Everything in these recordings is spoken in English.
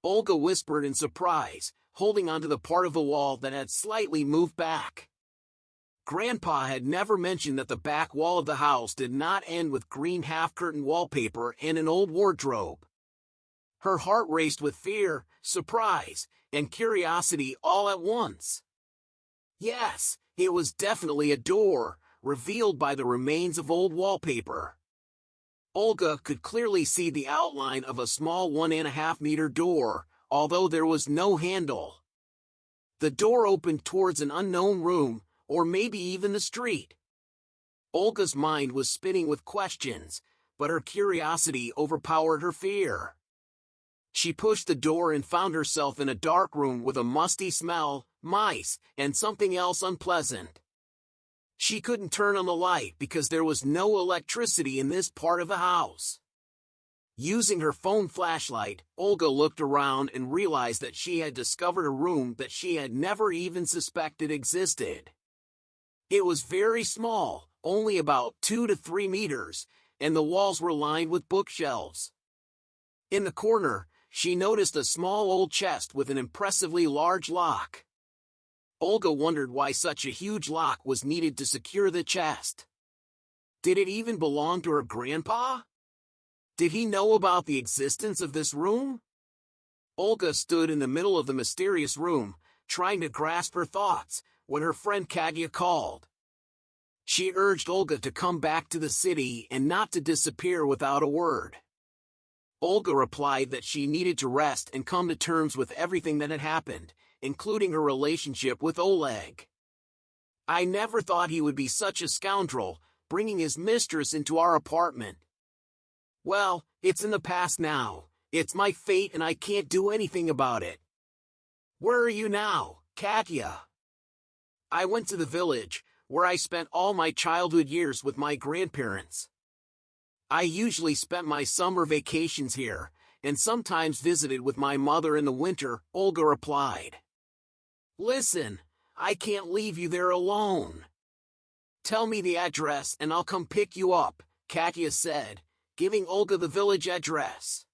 Olga whispered in surprise, holding onto the part of the wall that had slightly moved back. Grandpa had never mentioned that the back wall of the house did not end with green half-curtain wallpaper and an old wardrobe. Her heart raced with fear, surprise, and curiosity all at once. Yes, it was definitely a door, revealed by the remains of old wallpaper. Olga could clearly see the outline of a small 1.5-meter door, although there was no handle. The door opened towards an unknown room, or maybe even the street. Olga's mind was spinning with questions, but her curiosity overpowered her fear. She pushed the door and found herself in a dark room with a musty smell, mice, and something else unpleasant. She couldn't turn on the light because there was no electricity in this part of the house. Using her phone flashlight, Olga looked around and realized that she had discovered a room that she had never even suspected existed. It was very small, only about 2 to 3 meters, and the walls were lined with bookshelves. In the corner, she noticed a small old chest with an impressively large lock. Olga wondered why such a huge lock was needed to secure the chest. Did it even belong to her grandpa? Did he know about the existence of this room? Olga stood in the middle of the mysterious room, trying to grasp her thoughts, when her friend Katya called. She urged Olga to come back to the city and not to disappear without a word. Olga replied that she needed to rest and come to terms with everything that had happened, including her relationship with Oleg. "I never thought he would be such a scoundrel, bringing his mistress into our apartment. Well, it's in the past now. It's my fate and I can't do anything about it." "Where are you now, Katya?" "I went to the village, where I spent all my childhood years with my grandparents. I usually spent my summer vacations here, and sometimes visited with my mother in the winter," Olga replied. "Listen, I can't leave you there alone. Tell me the address and I'll come pick you up," Katya said, giving Olga the village address.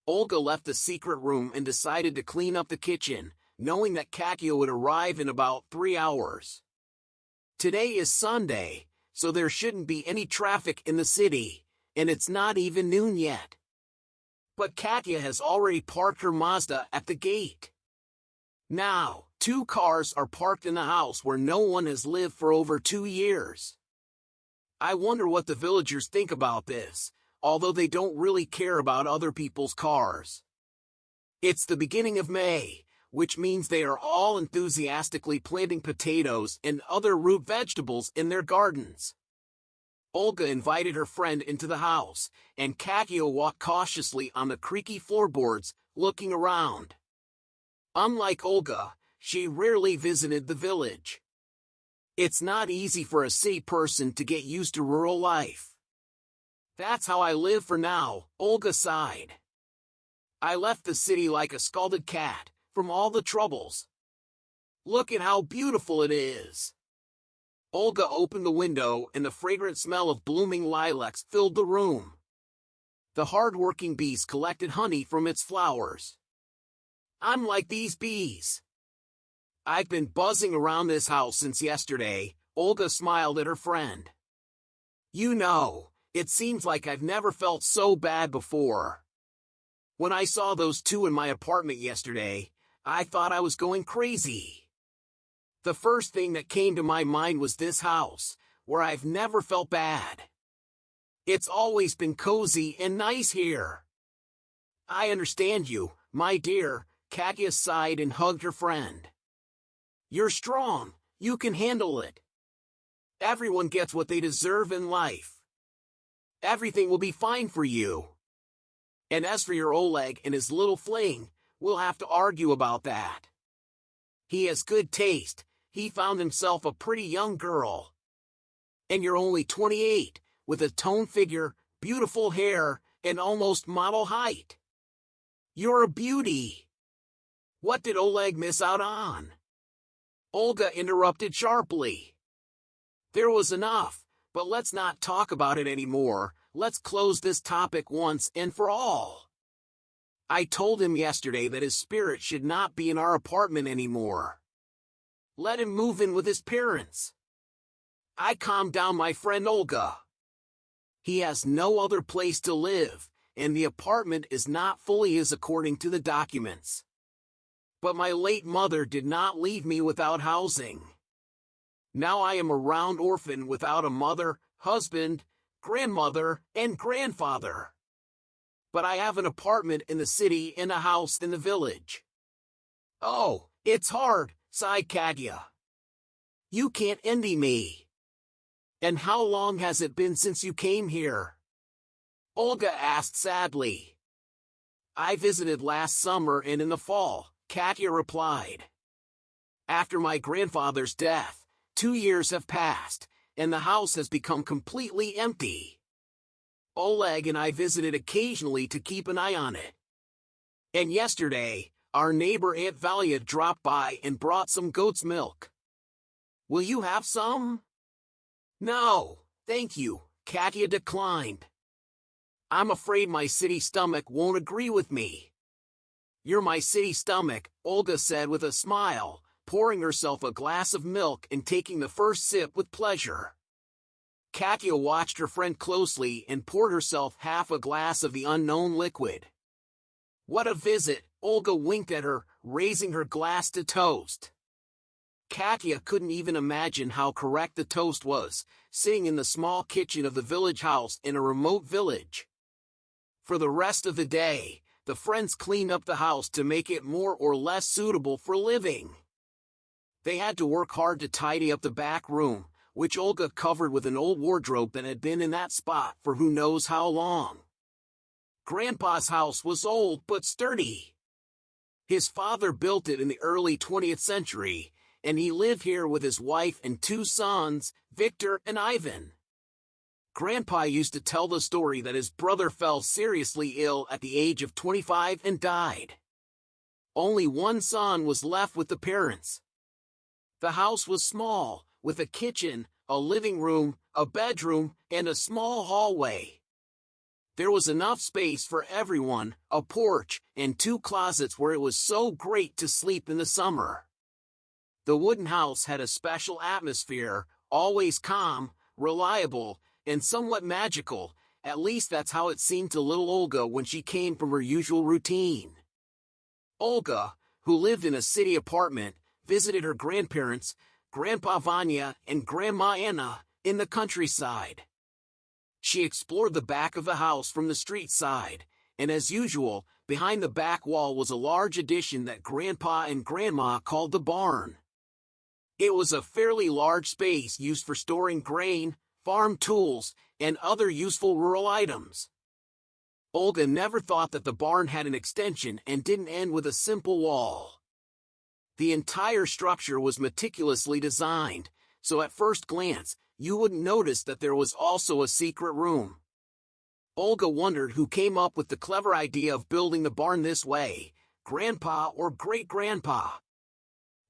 Olga left the secret room and decided to clean up the kitchen, knowing that Katya would arrive in about 3 hours. Today is Sunday, so there shouldn't be any traffic in the city, and it's not even noon yet. But Katya has already parked her Mazda at the gate. Now, 2 cars are parked in the house where no one has lived for over 2 years. I wonder what the villagers think about this, although they don't really care about other people's cars. It's the beginning of May, which means they are all enthusiastically planting potatoes and other root vegetables in their gardens. Olga invited her friend into the house, and Katya walked cautiously on the creaky floorboards, looking around. Unlike Olga, she rarely visited the village. It's not easy for a city person to get used to rural life. "That's how I live for now," Olga sighed. "I left the city like a scalded cat, from all the troubles. Look at how beautiful it is." Olga opened the window and the fragrant smell of blooming lilacs filled the room. The hard-working bees collected honey from its flowers. "I'm like these bees. I've been buzzing around this house since yesterday," Olga smiled at her friend. "You know, it seems like I've never felt so bad before. When I saw those 2 in my apartment yesterday, I thought I was going crazy. The first thing that came to my mind was this house, where I've never felt bad. It's always been cozy and nice here." "I understand you, my dear," Katya sighed and hugged her friend. "You're strong, you can handle it. Everyone gets what they deserve in life. Everything will be fine for you. And as for your Oleg and his little fling, we'll have to argue about that. He has good taste, he found himself a pretty young girl. And you're only 28, with a toned figure, beautiful hair, and almost model height. You're a beauty. What did Oleg miss out on?" Olga interrupted sharply. "There was enough, but let's not talk about it anymore. Let's close this topic once and for all. I told him yesterday that his spirit should not be in our apartment anymore. Let him move in with his parents. I calmed down my friend Olga. He has no other place to live, and the apartment is not fully his according to the documents. But my late mother did not leave me without housing. Now I am a round orphan without a mother, husband, grandmother, and grandfather. But I have an apartment in the city and a house in the village. Oh, it's hard, sighed Katia. You can't envy me. And how long has it been since you came here? Olga asked sadly. I visited last summer and in the fall, Katia replied. After my grandfather's death, 2 years have passed, and the house has become completely empty. Oleg and I visited occasionally to keep an eye on it. And yesterday, our neighbor Aunt Valia dropped by and brought some goat's milk. Will you have some? No, thank you, Katia declined. I'm afraid my city stomach won't agree with me. You're my city stomach, Olga said with a smile, pouring herself a glass of milk and taking the first sip with pleasure. Katia watched her friend closely and poured herself half a glass of the unknown liquid. What a visit, Olga winked at her, raising her glass to toast. Katia couldn't even imagine how correct the toast was, sitting in the small kitchen of the village house in a remote village. For the rest of the day, the friends cleaned up the house to make it more or less suitable for living. They had to work hard to tidy up the back room, which Olga covered with an old wardrobe that had been in that spot for who knows how long. Grandpa's house was old but sturdy. His father built it in the early 20th century, and he lived here with his wife and 2 sons, Victor and Ivan. Grandpa used to tell the story that his brother fell seriously ill at the age of 25 and died. Only one son was left with the parents. The house was small, with a kitchen, a living room, a bedroom, and a small hallway. There was enough space for everyone, a porch, and 2 closets where it was so great to sleep in the summer. The wooden house had a special atmosphere, always calm, reliable, and somewhat magical. At least that's how it seemed to little Olga when she came from her usual routine. Olga, who lived in a city apartment, visited her grandparents, Grandpa Vanya and Grandma Anna, in the countryside. She explored the back of the house from the street side, and as usual, behind the back wall was a large addition that Grandpa and Grandma called the barn. It was a fairly large space used for storing grain, farm tools, and other useful rural items. Olga never thought that the barn had an extension and didn't end with a simple wall. The entire structure was meticulously designed, so at first glance, you wouldn't notice that there was also a secret room. Olga wondered who came up with the clever idea of building the barn this way, Grandpa or Great-Grandpa.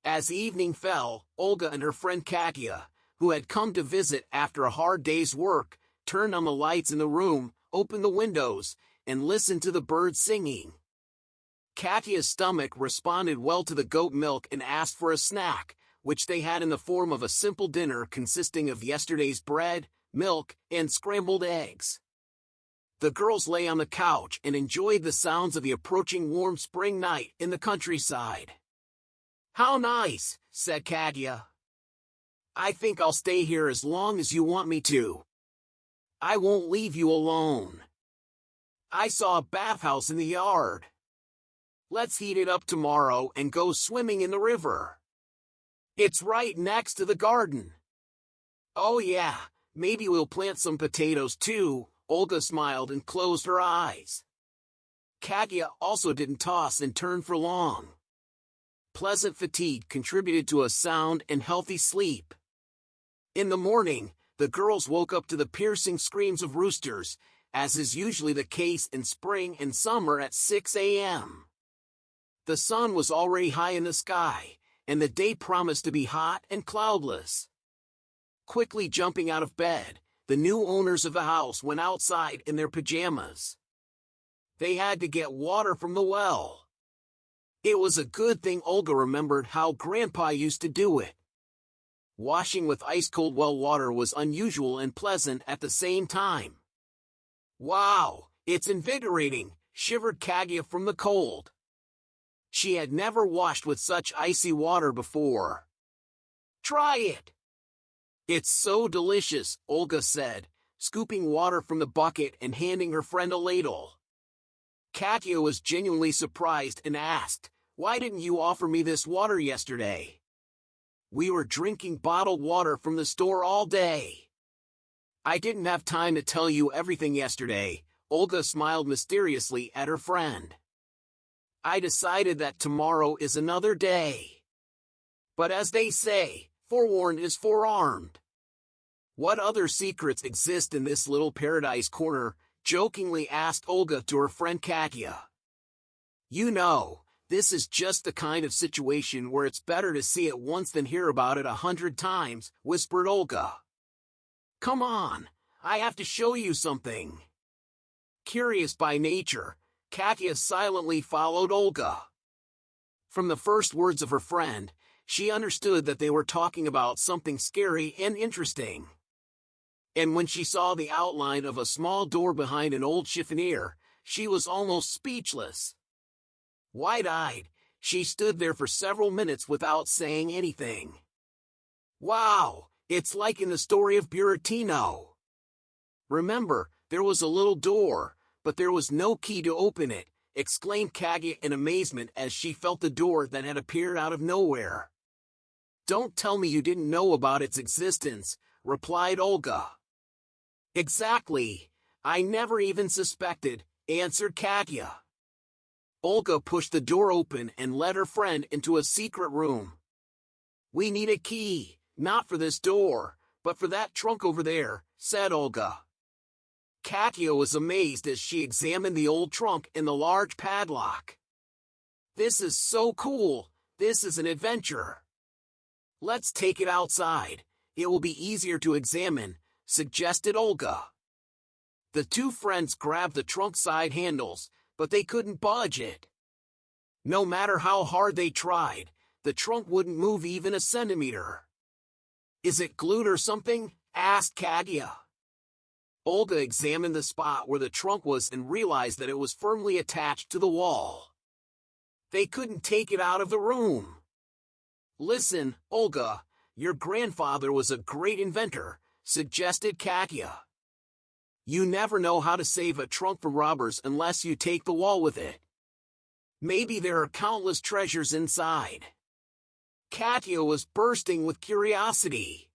As evening fell, Olga and her friend Katia, who had come to visit after a hard day's work, turned on the lights in the room, opened the windows, and listened to the birds singing. Katia's stomach responded well to the goat milk and asked for a snack, which they had in the form of a simple dinner consisting of yesterday's bread, milk, and scrambled eggs. The girls lay on the couch and enjoyed the sounds of the approaching warm spring night in the countryside. "How nice," said Katia. "I think I'll stay here as long as you want me to. I won't leave you alone. I saw a bathhouse in the yard. Let's heat it up tomorrow and go swimming in the river. It's right next to the garden. Oh yeah, maybe we'll plant some potatoes too." Olga smiled and closed her eyes. Katia also didn't toss and turn for long. Pleasant fatigue contributed to a sound and healthy sleep. In the morning, the girls woke up to the piercing screams of roosters, as is usually the case in spring and summer at 6 a.m. The sun was already high in the sky, and the day promised to be hot and cloudless. Quickly jumping out of bed, the new owners of the house went outside in their pajamas. They had to get water from the well. It was a good thing Olga remembered how Grandpa used to do it. Washing with ice-cold well water was unusual and pleasant at the same time. Wow, it's invigorating, shivered Kaguya from the cold. She had never washed with such icy water before. Try it. It's so delicious, Olga said, scooping water from the bucket and handing her friend a ladle. Kaguya was genuinely surprised and asked, "Why didn't you offer me this water yesterday? We were drinking bottled water from the store all day." "I didn't have time to tell you everything yesterday," Olga smiled mysteriously at her friend. "I decided that tomorrow is another day. But as they say, forewarned is forearmed." "What other secrets exist in this little paradise corner?" jokingly asked Olga to her friend Kaguya. "You know, this is just the kind of situation where it's better to see it once than hear about it 100 times, whispered Olga. "Come on, I have to show you something." Curious by nature, Kaguya silently followed Olga. From the first words of her friend, she understood that they were talking about something scary and interesting. And when she saw the outline of a small door behind an old chiffonier, she was almost speechless. Wide-eyed, she stood there for several minutes without saying anything. "Wow, it's like in the story of Buratino. Remember, there was a little door, but there was no key to open it," exclaimed Kaguya in amazement as she felt the door that had appeared out of nowhere. "Don't tell me you didn't know about its existence," replied Olga. "Exactly, I never even suspected," answered Kaguya. Olga pushed the door open and led her friend into a secret room. "We need a key, not for this door, but for that trunk over there," said Olga. Kaguya was amazed as she examined the old trunk and the large padlock. "This is so cool, this is an adventure." "Let's take it outside, it will be easier to examine," suggested Olga. The two friends grabbed the trunk side handles, but they couldn't budge it. No matter how hard they tried, the trunk wouldn't move even a centimeter. "Is it glued or something?" asked Kaguya. Olga examined the spot where the trunk was and realized that it was firmly attached to the wall. They couldn't take it out of the room. "Listen, Olga, your grandfather was a great inventor," suggested Kaguya. "You never know how to save a trunk from robbers unless you take the wall with it. Maybe there are countless treasures inside." Kaguya was bursting with curiosity.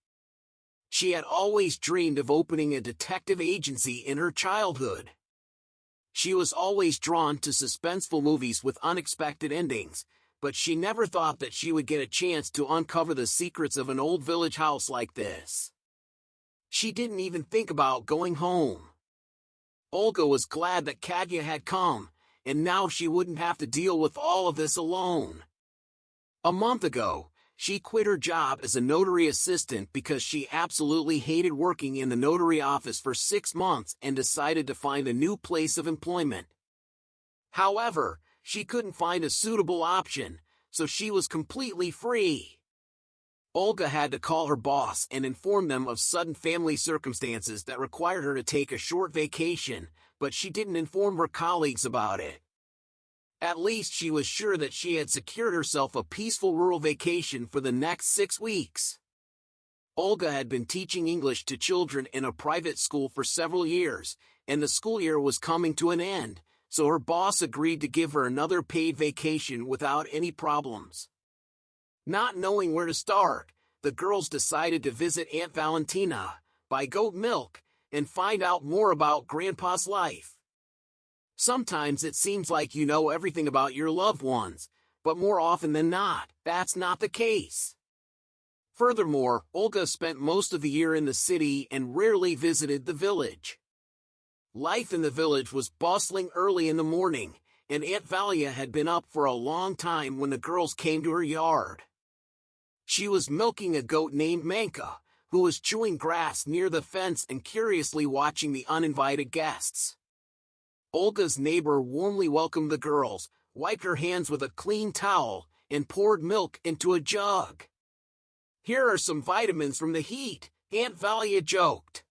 She had always dreamed of opening a detective agency in her childhood. She was always drawn to suspenseful movies with unexpected endings, but she never thought that she would get a chance to uncover the secrets of an old village house like this. She didn't even think about going home. Olga was glad that Kaguya had come, and now she wouldn't have to deal with all of this alone. A month ago, she quit her job as a notary assistant because she absolutely hated working in the notary office for 6 months and decided to find a new place of employment. However, she couldn't find a suitable option, so she was completely free. Olga had to call her boss and inform them of sudden family circumstances that required her to take a short vacation, but she didn't inform her colleagues about it. At least she was sure that she had secured herself a peaceful rural vacation for the next 6 weeks. Olga had been teaching English to children in a private school for several years, and the school year was coming to an end, so her boss agreed to give her another paid vacation without any problems. Not knowing where to start, the girls decided to visit Aunt Valentina, buy goat milk, and find out more about Grandpa's life. Sometimes it seems like you know everything about your loved ones, but more often than not, that's not the case. Furthermore, Olga spent most of the year in the city and rarely visited the village. Life in the village was bustling early in the morning, and Aunt Valia had been up for a long time when the girls came to her yard. She was milking a goat named Manka, who was chewing grass near the fence and curiously watching the uninvited guests. Olga's neighbor warmly welcomed the girls, wiped her hands with a clean towel, and poured milk into a jug. "Here are some vitamins from the heat," Aunt Valia joked.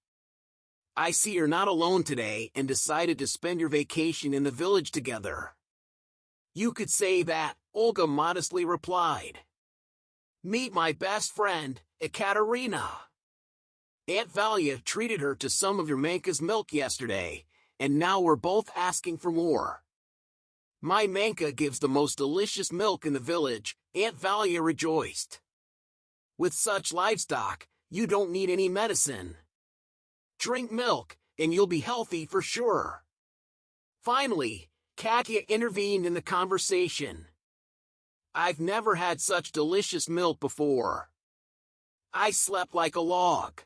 "I see you're not alone today and decided to spend your vacation in the village together." "You could say that," Olga modestly replied. "Meet my best friend, Ekaterina. Aunt Valia treated her to some of your Manka's milk yesterday, and now we're both asking for more." "My Manka gives the most delicious milk in the village," Aunt Valia rejoiced. "With such livestock, you don't need any medicine. Drink milk, and you'll be healthy for sure." Finally, Katya intervened in the conversation. "I've never had such delicious milk before. I slept like a log."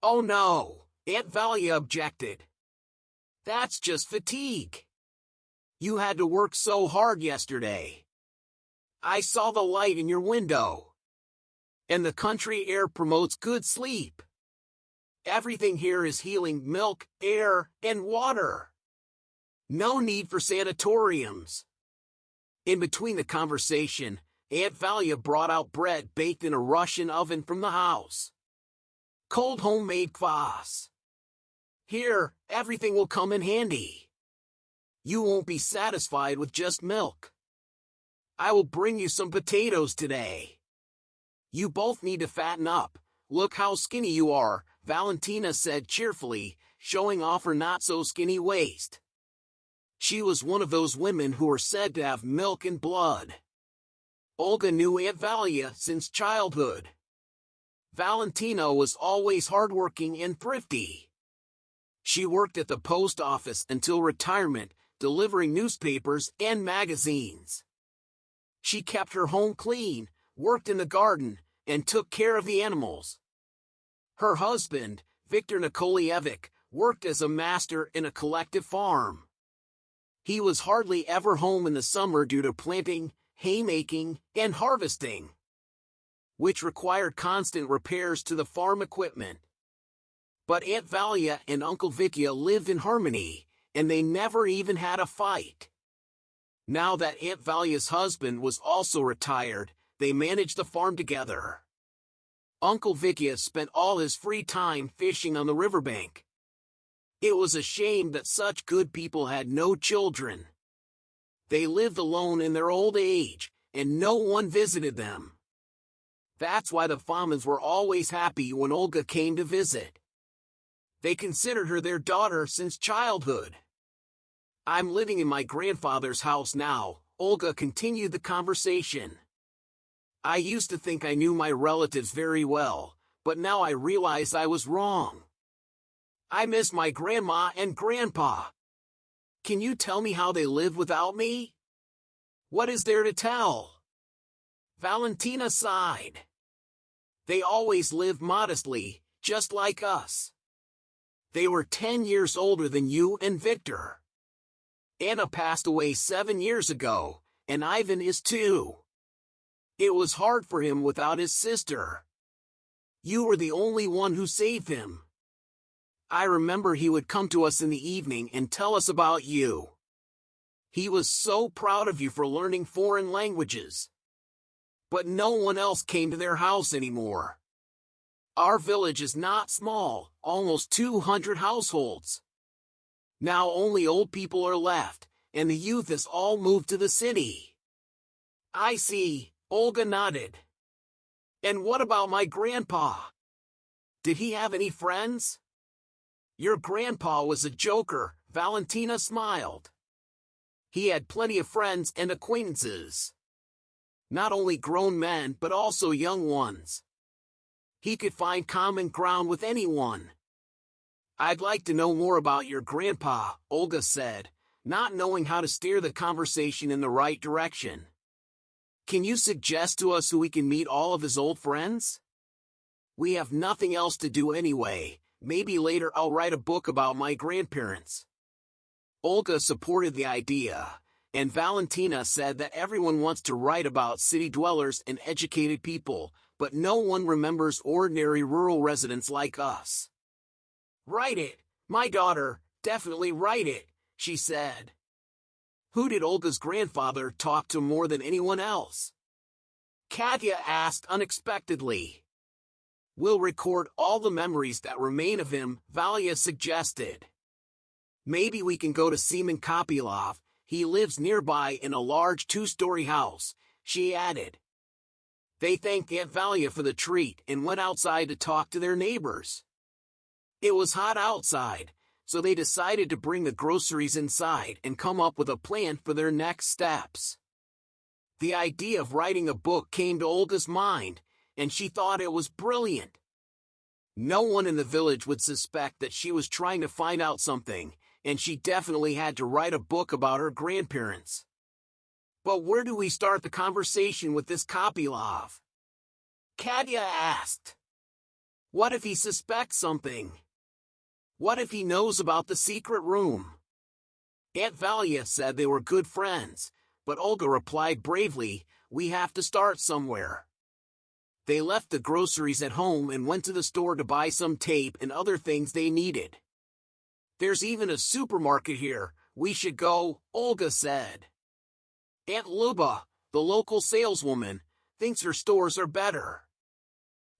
"Oh no," Aunt Valia objected. "That's just fatigue. You had to work so hard yesterday. I saw the light in your window. And the country air promotes good sleep. Everything here is healing: milk, air, and water. No need for sanatoriums." In between the conversation, Aunt Valia brought out bread baked in a Russian oven from the house. "Cold homemade kvass. Here, everything will come in handy. You won't be satisfied with just milk. I will bring you some potatoes today. You both need to fatten up. Look how skinny you are," Valentina said cheerfully, showing off her not-so-skinny waist. She was one of those women who are said to have milk and blood. Olga knew Aunt Valia since childhood. Valentina was always hardworking and thrifty. She worked at the post office until retirement, delivering newspapers and magazines. She kept her home clean, worked in the garden, and took care of the animals. Her husband, Viktor Nikolaevich, worked as a master in a collective farm. He was hardly ever home in the summer due to planting, haymaking, and harvesting, which required constant repairs to the farm equipment. But Aunt Valia and Uncle Vitya lived in harmony, and they never even had a fight. Now that Aunt Valia's husband was also retired, they managed the farm together. Uncle Vitya spent all his free time fishing on the riverbank. It was a shame that such good people had no children. They lived alone in their old age, and no one visited them. That's why the Famans were always happy when Olga came to visit. They considered her their daughter since childhood. "I'm living in my grandfather's house now," Olga continued the conversation. "I used to think I knew my relatives very well, but now I realize I was wrong. I miss my grandma and grandpa. Can you tell me how they live without me? What is there to tell?" Valentina sighed. "They always lived modestly, just like us. They were 10 years older than you and Victor. Anna passed away 7 years ago, and Ivan is 2. It was hard for him without his sister. You were the only one who saved him. I remember he would come to us in the evening and tell us about you. He was so proud of you for learning foreign languages. But no one else came to their house anymore. Our village is not small, almost 200 households. Now only old people are left, and the youth has all moved to the city." "I see," Olga nodded. "And what about my grandpa? Did he have any friends?" "Your grandpa was a joker," Valentina smiled. "He had plenty of friends and acquaintances. Not only grown men but also young ones. He could find common ground with anyone." "I'd like to know more about your grandpa," Olga said, not knowing how to steer the conversation in the right direction. "Can you suggest to us who we can meet all of his old friends? We have nothing else to do anyway. Maybe later I'll write a book about my grandparents." Olga supported the idea, and Valentina said that everyone wants to write about city dwellers and educated people, but no one remembers ordinary rural residents like us. "Write it, my daughter, definitely write it," she said. Who did Olga's grandfather talk to more than anyone else? Katya asked unexpectedly. We'll record all the memories that remain of him, Valia suggested. Maybe we can go to Seaman Kopylov. He lives nearby in a large 2-story house, she added. They thanked Aunt Valia for the treat and went outside to talk to their neighbors. It was hot outside, so they decided to bring the groceries inside and come up with a plan for their next steps. The idea of writing a book came to Olga's mind, and she thought it was brilliant. No one in the village would suspect that she was trying to find out something, and she definitely had to write a book about her grandparents. But where do we start the conversation with this Kopylov? Katya asked. What if he suspects something? What if he knows about the secret room? Aunt Valia said they were good friends, but Olga replied bravely, we have to start somewhere. They left the groceries at home and went to the store to buy some tape and other things they needed. There's even a supermarket here, we should go, Olga said. Aunt Luba, the local saleswoman, thinks her stores are better.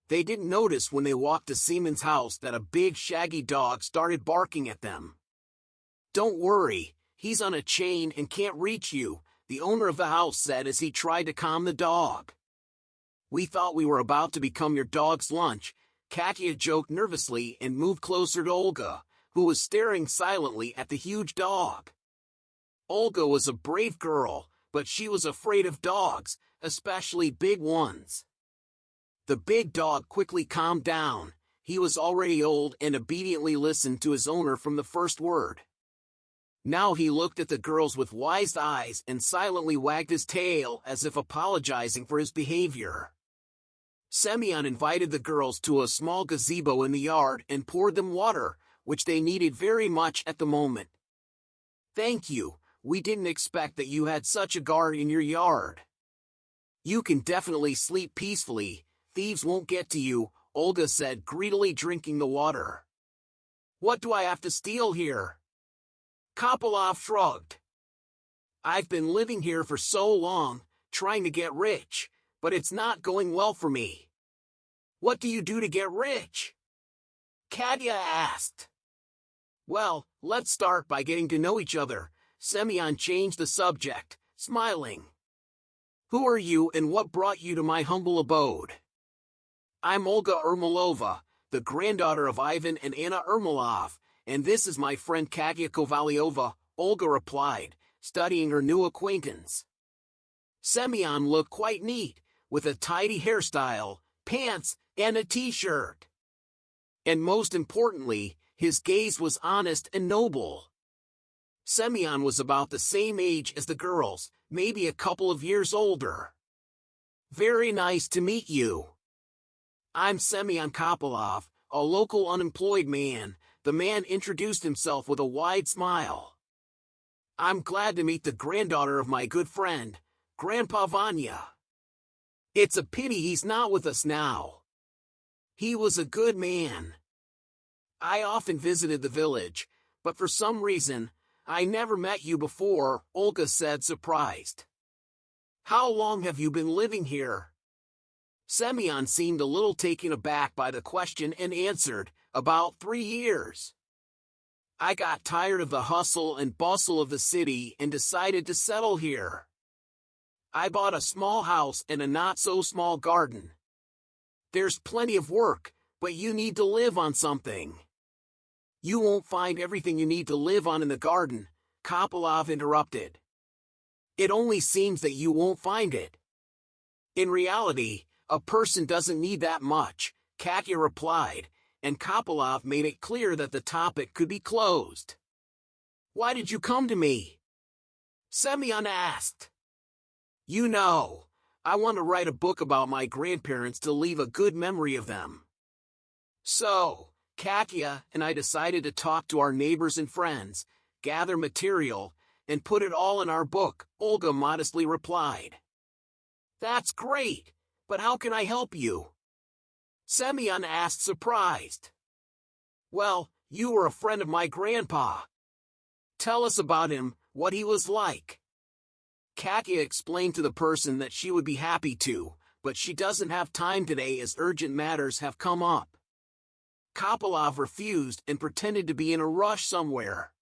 They didn't notice when they walked to Seaman's house that a big shaggy dog started barking at them. Don't worry, he's on a chain and can't reach you, the owner of the house said as he tried to calm the dog. We thought we were about to become your dog's lunch, Katya joked nervously and moved closer to Olga, who was staring silently at the huge dog. Olga was a brave girl, but she was afraid of dogs, especially big ones. The big dog quickly calmed down. He was already old and obediently listened to his owner from the first word. Now he looked at the girls with wise eyes and silently wagged his tail as if apologizing for his behavior. Semyon invited the girls to a small gazebo in the yard and poured them water, which they needed very much at the moment. Thank you, we didn't expect that you had such a guard in your yard. You can definitely sleep peacefully, thieves won't get to you, Olga said, greedily drinking the water. What do I have to steal here? Kopylov shrugged. I've been living here for so long, trying to get rich, but it's not going well for me. What do you do to get rich? Katya asked. Well, let's start by getting to know each other. Semyon changed the subject, smiling. Who are you and what brought you to my humble abode? I'm Olga Ermolova, the granddaughter of Ivan and Anna Ermolov, and this is my friend Katya Kovalyova, Olga replied, studying her new acquaintance. Semyon looked quite neat, with a tidy hairstyle, pants, and a t-shirt. And most importantly, his gaze was honest and noble. Semyon was about the same age as the girls, maybe a couple of years older. Very nice to meet you. I'm Semyon Kopylov, a local unemployed man. The man introduced himself with a wide smile. I'm glad to meet the granddaughter of my good friend, Grandpa Vanya. It's a pity he's not with us now. He was a good man. I often visited the village, but for some reason, I never met you before, Olga said, surprised. How long have you been living here? Semyon seemed a little taken aback by the question and answered, about 3 years. I got tired of the hustle and bustle of the city and decided to settle here. I bought a small house and a not-so-small garden. There's plenty of work, but you need to live on something. You won't find everything you need to live on in the garden, Kopylov interrupted. It only seems that you won't find it. In reality, a person doesn't need that much, Katya replied, and Kopylov made it clear that the topic could be closed. Why did you come to me? Semyon asked. You know, I want to write a book about my grandparents to leave a good memory of them. So, Katya and I decided to talk to our neighbors and friends, gather material, and put it all in our book, Olga modestly replied. That's great, but how can I help you? Semyon asked, surprised. Well, you were a friend of my grandpa. Tell us about him, what he was like. Katya explained to the person that she would be happy to, but she doesn't have time today as urgent matters have come up. Kopylov refused and pretended to be in a rush somewhere.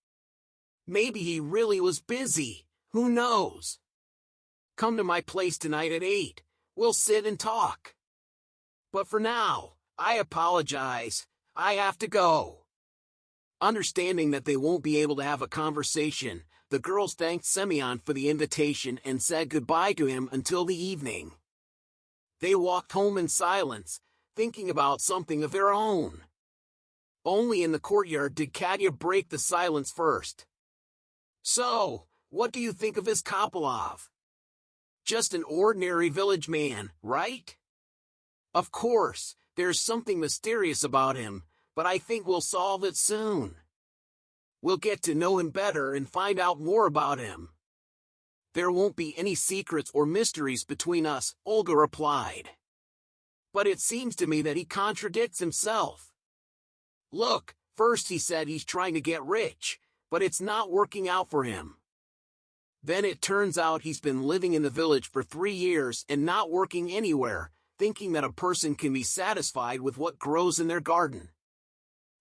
Maybe he really was busy, who knows? Come to my place tonight at 8, we'll sit and talk. But for now, I apologize, I have to go. Understanding that they won't be able to have a conversation, the girls thanked Semyon for the invitation and said goodbye to him until the evening. They walked home in silence, thinking about something of their own. Only in the courtyard did Katya break the silence first. So, what do you think of his Kopylov? Just an ordinary village man, right? Of course, there's something mysterious about him, but I think we'll solve it soon. We'll get to know him better and find out more about him. There won't be any secrets or mysteries between us, Olga replied. But it seems to me that he contradicts himself. Look, first he said he's trying to get rich, but it's not working out for him. Then it turns out he's been living in the village for 3 years and not working anywhere, thinking that a person can be satisfied with what grows in their garden.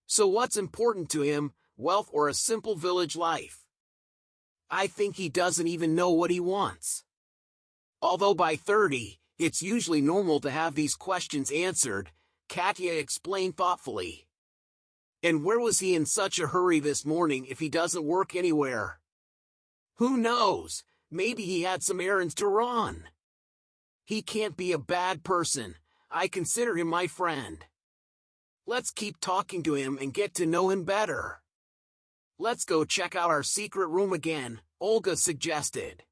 So what's important to him, wealth or a simple village life? I think he doesn't even know what he wants. Although by 30, it's usually normal to have these questions answered, Katya explained thoughtfully. And where was he in such a hurry this morning if he doesn't work anywhere? Who knows, maybe he had some errands to run. He can't be a bad person, I consider him my friend. Let's keep talking to him and get to know him better. Let's go check out our secret room again, Olga suggested.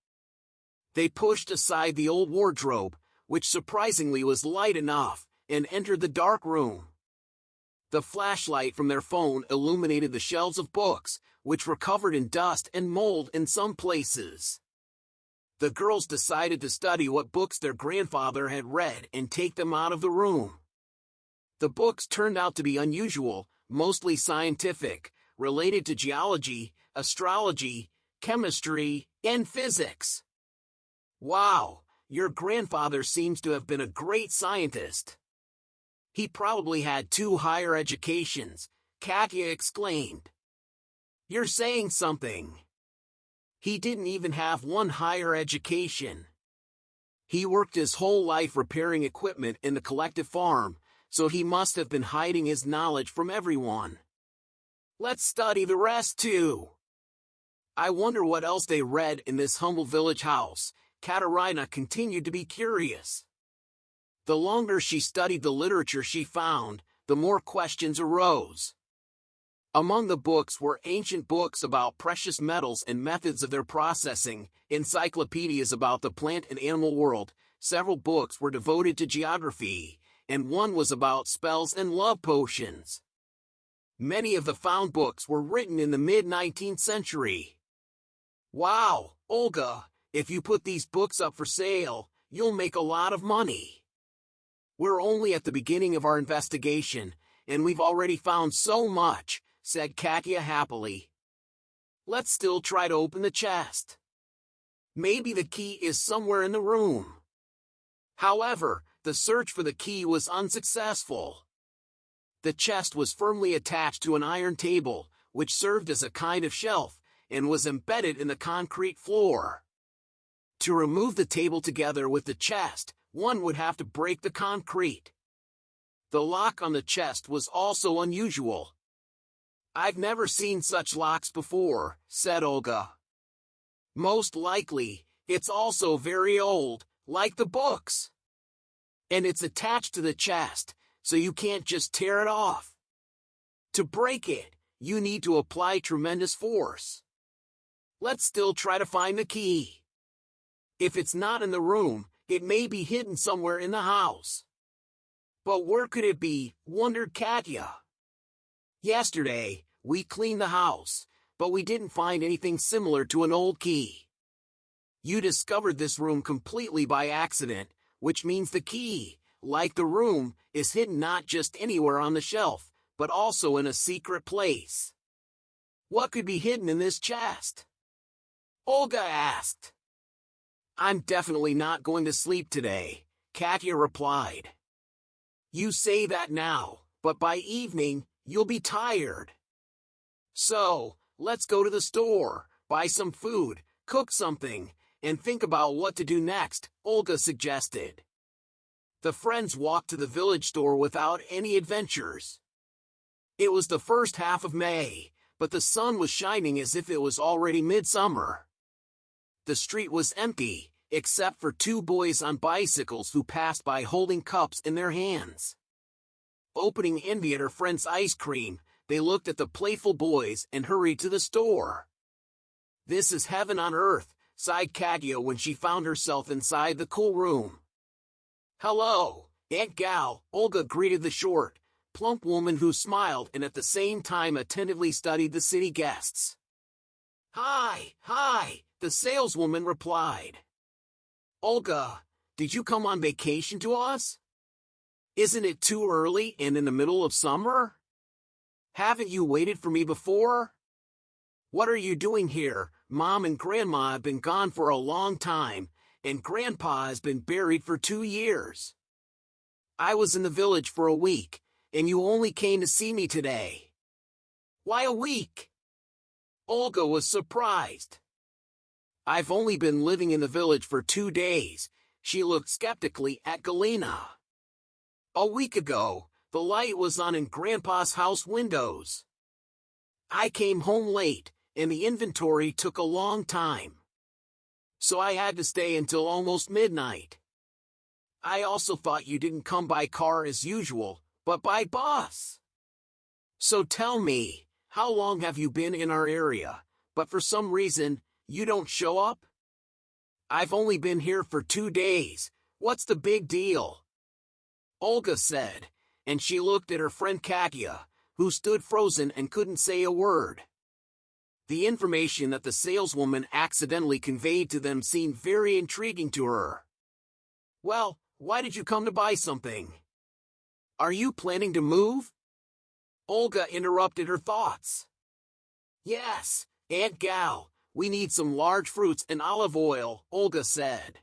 They pushed aside the old wardrobe, which surprisingly was light enough, and entered the dark room. The flashlight from their phone illuminated the shelves of books, which were covered in dust and mold in some places. The girls decided to study what books their grandfather had read and take them out of the room. The books turned out to be unusual, mostly scientific, related to geology, astrology, chemistry, and physics. Wow, your grandfather seems to have been a great scientist. He probably had 2 higher educations, Katya exclaimed. You're saying something. He didn't even have 1 higher education. He worked his whole life repairing equipment in the collective farm, so he must have been hiding his knowledge from everyone. Let's study the rest too. I wonder what else they read in this humble village house. Katerina continued to be curious. The longer she studied the literature she found, the more questions arose. Among the books were ancient books about precious metals and methods of their processing, encyclopedias about the plant and animal world, several books were devoted to geography, and one was about spells and love potions. Many of the found books were written in the mid-19th century. Wow, Olga, if you put these books up for sale, you'll make a lot of money. We're only at the beginning of our investigation, and we've already found so much, said Katya happily. Let's still try to open the chest. Maybe the key is somewhere in the room. However, the search for the key was unsuccessful. The chest was firmly attached to an iron table, which served as a kind of shelf, and was embedded in the concrete floor. To remove the table together with the chest, one would have to break the concrete. The lock on the chest was also unusual. I've never seen such locks before, said Olga. Most likely, it's also very old, like the books. And it's attached to the chest, so you can't just tear it off. To break it, you need to apply tremendous force. Let's still try to find the key. If it's not in the room, it may be hidden somewhere in the house. But where could it be, wondered Katya. Yesterday, we cleaned the house, but we didn't find anything similar to an old key. You discovered this room completely by accident, which means the key, like the room, is hidden not just anywhere on the shelf, but also in a secret place. What could be hidden in this chest? Olga asked. I'm definitely not going to sleep today, Katya replied. You say that now, but by evening, you'll be tired. So, let's go to the store, buy some food, cook something, and think about what to do next, Olga suggested. The friends walked to the village store without any adventures. It was the first half of May, but the sun was shining as if it was already midsummer. The street was empty, except for two boys on bicycles who passed by holding cups in their hands. Opening envy at her friend's ice cream, they looked at the playful boys and hurried to the store. This is heaven on earth, sighed Katya when she found herself inside the cool room. Hello, Aunt Gal, Olga greeted the short, plump woman who smiled and at the same time attentively studied the city guests. Hi, the saleswoman replied. Olga, did you come on vacation to us? Isn't it too early and in the middle of summer? Haven't you waited for me before? What are you doing here? Mom and Grandma have been gone for a long time, and Grandpa has been buried for 2 years. I was in the village for a week, and you only came to see me today. Why a week? Olga was surprised. I've only been living in the village for 2 days. She looked skeptically at Galina. A week ago, the light was on in Grandpa's house windows. I came home late, and the inventory took a long time. So I had to stay until almost midnight. I also thought you didn't come by car as usual, but by bus. So tell me, how long have you been in our area, but for some reason, you don't show up? I've only been here for 2 days. What's the big deal? Olga said, and she looked at her friend Katya, who stood frozen and couldn't say a word. The information that the saleswoman accidentally conveyed to them seemed very intriguing to her. Well, why did you come to buy something? Are you planning to move? Olga interrupted her thoughts. Yes, Aunt Gal, we need some large fruits and olive oil, Olga said.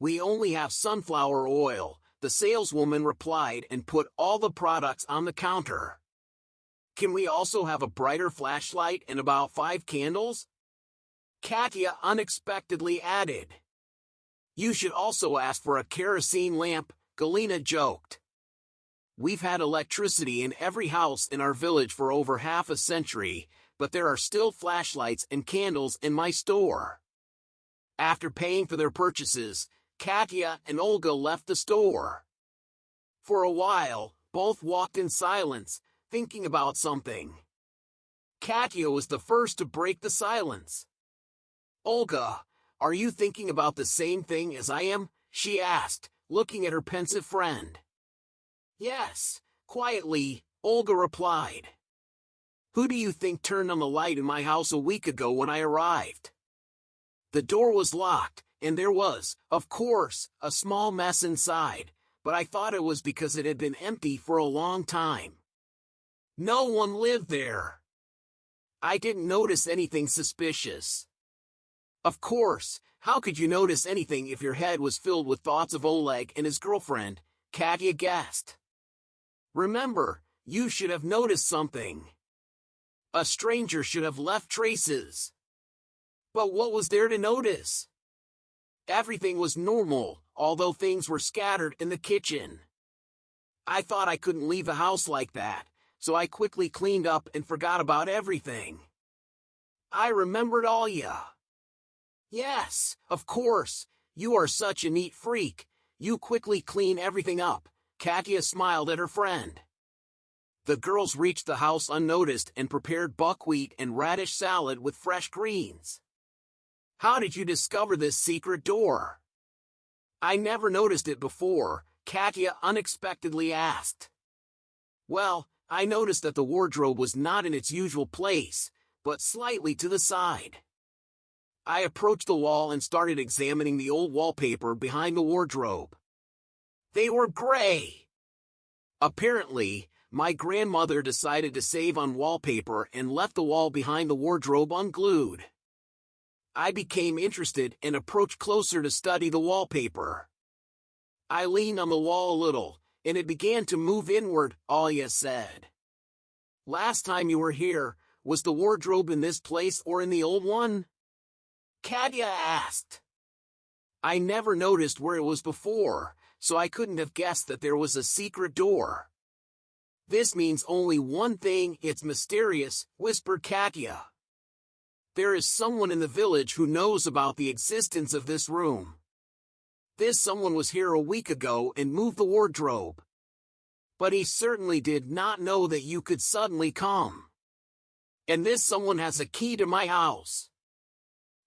We only have sunflower oil, the saleswoman replied and put all the products on the counter. Can we also have a brighter flashlight and about 5 candles? Katya unexpectedly added. You should also ask for a kerosene lamp, Galina joked. We've had electricity in every house in our village for over half a century, but there are still flashlights and candles in my store. After paying for their purchases, Katya and Olga left the store. For a while, both walked in silence, thinking about something. Katya was the first to break the silence. Olga, are you thinking about the same thing as I am? She asked, looking at her pensive friend. Yes, quietly, Olga replied. Who do you think turned on the light in my house a week ago when I arrived? The door was locked, and there was, of course, a small mess inside, but I thought it was because it had been empty for a long time. No one lived there. I didn't notice anything suspicious. Of course, how could you notice anything if your head was filled with thoughts of Oleg and his girlfriend? Katya guessed. Remember, you should have noticed something. A stranger should have left traces. But what was there to notice? Everything was normal, although things were scattered in the kitchen. I thought I couldn't leave the house like that, so I quickly cleaned up and forgot about everything. I remembered Olga. Yes, of course, you are such a neat freak. You quickly clean everything up. Katya smiled at her friend. The girls reached the house unnoticed and prepared buckwheat and radish salad with fresh greens. How did you discover this secret door? I never noticed it before, Katya unexpectedly asked. Well, I noticed that the wardrobe was not in its usual place, but slightly to the side. I approached the wall and started examining the old wallpaper behind the wardrobe. They were gray. Apparently, my grandmother decided to save on wallpaper and left the wall behind the wardrobe unglued. I became interested and approached closer to study the wallpaper. I leaned on the wall a little, and it began to move inward, Olga said. Last time you were here, was the wardrobe in this place or in the old one? Katya asked. I never noticed where it was before, so I couldn't have guessed that there was a secret door. This means only one thing, it's mysterious, whispered Katya. There is someone in the village who knows about the existence of this room. This someone was here a week ago and moved the wardrobe. But he certainly did not know that you could suddenly come. And this someone has a key to my house.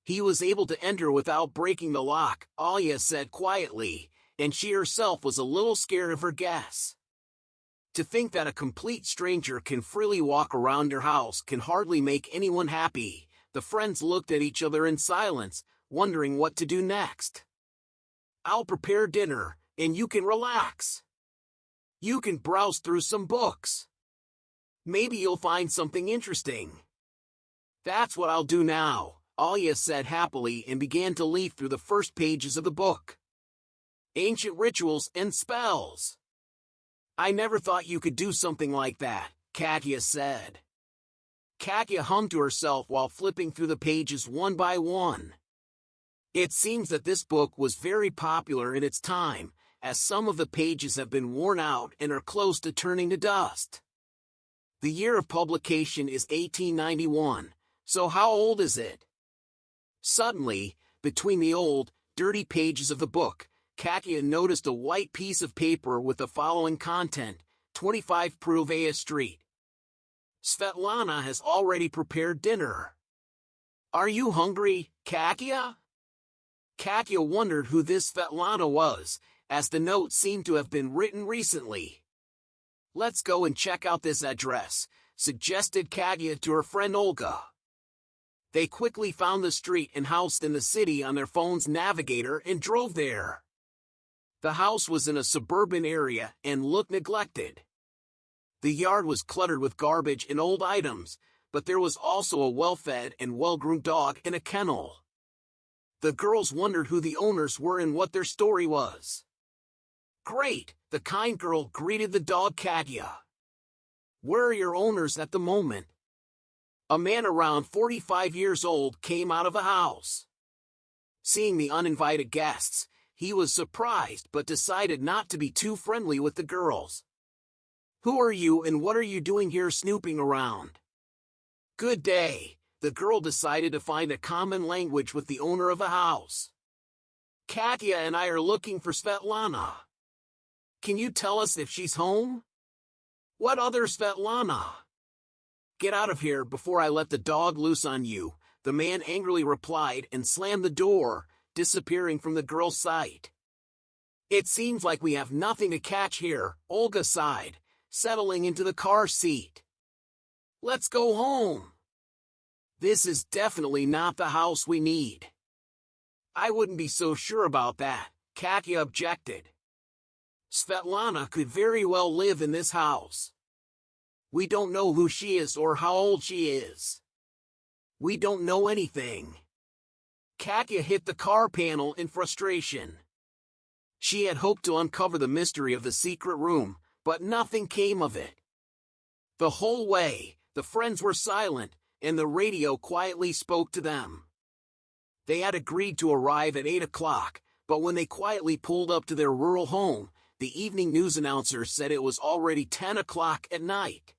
He was able to enter without breaking the lock, Olga said quietly, and she herself was a little scared of her guess. To think that a complete stranger can freely walk around your house can hardly make anyone happy. The friends looked at each other in silence, wondering what to do next. I'll prepare dinner, and you can relax. You can browse through some books. Maybe you'll find something interesting. That's what I'll do now, Olga said happily and began to leaf through the first pages of the book. Ancient rituals and spells. I never thought you could do something like that, Katya said. Katya hummed to herself while flipping through the pages one by one. It seems that this book was very popular in its time, as some of the pages have been worn out and are close to turning to dust. The year of publication is 1891, so how old is it? Suddenly, between the old, dirty pages of the book, Katya noticed a white piece of paper with the following content: 25 Provaya Street. Svetlana has already prepared dinner. Are you hungry, Katya? Katya wondered who this Svetlana was, as the note seemed to have been written recently. Let's go and check out this address, suggested Katya to her friend Olga. They quickly found the street and house in the city on their phone's navigator and drove there. The house was in a suburban area and looked neglected. The yard was cluttered with garbage and old items, but there was also a well-fed and well-groomed dog in a kennel. The girls wondered who the owners were and what their story was. Great, the kind girl greeted the dog Katya. Where are your owners at the moment? A man around 45 years old came out of the house. Seeing the uninvited guests, he was surprised but decided not to be too friendly with the girls. Who are you and what are you doing here snooping around? Good day, the girl decided to find a common language with the owner of the house. Katya and I are looking for Svetlana. Can you tell us if she's home? What other Svetlana? Get out of here before I let the dog loose on you, the man angrily replied and slammed the door, disappearing from the girl's sight. It seems like we have nothing to catch here, Olga sighed, settling into the car seat. Let's go home. This is definitely not the house we need. I wouldn't be so sure about that, Katya objected. Svetlana could very well live in this house. We don't know who she is or how old she is. We don't know anything. Katya hit the car panel in frustration. She had hoped to uncover the mystery of the secret room, but nothing came of it. The whole way, the friends were silent, and the radio quietly spoke to them. They had agreed to arrive at 8 o'clock, but when they quietly pulled up to their rural home, the evening news announcer said it was already 10 o'clock at night.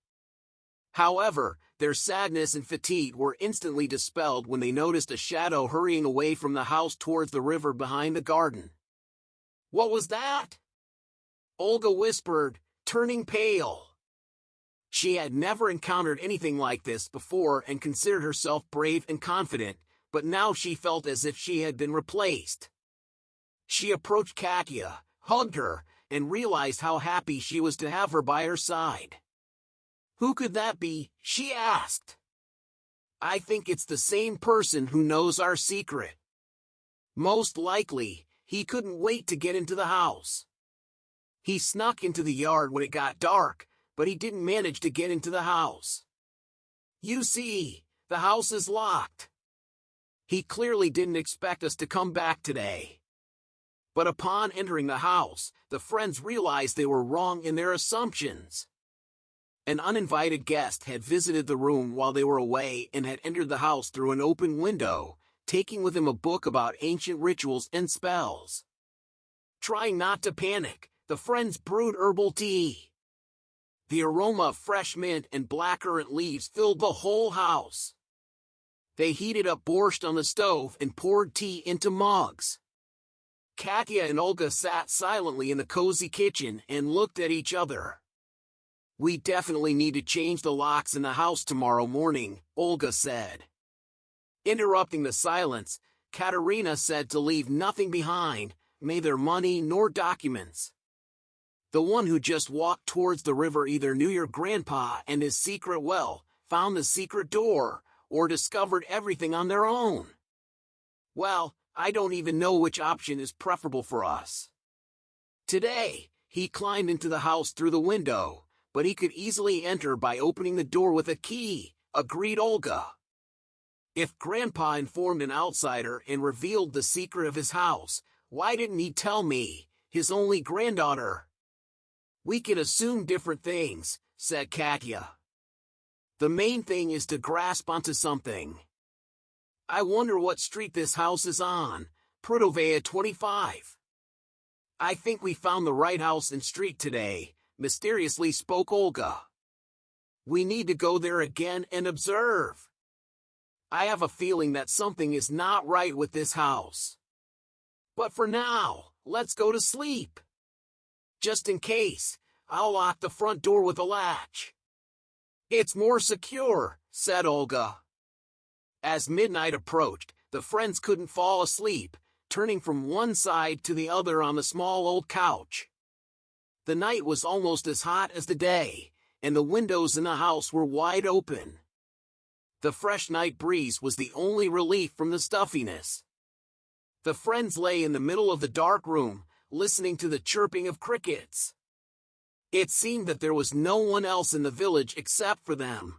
However, their sadness and fatigue were instantly dispelled when they noticed a shadow hurrying away from the house towards the river behind the garden. What was that? Olga whispered, turning pale. She had never encountered anything like this before and considered herself brave and confident, but now she felt as if she had been replaced. She approached Katya, hugged her, and realized how happy she was to have her by her side. Who could that be? She asked. I think it's the same person who knows our secret. Most likely, he couldn't wait to get into the house. He snuck into the yard when it got dark, but he didn't manage to get into the house. You see, the house is locked. He clearly didn't expect us to come back today. But upon entering the house, the friends realized they were wrong in their assumptions. An uninvited guest had visited the room while they were away and had entered the house through an open window, taking with him a book about ancient rituals and spells. Trying not to panic, the friends brewed herbal tea. The aroma of fresh mint and blackcurrant leaves filled the whole house. They heated up borscht on the stove and poured tea into mugs. Katya and Olga sat silently in the cozy kitchen and looked at each other. We definitely need to change the locks in the house tomorrow morning, Olga said. Interrupting the silence, Katerina said to leave nothing behind, neither money nor documents. The one who just walked towards the river either knew your grandpa and his secret well, found the secret door, or discovered everything on their own. Well, I don't even know which option is preferable for us. Today, he climbed into the house through the window, but he could easily enter by opening the door with a key, agreed Olga. If Grandpa informed an outsider and revealed the secret of his house, why didn't he tell me, his only granddaughter? We can assume different things, said Katya. The main thing is to grasp onto something. I wonder what street this house is on, Prutovaya 25. I think we found the right house and street today, mysteriously spoke Olga. We need to go there again and observe. I have a feeling that something is not right with this house. But for now, let's go to sleep. Just in case, I'll lock the front door with a latch. It's more secure, said Olga. As midnight approached, the friends couldn't fall asleep, turning from one side to the other on the small old couch. The night was almost as hot as the day, and the windows in the house were wide open. The fresh night breeze was the only relief from the stuffiness. The friends lay in the middle of the dark room, listening to the chirping of crickets. It seemed that there was no one else in the village except for them.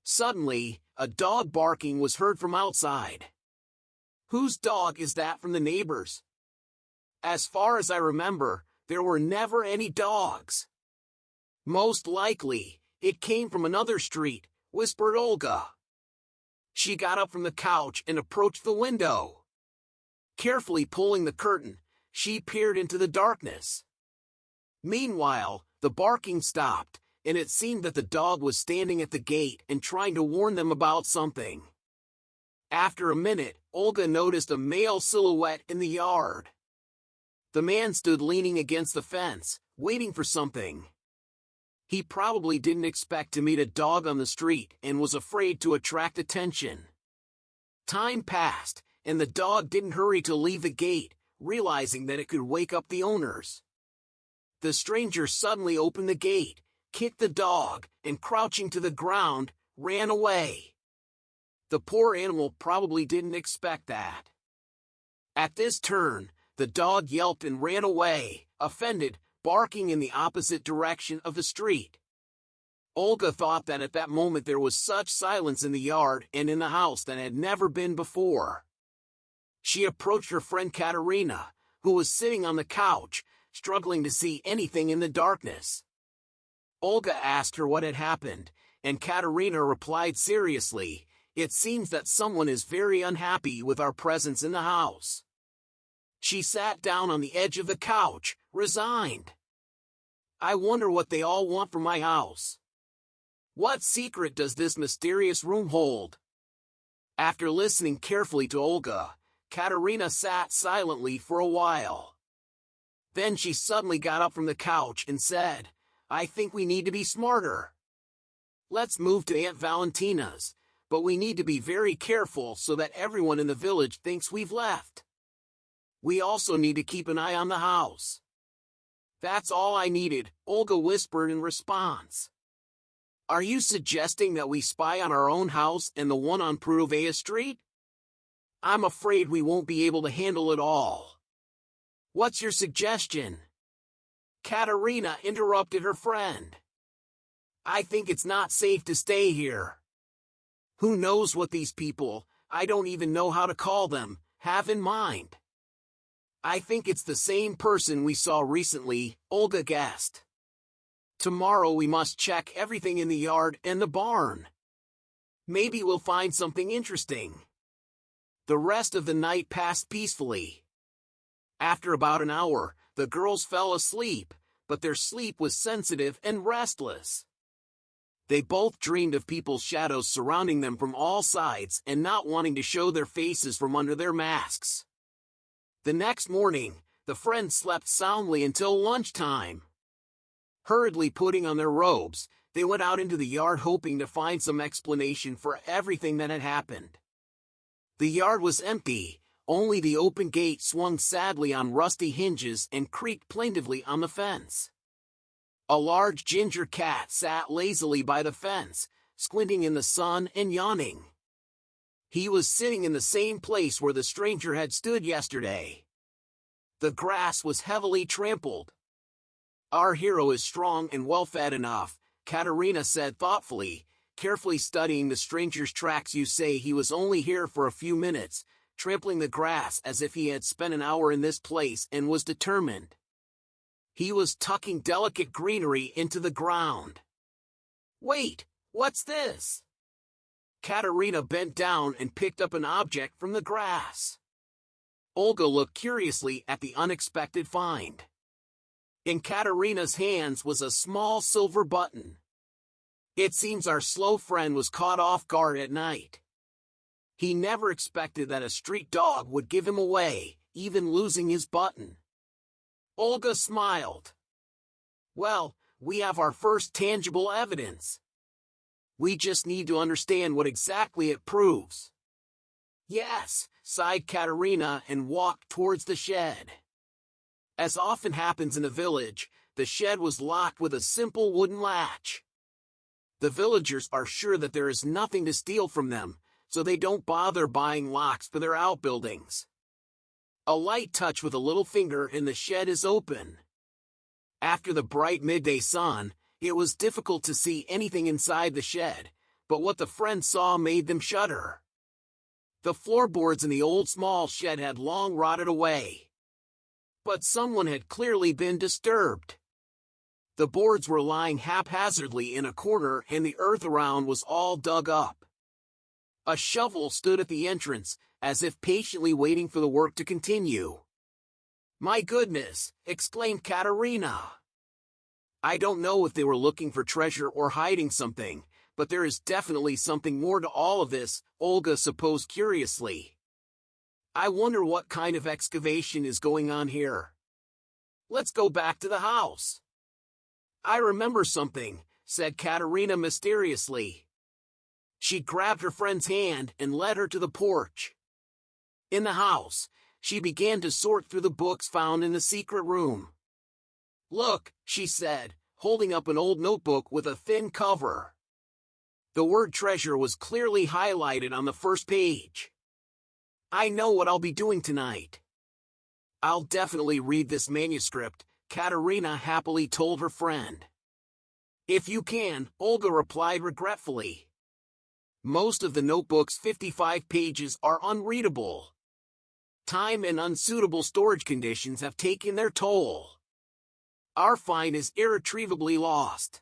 Suddenly, a dog barking was heard from outside. Whose dog is that from the neighbors? As far as I remember, there were never any dogs. Most likely, it came from another street, whispered Olga. She got up from the couch and approached the window. Carefully pulling the curtain, she peered into the darkness. Meanwhile, the barking stopped, and it seemed that the dog was standing at the gate and trying to warn them about something. After a minute, Olga noticed a male silhouette in the yard. The man stood leaning against the fence, waiting for something. He probably didn't expect to meet a dog on the street and was afraid to attract attention. Time passed, and the dog didn't hurry to leave the gate, realizing that it could wake up the owners. The stranger suddenly opened the gate, kicked the dog, and crouching to the ground, ran away. The poor animal probably didn't expect that. At this turn, the dog yelped and ran away, offended, barking in the opposite direction of the street. Olga thought that at that moment there was such silence in the yard and in the house that had never been before. She approached her friend Katerina, who was sitting on the couch, struggling to see anything in the darkness. Olga asked her what had happened, and Katerina replied seriously, "It seems that someone is very unhappy with our presence in the house." She sat down on the edge of the couch, resigned. I wonder what they all want from my house. What secret does this mysterious room hold? After listening carefully to Olga, Katerina sat silently for a while. Then she suddenly got up from the couch and said, "I think we need to be smarter. Let's move to Aunt Valentina's, but we need to be very careful so that everyone in the village thinks we've left. We also need to keep an eye on the house." "That's all I needed," Olga whispered in response. "Are you suggesting that we spy on our own house and the one on Prutovaya Street? I'm afraid we won't be able to handle it all. What's your suggestion?" Katerina interrupted her friend. I think it's not safe to stay here. Who knows what these people, I don't even know how to call them, have in mind. I think it's the same person we saw recently, Olga guessed. Tomorrow we must check everything in the yard and the barn. Maybe we'll find something interesting. The rest of the night passed peacefully. After about an hour, the girls fell asleep, but their sleep was sensitive and restless. They both dreamed of people's shadows surrounding them from all sides and not wanting to show their faces from under their masks. The next morning, the friends slept soundly until lunchtime. Hurriedly putting on their robes, they went out into the yard hoping to find some explanation for everything that had happened. The yard was empty, only the open gate swung sadly on rusty hinges and creaked plaintively on the fence. A large ginger cat sat lazily by the fence, squinting in the sun and yawning. He was sitting in the same place where the stranger had stood yesterday. The grass was heavily trampled. Our hero is strong and well-fed enough, Katerina said thoughtfully, carefully studying the stranger's tracks. You say he was only here for a few minutes, trampling the grass as if he had spent an hour in this place and was determined. He was tucking delicate greenery into the ground. Wait, what's this? Katerina bent down and picked up an object from the grass. Olga looked curiously at the unexpected find. In Katerina's hands was a small silver button. It seems our slow friend was caught off guard at night. He never expected that a street dog would give him away, even losing his button. Olga smiled. Well, we have our first tangible evidence. We just need to understand what exactly it proves. Yes, sighed Katerina and walked towards the shed. As often happens in a village, the shed was locked with a simple wooden latch. The villagers are sure that there is nothing to steal from them, so they don't bother buying locks for their outbuildings. A light touch with a little finger and the shed is open. After the bright midday sun, it was difficult to see anything inside the shed, but what the friends saw made them shudder. The floorboards in the old small shed had long rotted away. But someone had clearly been disturbed. The boards were lying haphazardly in a corner and the earth around was all dug up. A shovel stood at the entrance, as if patiently waiting for the work to continue. My goodness, exclaimed Katerina. I don't know if they were looking for treasure or hiding something, but there is definitely something more to all of this, Olga supposed curiously. I wonder what kind of excavation is going on here. Let's go back to the house. I remember something, said Katerina mysteriously. She grabbed her friend's hand and led her to the porch. In the house, she began to sort through the books found in the secret room. Look, she said, holding up an old notebook with a thin cover. The word treasure was clearly highlighted on the first page. I know what I'll be doing tonight. I'll definitely read this manuscript, Katerina happily told her friend. If you can, Olga replied regretfully. Most of the notebook's 55 pages are unreadable. Time and unsuitable storage conditions have taken their toll. Our find is irretrievably lost.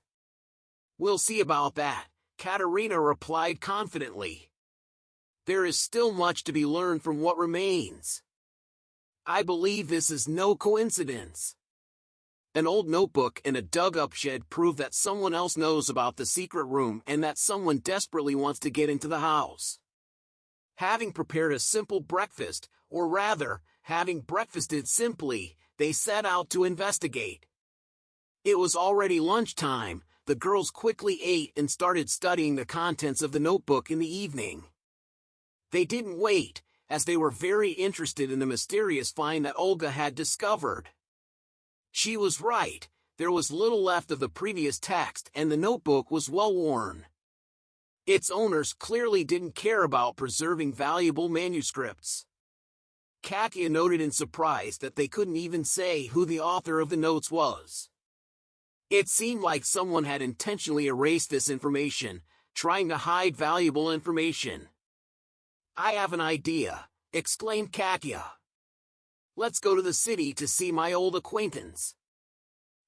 We'll see about that, Katerina replied confidently. There is still much to be learned from what remains. I believe this is no coincidence. An old notebook and a dug-up shed prove that someone else knows about the secret room and that someone desperately wants to get into the house. Having prepared a simple breakfast, or rather, having breakfasted simply, they set out to investigate. It was already lunchtime. The girls quickly ate and started studying the contents of the notebook in the evening. They didn't wait, as they were very interested in the mysterious find that Olga had discovered. She was right, there was little left of the previous text and the notebook was well worn. Its owners clearly didn't care about preserving valuable manuscripts. Katya noted in surprise that they couldn't even say who the author of the notes was. It seemed like someone had intentionally erased this information, trying to hide valuable information. "I have an idea," exclaimed Katya. "Let's go to the city to see my old acquaintance.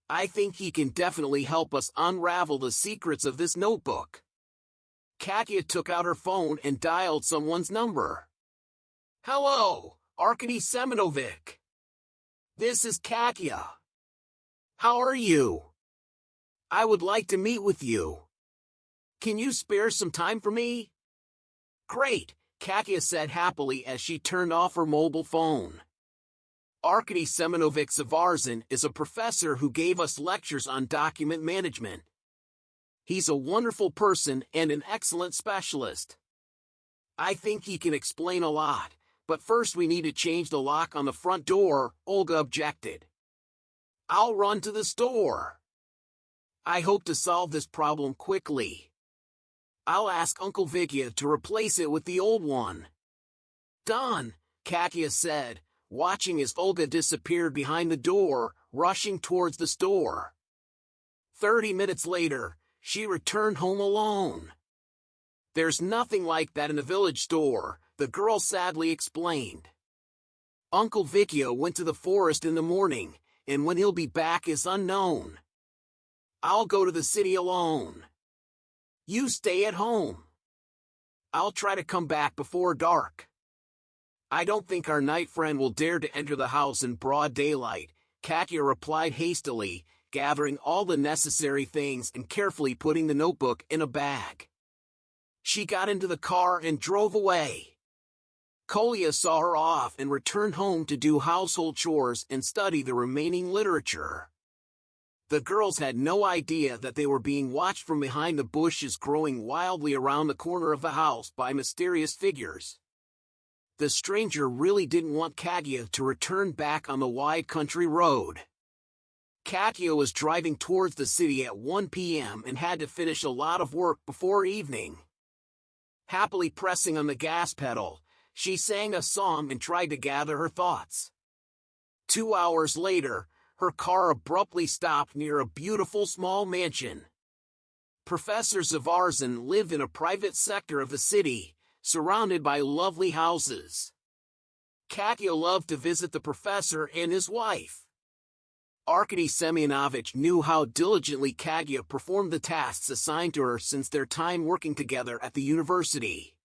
I think he can definitely help us unravel the secrets of this notebook." Katya took out her phone and dialed someone's number. "Hello, Arkady Semyonovich. This is Katya. How are you? I would like to meet with you. Can you spare some time for me?" "Great," Katya said happily as she turned off her mobile phone. Arkady Semyonovich Zavarzin is a professor who gave us lectures on document management. He's a wonderful person and an excellent specialist. I think he can explain a lot, but first we need to change the lock on the front door," Olga objected. "I'll run to the store. I hope to solve this problem quickly. I'll ask Uncle Vitya to replace it with the old one." "Done," Katya said, watching as Olga disappeared behind the door, rushing towards the store. 30 minutes later, she returned home alone. "There's nothing like that in the village store," the girl sadly explained. "Uncle Vitya went to the forest in the morning, and when he'll be back is unknown. I'll go to the city alone. You stay at home. I'll try to come back before dark. I don't think our night friend will dare to enter the house in broad daylight," Katya replied hastily, gathering all the necessary things and carefully putting the notebook in a bag. She got into the car and drove away. Kolya saw her off and returned home to do household chores and study the remaining literature. The girls had no idea that they were being watched from behind the bushes growing wildly around the corner of the house by mysterious figures. The stranger really didn't want Katya to return back on the wide country road. Katya was driving towards the city at 1 p.m. and had to finish a lot of work before evening. Happily pressing on the gas pedal, she sang a song and tried to gather her thoughts. 2 hours later, her car abruptly stopped near a beautiful small mansion. Professor Zavarzin lived in a private sector of the city, surrounded by lovely houses. Katya loved to visit the professor and his wife. Arkady Semyonovich knew how diligently Katya performed the tasks assigned to her since their time working together at the university.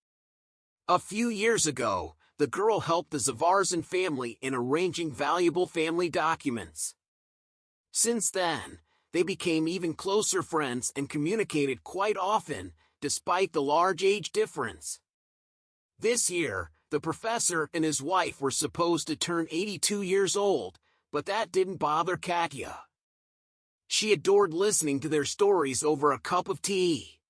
A few years ago, the girl helped the Zavarzin family in arranging valuable family documents. Since then, they became even closer friends and communicated quite often, despite the large age difference. This year, the professor and his wife were supposed to turn 82 years old, but that didn't bother Katya. She adored listening to their stories over a cup of tea.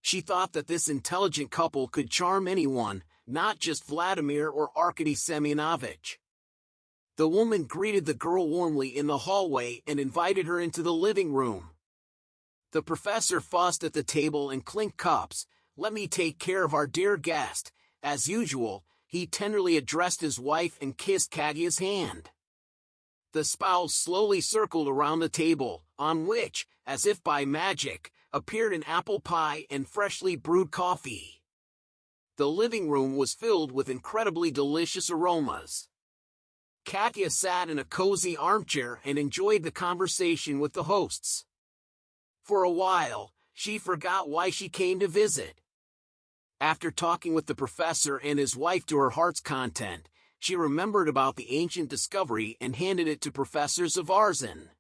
She thought that this intelligent couple could charm anyone, not just Vladimir or Arkady Semyonovich. The woman greeted the girl warmly in the hallway and invited her into the living room. The professor fussed at the table and clinked cups. "Let me take care of our dear guest." As usual, he tenderly addressed his wife and kissed Katya's hand. The spouse slowly circled around the table, on which, as if by magic, appeared an apple pie and freshly brewed coffee. The living room was filled with incredibly delicious aromas. Katya sat in a cozy armchair and enjoyed the conversation with the hosts. For a while, she forgot why she came to visit. After talking with the professor and his wife to her heart's content, she remembered about the ancient discovery and handed it to Professor Zavarzin.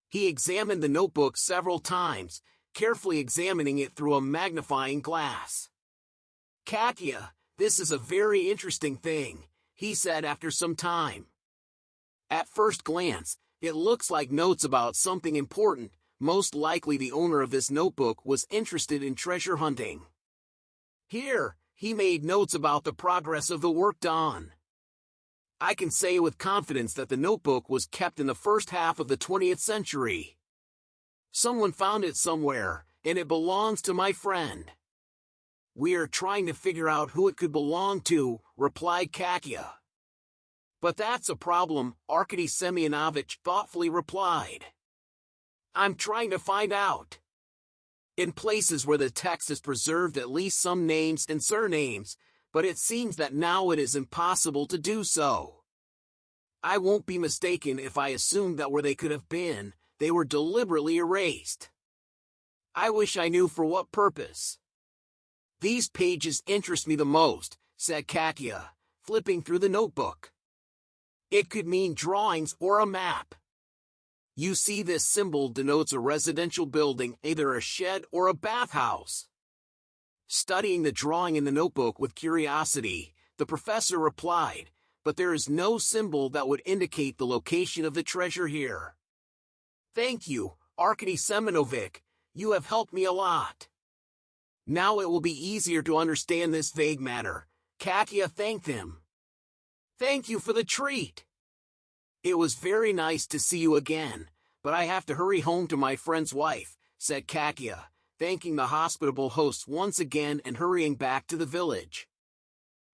He examined the notebook several times, carefully examining it through a magnifying glass. "Katya, this is a very interesting thing," he said after some time. "At first glance, it looks like notes about something important. Most likely the owner of this notebook was interested in treasure hunting. Here, he made notes about the progress of the work done. I can say with confidence that the notebook was kept in the first half of the 20th century. Someone found it somewhere, and it belongs to my friend. We are trying to figure out who it could belong to," replied Katya. "But that's a problem," Arkady Semyonovich thoughtfully replied. I'm trying to find out. In places where the text is preserved at least some names and surnames, but it seems that now it is impossible to do so. I won't be mistaken if I assume that where they could have been, they were deliberately erased. I wish I knew for what purpose. These pages interest me the most, said Katia, flipping through the notebook. It could mean drawings or a map. You see, this symbol denotes a residential building, either a shed or a bathhouse. Studying the drawing in the notebook with curiosity, the professor replied, but there is no symbol that would indicate the location of the treasure here. Thank you, Arkady Semyonovich, you have helped me a lot. Now it will be easier to understand this vague matter. Katia thanked him. Thank you for the treat. It was very nice to see you again, but I have to hurry home to my friend's wife, said Katia, thanking the hospitable hosts once again and hurrying back to the village.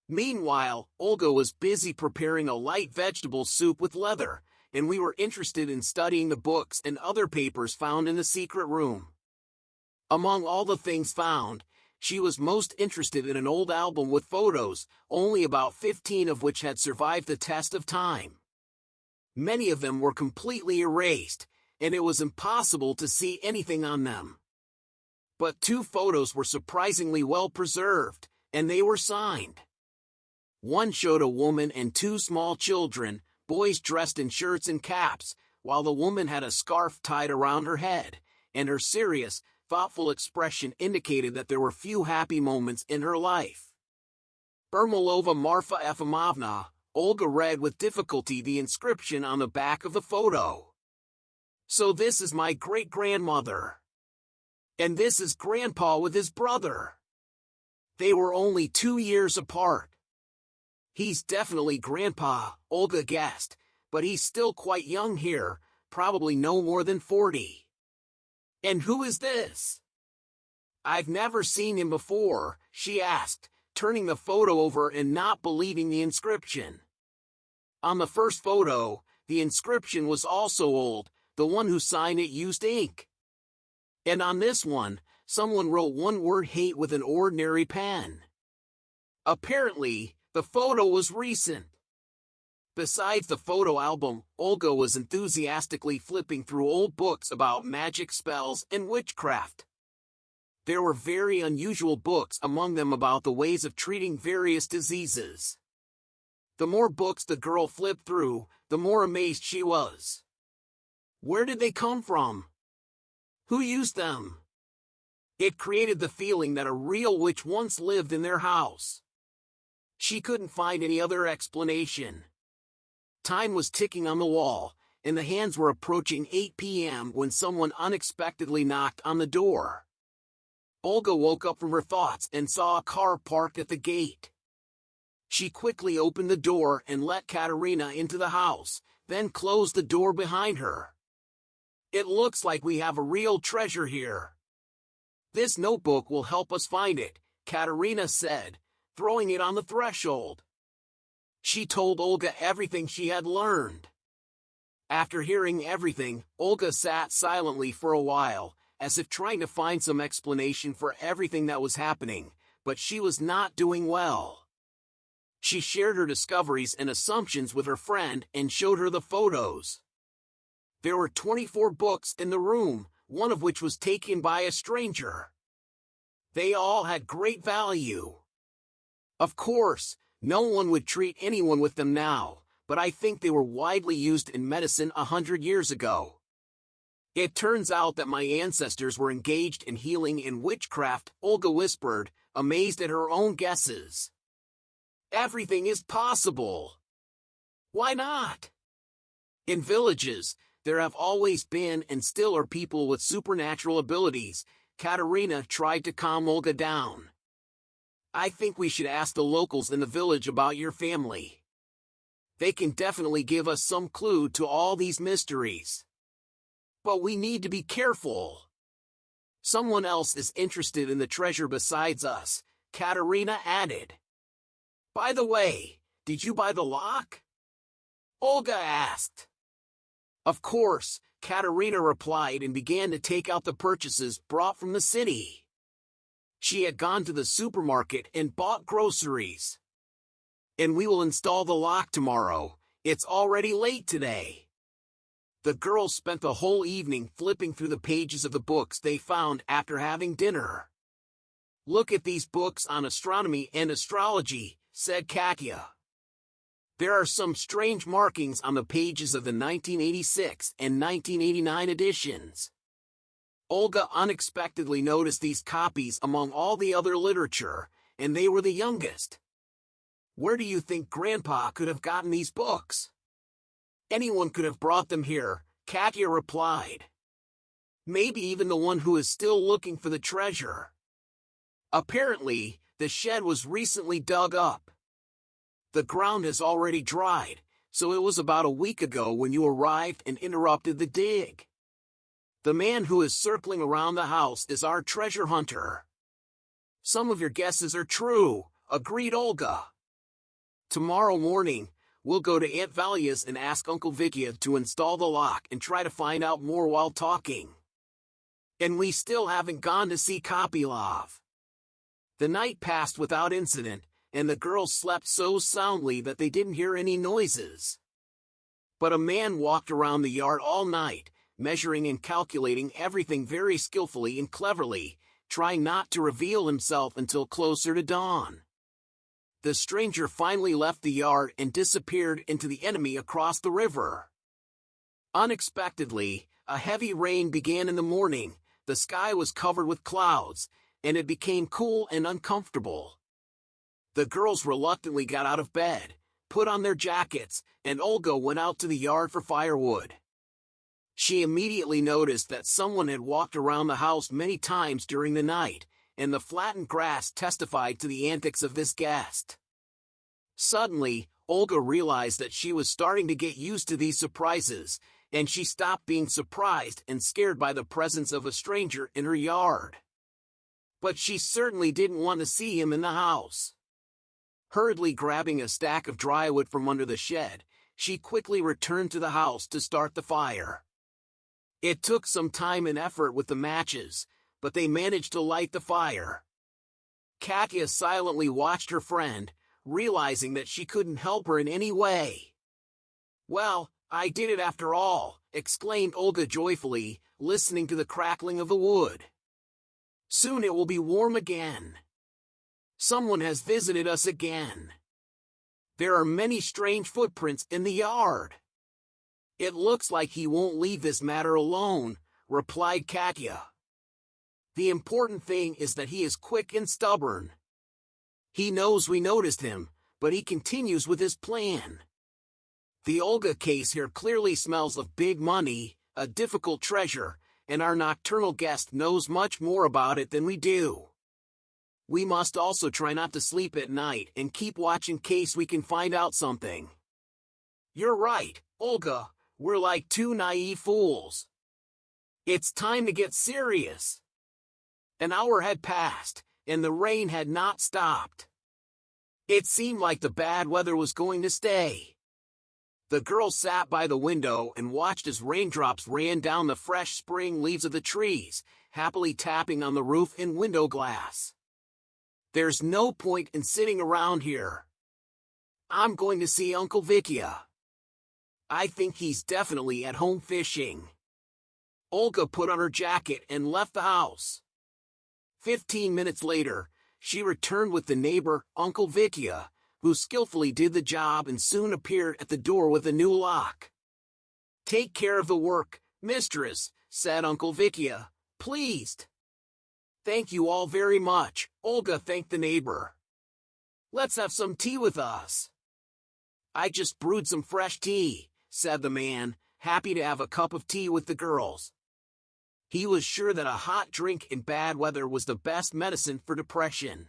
Meanwhile, Olga was busy preparing a light vegetable soup with leather, and we were interested in studying the books and other papers found in the secret room. Among all the things found, she was most interested in an old album with photos, only about 15 of which had survived the test of time. Many of them were completely erased, and it was impossible to see anything on them. But 2 photos were surprisingly well preserved, and they were signed. One showed a woman and 2 small children, boys dressed in shirts and caps, while the woman had a scarf tied around her head, and her serious, thoughtful expression indicated that there were few happy moments in her life. Ermolova Marfa Efimovna, Olga read with difficulty the inscription on the back of the photo. So this is my great-grandmother. And this is Grandpa with his brother. They were only 2 years apart. He's definitely Grandpa, Olga guessed, but he's still quite young here, probably no more than 40. And who is this? I've never seen him before, she asked, turning the photo over and not believing the inscription. On the first photo, the inscription was also old, the one who signed it used ink. And on this one, someone wrote one word hate with an ordinary pen. Apparently, the photo was recent. Besides the photo album, Olga was enthusiastically flipping through old books about magic spells and witchcraft. There were very unusual books among them about the ways of treating various diseases. The more books the girl flipped through, the more amazed she was. Where did they come from? Who used them? It created the feeling that a real witch once lived in their house. She couldn't find any other explanation. Time was ticking on the wall, and the hands were approaching 8 p.m. when someone unexpectedly knocked on the door. Olga woke up from her thoughts and saw a car parked at the gate. She quickly opened the door and let Katerina into the house, then closed the door behind her. It looks like we have a real treasure here. This notebook will help us find it, Katerina said, throwing it on the threshold. She told Olga everything she had learned. After hearing everything, Olga sat silently for a while, as if trying to find some explanation for everything that was happening, but she was not doing well. She shared her discoveries and assumptions with her friend and showed her the photos. There were 24 books in the room, one of which was taken by a stranger. They all had great value. Of course, no one would treat anyone with them now, but I think they were widely used in medicine 100 years ago. It turns out that my ancestors were engaged in healing in witchcraft, Olga whispered, amazed at her own guesses. Everything is possible. Why not? In villages, there have always been and still are people with supernatural abilities. Katerina tried to calm Olga down. I think we should ask the locals in the village about your family. They can definitely give us some clue to all these mysteries. But we need to be careful. Someone else is interested in the treasure besides us, Katerina added. By the way, did you buy the lock? Olga asked. Of course, Katerina replied and began to take out the purchases brought from the city. She had gone to the supermarket and bought groceries. And we will install the lock tomorrow. It's already late today. The girls spent the whole evening flipping through the pages of the books they found after having dinner. Look at these books on astronomy and astrology, said Katya. There are some strange markings on the pages of the 1986 and 1989 editions. Olga unexpectedly noticed these copies among all the other literature, and they were the youngest. Where do you think Grandpa could have gotten these books? Anyone could have brought them here, Katya replied. Maybe even the one who is still looking for the treasure. Apparently, the shed was recently dug up. The ground has already dried, so it was about a week ago when you arrived and interrupted the dig. The man who is circling around the house is our treasure hunter. Some of your guesses are true, agreed Olga. Tomorrow morning, we'll go to Aunt Valia's and ask Uncle Vicky to install the lock and try to find out more while talking. And we still haven't gone to see Kopylov. The night passed without incident, and the girls slept so soundly that they didn't hear any noises. But a man walked around the yard all night, measuring and calculating everything very skillfully and cleverly, trying not to reveal himself until closer to dawn. The stranger finally left the yard and disappeared into the enemy across the river. Unexpectedly, a heavy rain began in the morning, the sky was covered with clouds, and it became cool and uncomfortable. The girls reluctantly got out of bed, put on their jackets, and Olga went out to the yard for firewood. She immediately noticed that someone had walked around the house many times during the night, and the flattened grass testified to the antics of this guest. Suddenly, Olga realized that she was starting to get used to these surprises, and she stopped being surprised and scared by the presence of a stranger in her yard. But she certainly didn't want to see him in the house. Hurriedly grabbing a stack of dry wood from under the shed, she quickly returned to the house to start the fire. It took some time and effort with the matches, but they managed to light the fire. Katya silently watched her friend, realizing that she couldn't help her in any way. "Well, I did it after all," exclaimed Olga joyfully, listening to the crackling of the wood. "Soon it will be warm again. Someone has visited us again. There are many strange footprints in the yard." "It looks like he won't leave this matter alone," replied Katya. "The important thing is that he is quick and stubborn. He knows we noticed him, but he continues with his plan. The Olga case here clearly smells of big money, a difficult treasure, and our nocturnal guest knows much more about it than we do. We must also try not to sleep at night and keep watch in case we can find out something." "You're right, Olga, we're like two naive fools. It's time to get serious." An hour had passed, and the rain had not stopped. It seemed like the bad weather was going to stay. The girls sat by the window and watched as raindrops ran down the fresh spring leaves of the trees, happily tapping on the roof and window glass. "There's no point in sitting around here. I'm going to see Uncle Vicky. I think he's definitely at home fishing." Olga put on her jacket and left the house. 15 minutes later, she returned with the neighbor, Uncle Vicky, who skillfully did the job and soon appeared at the door with a new lock. "Take care of the work, mistress," said Uncle Vicky, pleased. "Thank you all very much," Olga thanked the neighbor. "Let's have some tea with us." "I just brewed some fresh tea," said the man, happy to have a cup of tea with the girls. He was sure that a hot drink in bad weather was the best medicine for depression.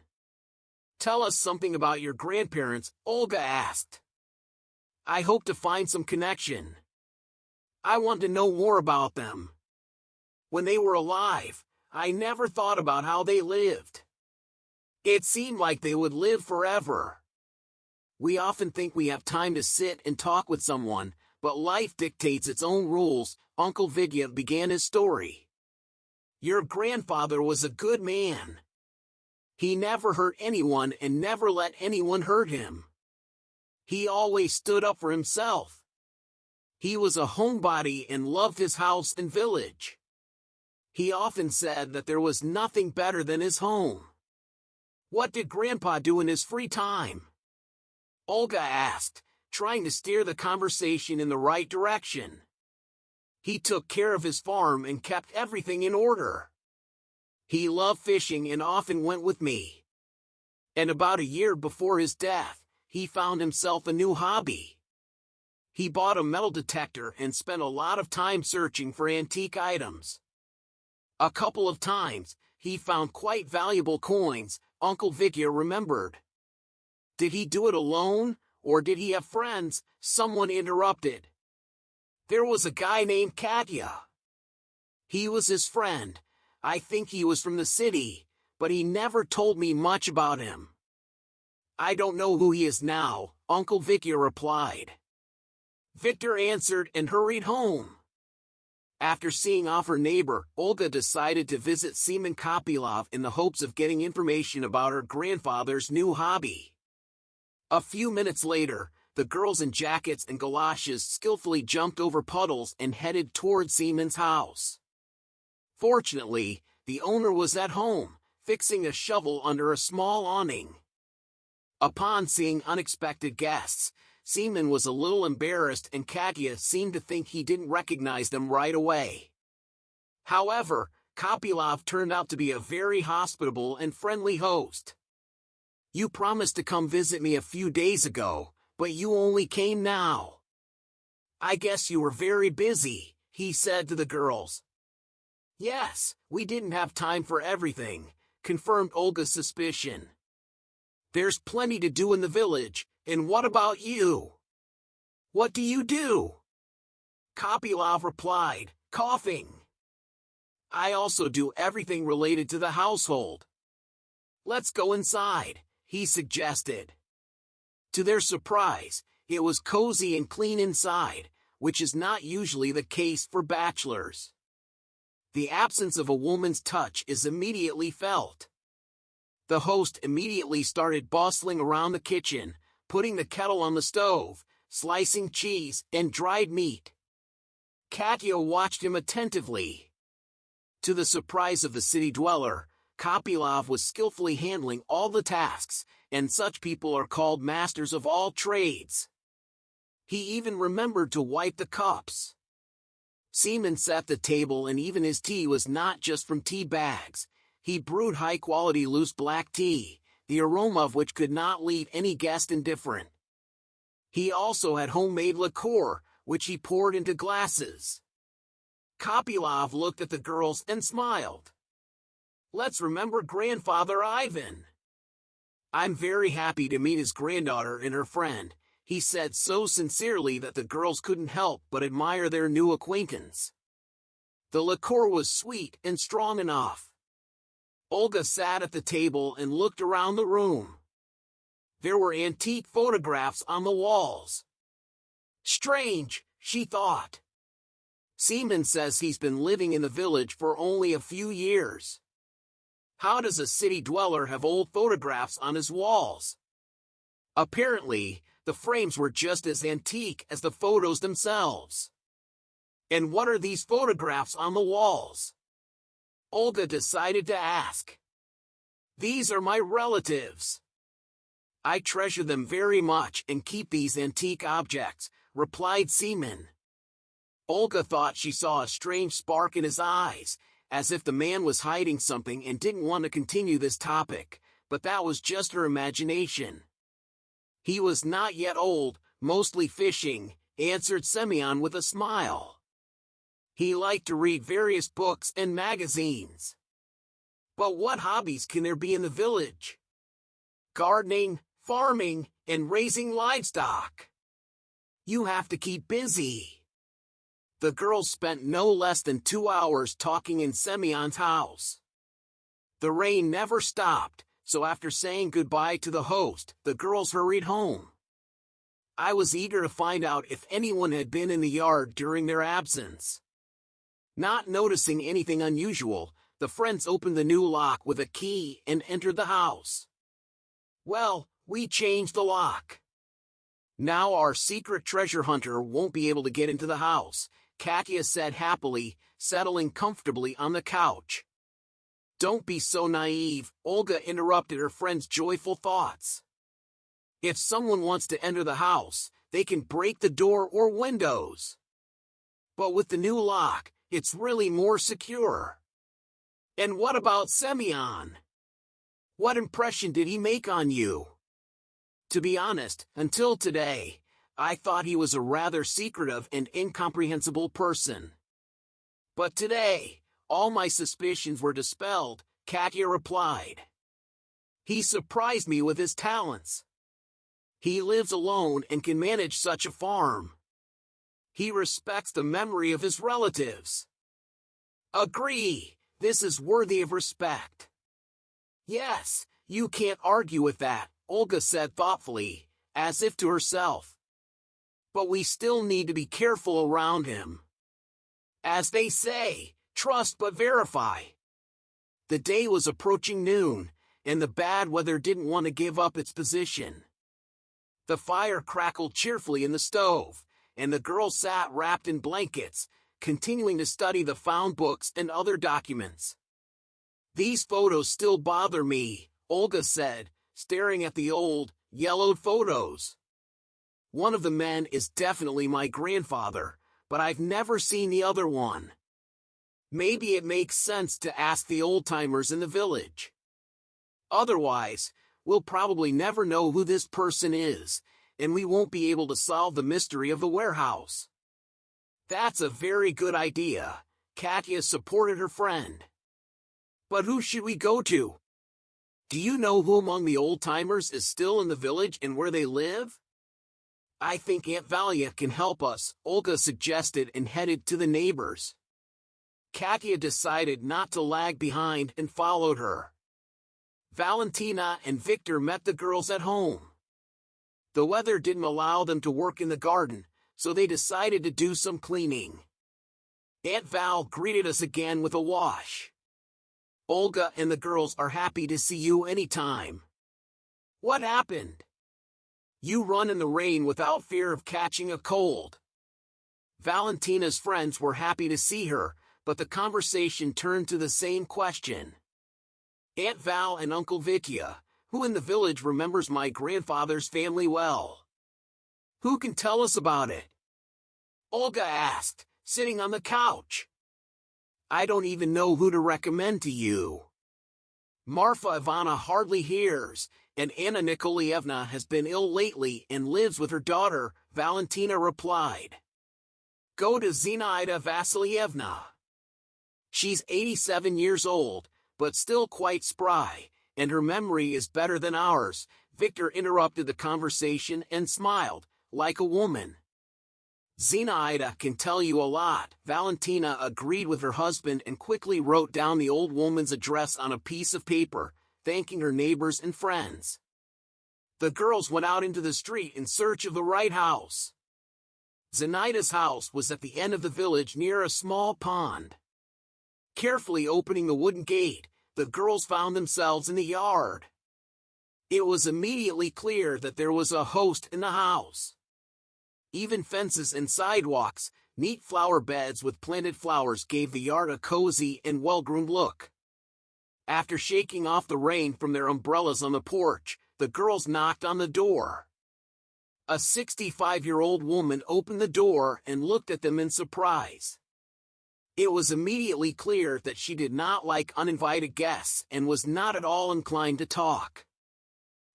"Tell us something about your grandparents," Olga asked. "I hope to find some connection. I want to know more about them. When they were alive, I never thought about how they lived. It seemed like they would live forever. We often think we have time to sit and talk with someone, but life dictates its own rules. Uncle Vidya began his story. Your grandfather was a good man. He never hurt anyone and never let anyone hurt him. He always stood up for himself. He was a homebody and loved his house and village. He often said that there was nothing better than his home. What did Grandpa do in his free time? Olga asked, trying to steer the conversation in the right direction. He took care of his farm and kept everything in order. He loved fishing and often went with me. And about a year before his death, he found himself a new hobby. He bought a metal detector and spent a lot of time searching for antique items. A couple of times, he found quite valuable coins, Uncle Vidya remembered. Did he do it alone, or did he have friends? Someone interrupted. There was a guy named Katya. He was his friend. I think he was from the city, but he never told me much about him. I don't know who he is now, Uncle Vidya replied. Victor answered and hurried home. After seeing off her neighbor, Olga decided to visit Seaman Kopylov in the hopes of getting information about her grandfather's new hobby. A few minutes later, the girls in jackets and galoshes skillfully jumped over puddles and headed toward Seaman's house. Fortunately, the owner was at home, fixing a shovel under a small awning. Upon seeing unexpected guests, Seaman was a little embarrassed and Katya seemed to think he didn't recognize them right away. However, Kopylov turned out to be a very hospitable and friendly host. You promised to come visit me a few days ago, but you only came now. I guess you were very busy, he said to the girls. Yes, we didn't have time for everything, confirmed Olga's suspicion. There's plenty to do in the village, and what about you? What do you do? Kopylov replied, coughing. I also do everything related to the household. Let's go inside, he suggested. To their surprise, it was cozy and clean inside, which is not usually the case for bachelors. The absence of a woman's touch is immediately felt. The host immediately started bustling around the kitchen, putting the kettle on the stove, slicing cheese and dried meat. Katya watched him attentively. To the surprise of the city dweller, Kopylov was skillfully handling all the tasks, and such people are called masters of all trades. He even remembered to wipe the cups. Seaman set the table and even his tea was not just from tea bags. He brewed high-quality loose black tea, the aroma of which could not leave any guest indifferent. He also had homemade liqueur, which he poured into glasses. Kopylov looked at the girls and smiled. Let's remember Grandfather Ivan. I'm very happy to meet his granddaughter and her friend, he said so sincerely that the girls couldn't help but admire their new acquaintance. The liqueur was sweet and strong enough. Olga sat at the table and looked around the room. There were antique photographs on the walls. Strange, she thought. Seaman says he's been living in the village for only a few years. How does a city dweller have old photographs on his walls? Apparently, the frames were just as antique as the photos themselves. And what are these photographs on the walls? Olga decided to ask. These are my relatives. I treasure them very much and keep these antique objects, replied Seaman. Olga thought she saw a strange spark in his eyes, as if the man was hiding something and didn't want to continue this topic, but that was just her imagination. He was not yet old, mostly fishing, answered Semyon with a smile. He liked to read various books and magazines. But what hobbies can there be in the village? Gardening, farming, and raising livestock. You have to keep busy. The girls spent no less than 2 hours talking in Semyon's house. The rain never stopped, so after saying goodbye to the host, the girls hurried home. I was eager to find out if anyone had been in the yard during their absence. Not noticing anything unusual, the friends opened the new lock with a key and entered the house. Well, we changed the lock. Now our secret treasure hunter won't be able to get into the house, Katya said happily, settling comfortably on the couch. Don't be so naive, Olga interrupted her friend's joyful thoughts. If someone wants to enter the house, they can break the door or windows. But with the new lock, it's really more secure. And what about Semyon? What impression did he make on you? To be honest, until today, I thought he was a rather secretive and incomprehensible person. But today, all my suspicions were dispelled, Katya replied. He surprised me with his talents. He lives alone and can manage such a farm. He respects the memory of his relatives. Agree, this is worthy of respect. Yes, you can't argue with that, Olga said thoughtfully, as if to herself. But we still need to be careful around him. As they say, trust but verify. The day was approaching noon, and the bad weather didn't want to give up its position. The fire crackled cheerfully in the stove, and the girls sat wrapped in blankets, continuing to study the found books and other documents. These photos still bother me, Olga said, staring at the old, yellowed photos. One of the men is definitely my grandfather, but I've never seen the other one. Maybe it makes sense to ask the old-timers in the village. Otherwise, we'll probably never know who this person is, and we won't be able to solve the mystery of the warehouse. That's a very good idea, Katya supported her friend. But who should we go to? Do you know who among the old-timers is still in the village and where they live? I think Aunt Valia can help us, Olga suggested and headed to the neighbors. Katya decided not to lag behind and followed her. Valentina and Victor met the girls at home. The weather didn't allow them to work in the garden, so they decided to do some cleaning. Aunt Val greeted us again with a wash. Olga and the girls are happy to see you anytime. What happened? You run in the rain without fear of catching a cold. Valentina's friends were happy to see her, but the conversation turned to the same question. Aunt Val and Uncle Vitya, who in the village remembers my grandfather's family well. Who can tell us about it? Olga asked, sitting on the couch. I don't even know who to recommend to you. Marfa Ivana hardly hears, and Anna Nikolaevna has been ill lately and lives with her daughter, Valentina replied. Go to Zinaida Vasilievna. She's 87 years old, but still quite spry, and her memory is better than ours, Victor interrupted the conversation and smiled, like a woman. Zinaida can tell you a lot, Valentina agreed with her husband and quickly wrote down the old woman's address on a piece of paper, thanking her neighbors and friends. The girls went out into the street in search of the right house. Zinaida's house was at the end of the village near a small pond. Carefully opening the wooden gate, the girls found themselves in the yard. It was immediately clear that there was a host in the house. Even fences and sidewalks, neat flower beds with planted flowers gave the yard a cozy and well-groomed look. After shaking off the rain from their umbrellas on the porch, the girls knocked on the door. A 65-year-old woman opened the door and looked at them in surprise. It was immediately clear that she did not like uninvited guests and was not at all inclined to talk.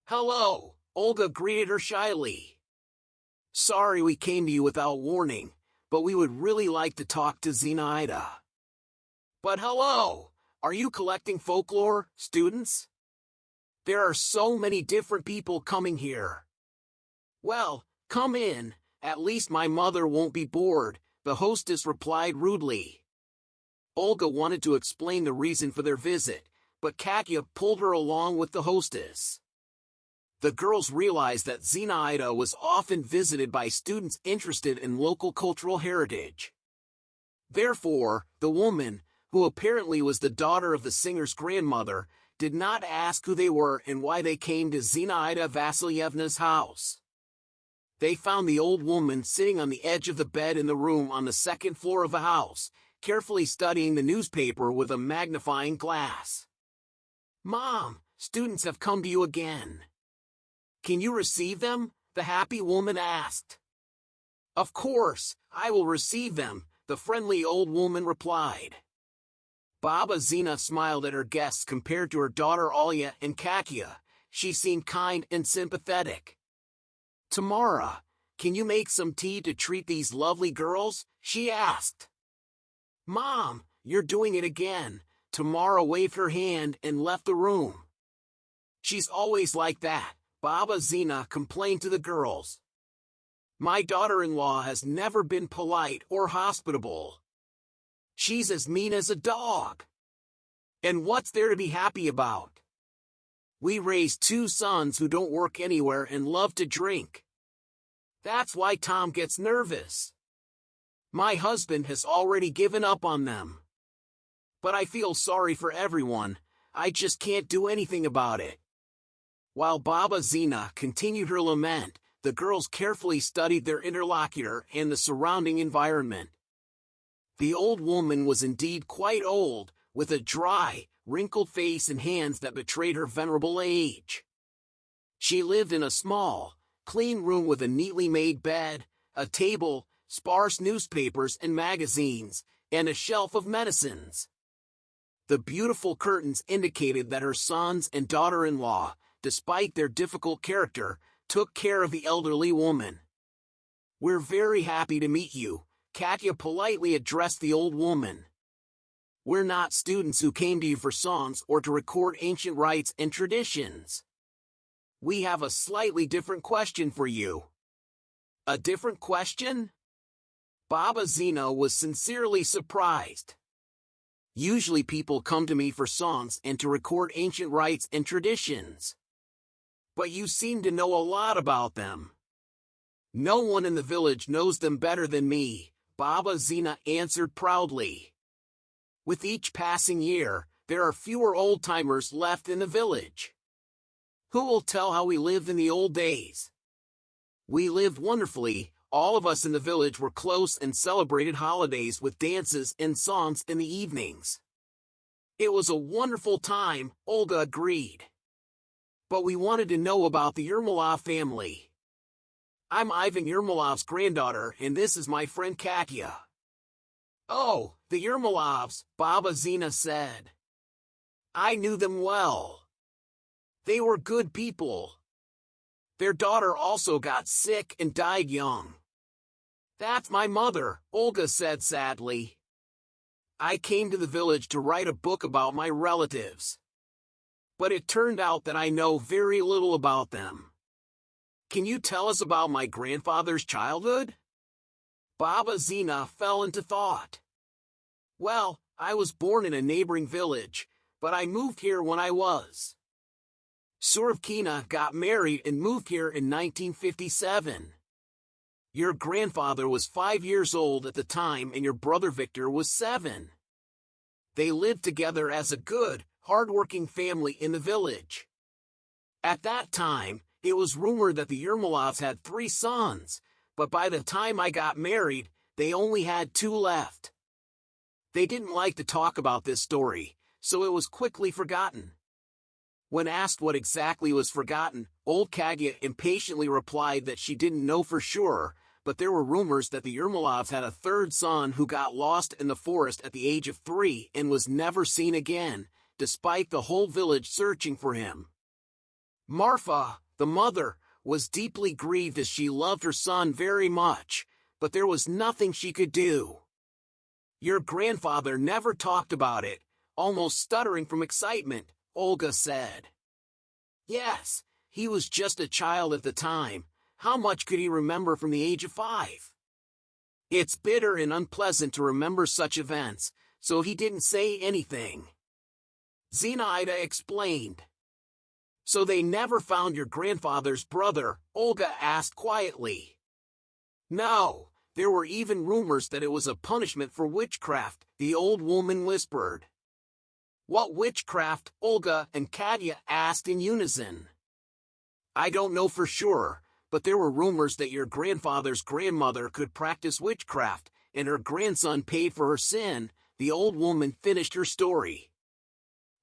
Hello, Olga greeted her shyly. Sorry we came to you without warning, but we would really like to talk to Zinaida. But hello, are you collecting folklore, students? There are so many different people coming here. Well, come in, at least my mother won't be bored, the hostess replied rudely. Olga wanted to explain the reason for their visit, but Katya pulled her along with the hostess. The girls realized that Zenaida was often visited by students interested in local cultural heritage. Therefore, the woman, who apparently was the daughter of the singer's grandmother, did not ask who they were and why they came to Zenaida Vasilyevna's house. They found the old woman sitting on the edge of the bed in the room on the second floor of the house, carefully studying the newspaper with a magnifying glass. "Mom, students have come to you again. Can you receive them?" the happy woman asked. "Of course, I will receive them," the friendly old woman replied. Baba Zina smiled at her guests. Compared to her daughter Olga and Katya, she seemed kind and sympathetic. "Tamara, can you make some tea to treat these lovely girls?" she asked. "Mom, you're doing it again." Tamara waved her hand and left the room. "She's always like that," Baba Zina complained to the girls. "My daughter-in-law has never been polite or hospitable. She's as mean as a dog. And what's there to be happy about? We raised 2 sons who don't work anywhere and love to drink. That's why Tom gets nervous. My husband has already given up on them. But I feel sorry for everyone. I just can't do anything about it." While Baba Zina continued her lament, the girls carefully studied their interlocutor and the surrounding environment. The old woman was indeed quite old, with a dry, wrinkled face and hands that betrayed her venerable age. She lived in a small, clean room with a neatly made bed, a table, sparse newspapers and magazines, and a shelf of medicines. The beautiful curtains indicated that her sons and daughter-in-law, despite their difficult character, took care of the elderly woman. "We're very happy to meet you," Katya politely addressed the old woman. "We're not students who came to you for songs or to record ancient rites and traditions. We have a slightly different question for you." "A different question?" Baba Zina was sincerely surprised. "Usually people come to me for songs and to record ancient rites and traditions. But you seem to know a lot about them." "No one in the village knows them better than me," Baba Zina answered proudly. "With each passing year, there are fewer old-timers left in the village. Who will tell how we lived in the old days? We lived wonderfully. All of us in the village were close and celebrated holidays with dances and songs in the evenings. It was a wonderful time," Olga agreed. "But we wanted to know about the Yermolov family. I'm Ivan Yermolov's granddaughter, and this is my friend Katya." "Oh, the Yermolovs," Baba Zina said. "I knew them well. They were good people. Their daughter also got sick and died young." "That's my mother," Olga said sadly. "I came to the village to write a book about my relatives. But it turned out that I know very little about them. Can you tell us about my grandfather's childhood?" Baba Zina fell into thought. "Well, I was born in a neighboring village, but I moved here when I was. Surovkina got married and moved here in 1957. Your grandfather was 5 years old at the time and your brother Victor was 7. They lived together as a good, hard-working family in the village. At that time, it was rumored that the Yermolovs had 3 sons, but by the time I got married, they only had 2 left. They didn't like to talk about this story, so it was quickly forgotten." When asked what exactly was forgotten, old Katya impatiently replied that she didn't know for sure, but there were rumors that the Yermolovs had a 3rd son who got lost in the forest at the age of 3 and was never seen again, despite the whole village searching for him. Marfa, the mother, was deeply grieved as she loved her son very much, but there was nothing she could do. "Your grandfather never talked about it," almost stuttering from excitement, Olga said. "Yes, he was just a child at the time. How much could he remember from the age of 5? It's bitter and unpleasant to remember such events, so he didn't say anything," Zenaida explained. So they never found your grandfather's brother? Olga asked quietly. No, there were even rumors that it was a punishment for witchcraft, the old woman whispered. What witchcraft? Olga and Katya asked in unison. I don't know for sure, but there were rumors that your grandfather's grandmother could practice witchcraft, and her grandson paid for her sin. The old woman finished her story.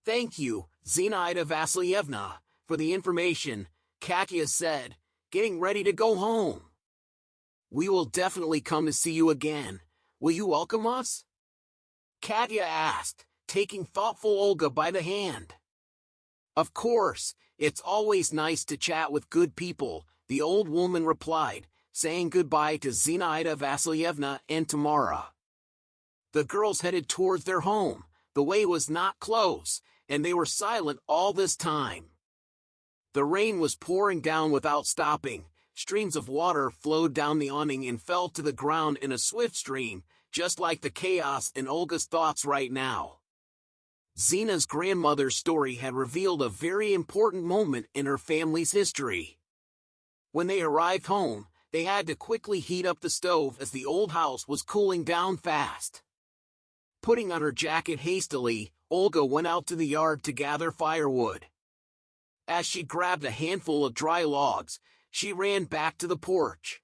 Thank you, Zinaida Vasilyevna, for the information, Katya said, getting ready to go home. We will definitely come to see you again. Will you welcome us? Katya asked, taking thoughtful Olga by the hand. Of course, it's always nice to chat with good people, the old woman replied, saying goodbye to Zinaida Vasilyevna and Tamara. The girls headed towards their home. The way was not close, and they were silent all this time. The rain was pouring down without stopping. Streams of water flowed down the awning and fell to the ground in a swift stream, just like the chaos in Olga's thoughts right now. Zina's grandmother's story had revealed a very important moment in her family's history. When they arrived home, they had to quickly heat up the stove as the old house was cooling down fast. Putting on her jacket hastily, Olga went out to the yard to gather firewood. As she grabbed a handful of dry logs, she ran back to the porch.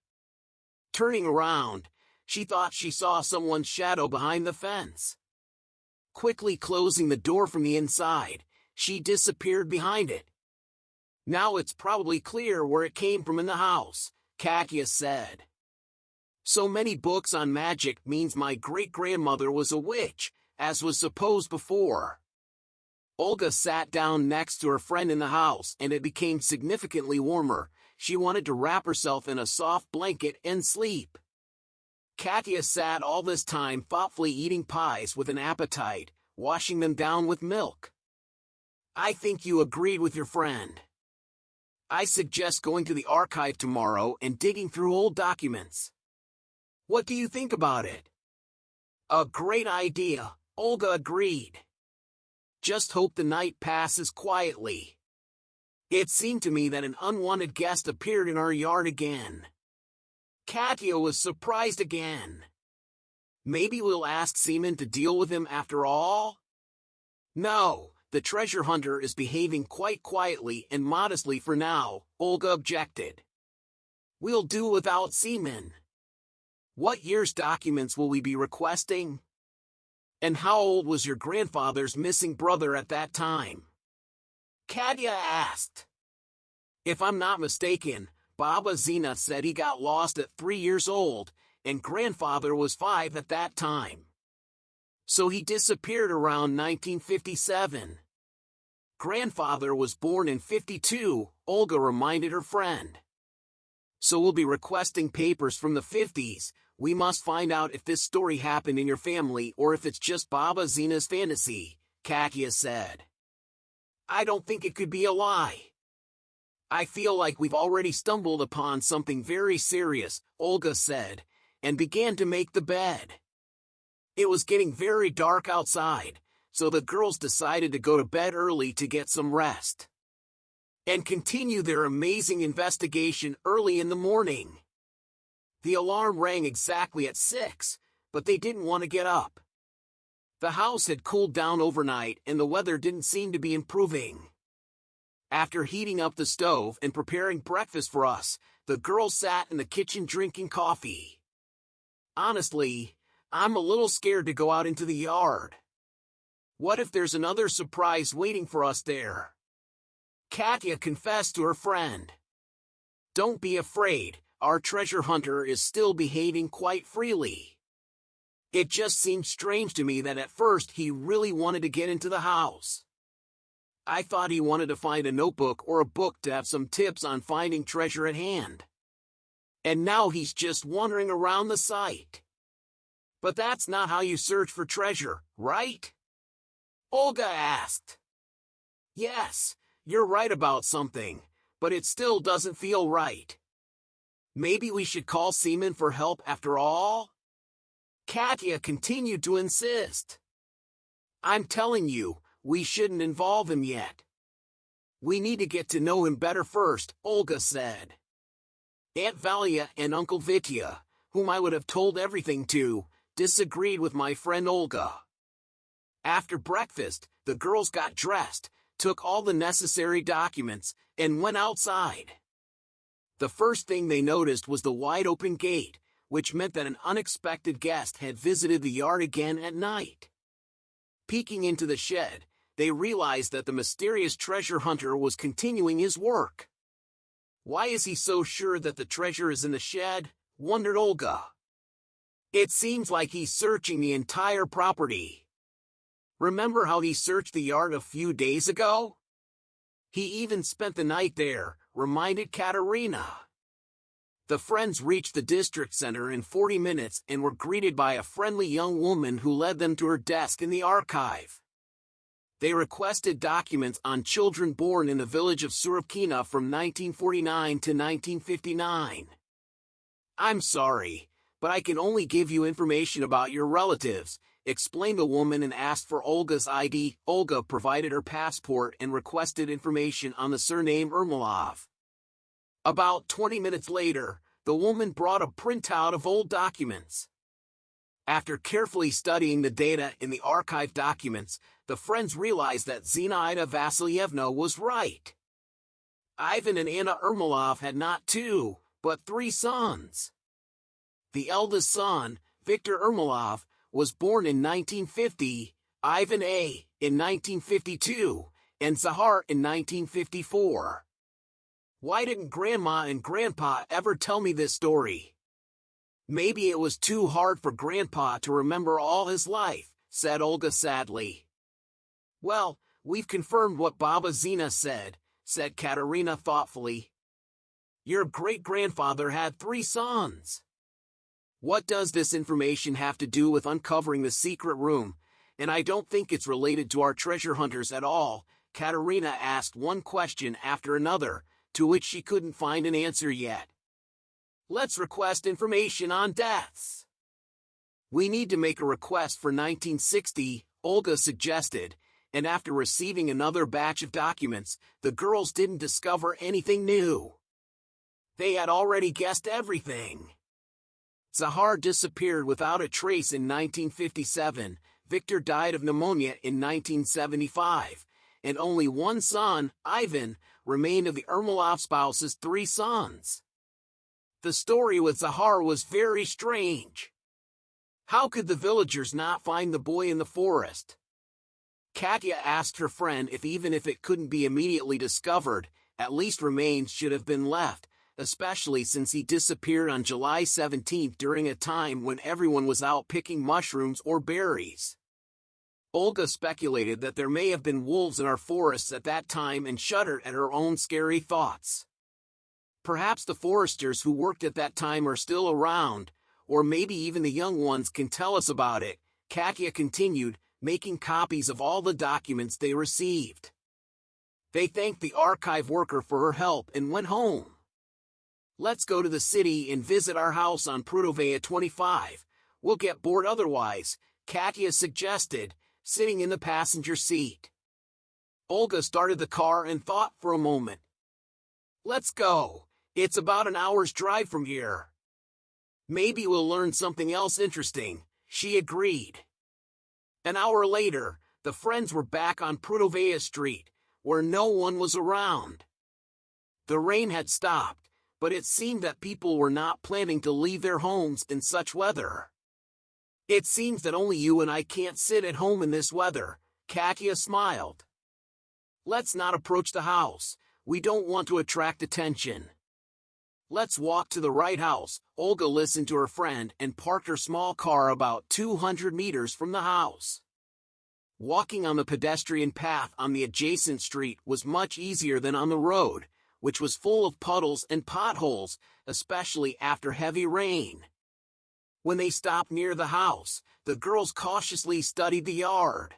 Turning around, she thought she saw someone's shadow behind the fence. Quickly closing the door from the inside, she disappeared behind it. Now it's probably clear where it came from in the house, Katya said. So many books on magic means my great-grandmother was a witch, as was supposed before. Olga sat down next to her friend in the house and it became significantly warmer. She wanted to wrap herself in a soft blanket and sleep. Katya sat all this time thoughtfully eating pies with an appetite, washing them down with milk. I think you agreed with your friend. I suggest going to the archive tomorrow and digging through old documents. What do you think about it? A great idea, Olga agreed. Just hope the night passes quietly. It seemed to me that an unwanted guest appeared in our yard again. Katya was surprised again. Maybe we'll ask Seaman to deal with him after all? No, the treasure hunter is behaving quite quietly and modestly for now, Olga objected. We'll do without Seaman. What year's documents will we be requesting? And how old was your grandfather's missing brother at that time? Katya asked. If I'm not mistaken, Baba Zina said he got lost at 3 years old, and grandfather was 5 at that time. So he disappeared around 1957. Grandfather was born in 52, Olga reminded her friend. So we'll be requesting papers from the 50s. We must find out if this story happened in your family or if it's just Baba Zina's fantasy, Katya said. I don't think it could be a lie. I feel like we've already stumbled upon something very serious, Olga said, and began to make the bed. It was getting very dark outside, so the girls decided to go to bed early to get some rest and continue their amazing investigation early in the morning. The alarm rang exactly at 6, but they didn't want to get up. The house had cooled down overnight and the weather didn't seem to be improving. After heating up the stove and preparing breakfast for us, the girls sat in the kitchen drinking coffee. Honestly, I'm a little scared to go out into the yard. What if there's another surprise waiting for us there? Katya confessed to her friend. Don't be afraid, our treasure hunter is still behaving quite freely. It just seemed strange to me that at first he really wanted to get into the house. I thought he wanted to find a notebook or a book to have some tips on finding treasure at hand. And now he's just wandering around the site. But that's not how you search for treasure, right? Olga asked. Yes, you're right about something, but it still doesn't feel right. Maybe we should call Seaman for help after all? Katya continued to insist. I'm telling you, we shouldn't involve him yet. We need to get to know him better first, Olga said. Aunt Valia and Uncle Vitya, whom I would have told everything to, disagreed with my friend Olga. After breakfast, the girls got dressed, took all the necessary documents, and went outside. The first thing they noticed was the wide-open gate, which meant that an unexpected guest had visited the yard again at night. Peeking into the shed, they realized that the mysterious treasure hunter was continuing his work. Why is he so sure that the treasure is in the shed? Wondered Olga. It seems like he's searching the entire property. Remember how he searched the yard a few days ago? He even spent the night there, reminded Katerina. The friends reached the district center in 40 minutes and were greeted by a friendly young woman who led them to her desk in the archive. They requested documents on children born in the village of Surabkina from 1949 to 1959. I'm sorry, but I can only give you information about your relatives, explained the woman and asked for Olga's ID. Olga provided her passport and requested information on the surname Ermolov. About 20 minutes later, the woman brought a printout of old documents. After carefully studying the data in the archive documents, the friends realized that Zinaida Vasilyevna was right. Ivan and Anna Ermolov had not 2, but 3 sons. The eldest son, Viktor Ermolov, was born in 1950, Ivan A. in 1952, and Zahar in 1954. Why didn't Grandma and Grandpa ever tell me this story? Maybe it was too hard for Grandpa to remember all his life, said Olga sadly. Well, we've confirmed what Baba Zina said Katerina thoughtfully. Your great-grandfather had 3 sons. What does this information have to do with uncovering the secret room? And I don't think it's related to our treasure hunters at all. Katerina asked one question after another, to which she couldn't find an answer yet. Let's request information on deaths. We need to make a request for 1960, Olga suggested, and after receiving another batch of documents, the girls didn't discover anything new. They had already guessed everything. Zahar disappeared without a trace in 1957, Viktor died of pneumonia in 1975, and only one son, Ivan, remained of the Ermolov spouse's 3 sons. The story with Zahar was very strange. How could the villagers not find the boy in the forest? Katya asked her friend if even if it couldn't be immediately discovered, at least remains should have been left, especially since he disappeared on July 17 during a time when everyone was out picking mushrooms or berries. Olga speculated that there may have been wolves in our forests at that time and shuddered at her own scary thoughts. Perhaps the foresters who worked at that time are still around, or maybe even the young ones can tell us about it, Katya continued, making copies of all the documents they received. They thanked the archive worker for her help and went home. Let's go to the city and visit our house on Prudovaya 25. We'll get bored otherwise, Katya suggested, sitting in the passenger seat. Olga started the car and thought for a moment. Let's go. It's about an hour's drive from here. Maybe we'll learn something else interesting, she agreed. An hour later, the friends were back on Prudovaya Street, where no one was around. The rain had stopped, but it seemed that people were not planning to leave their homes in such weather. It seems that only you and I can't sit at home in this weather, Katya smiled. Let's not approach the house, we don't want to attract attention. Let's walk to the right house. Olga listened to her friend and parked her small car about 200 meters from the house. Walking on the pedestrian path on the adjacent street was much easier than on the road, which was full of puddles and potholes, especially after heavy rain. When they stopped near the house, the girls cautiously studied the yard.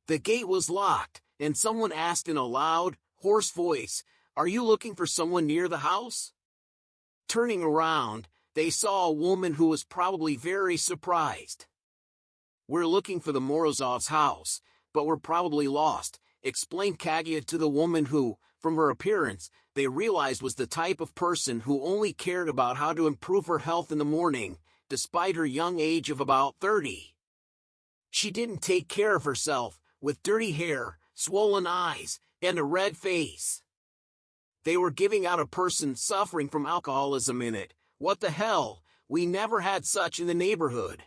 The gate was locked, and someone asked in a loud, hoarse voice, "Are you looking for someone near the house?" Turning around, they saw a woman who was probably very surprised. "We're looking for the Morozovs' house, but we're probably lost," explained Kaguya to the woman who, from her appearance, they realized was the type of person who only cared about how to improve her health in the morning, despite her young age of about 30. She didn't take care of herself, with dirty hair, swollen eyes, and a red face. They were giving out a person suffering from alcoholism in it. What the hell, we never had such in the neighborhood.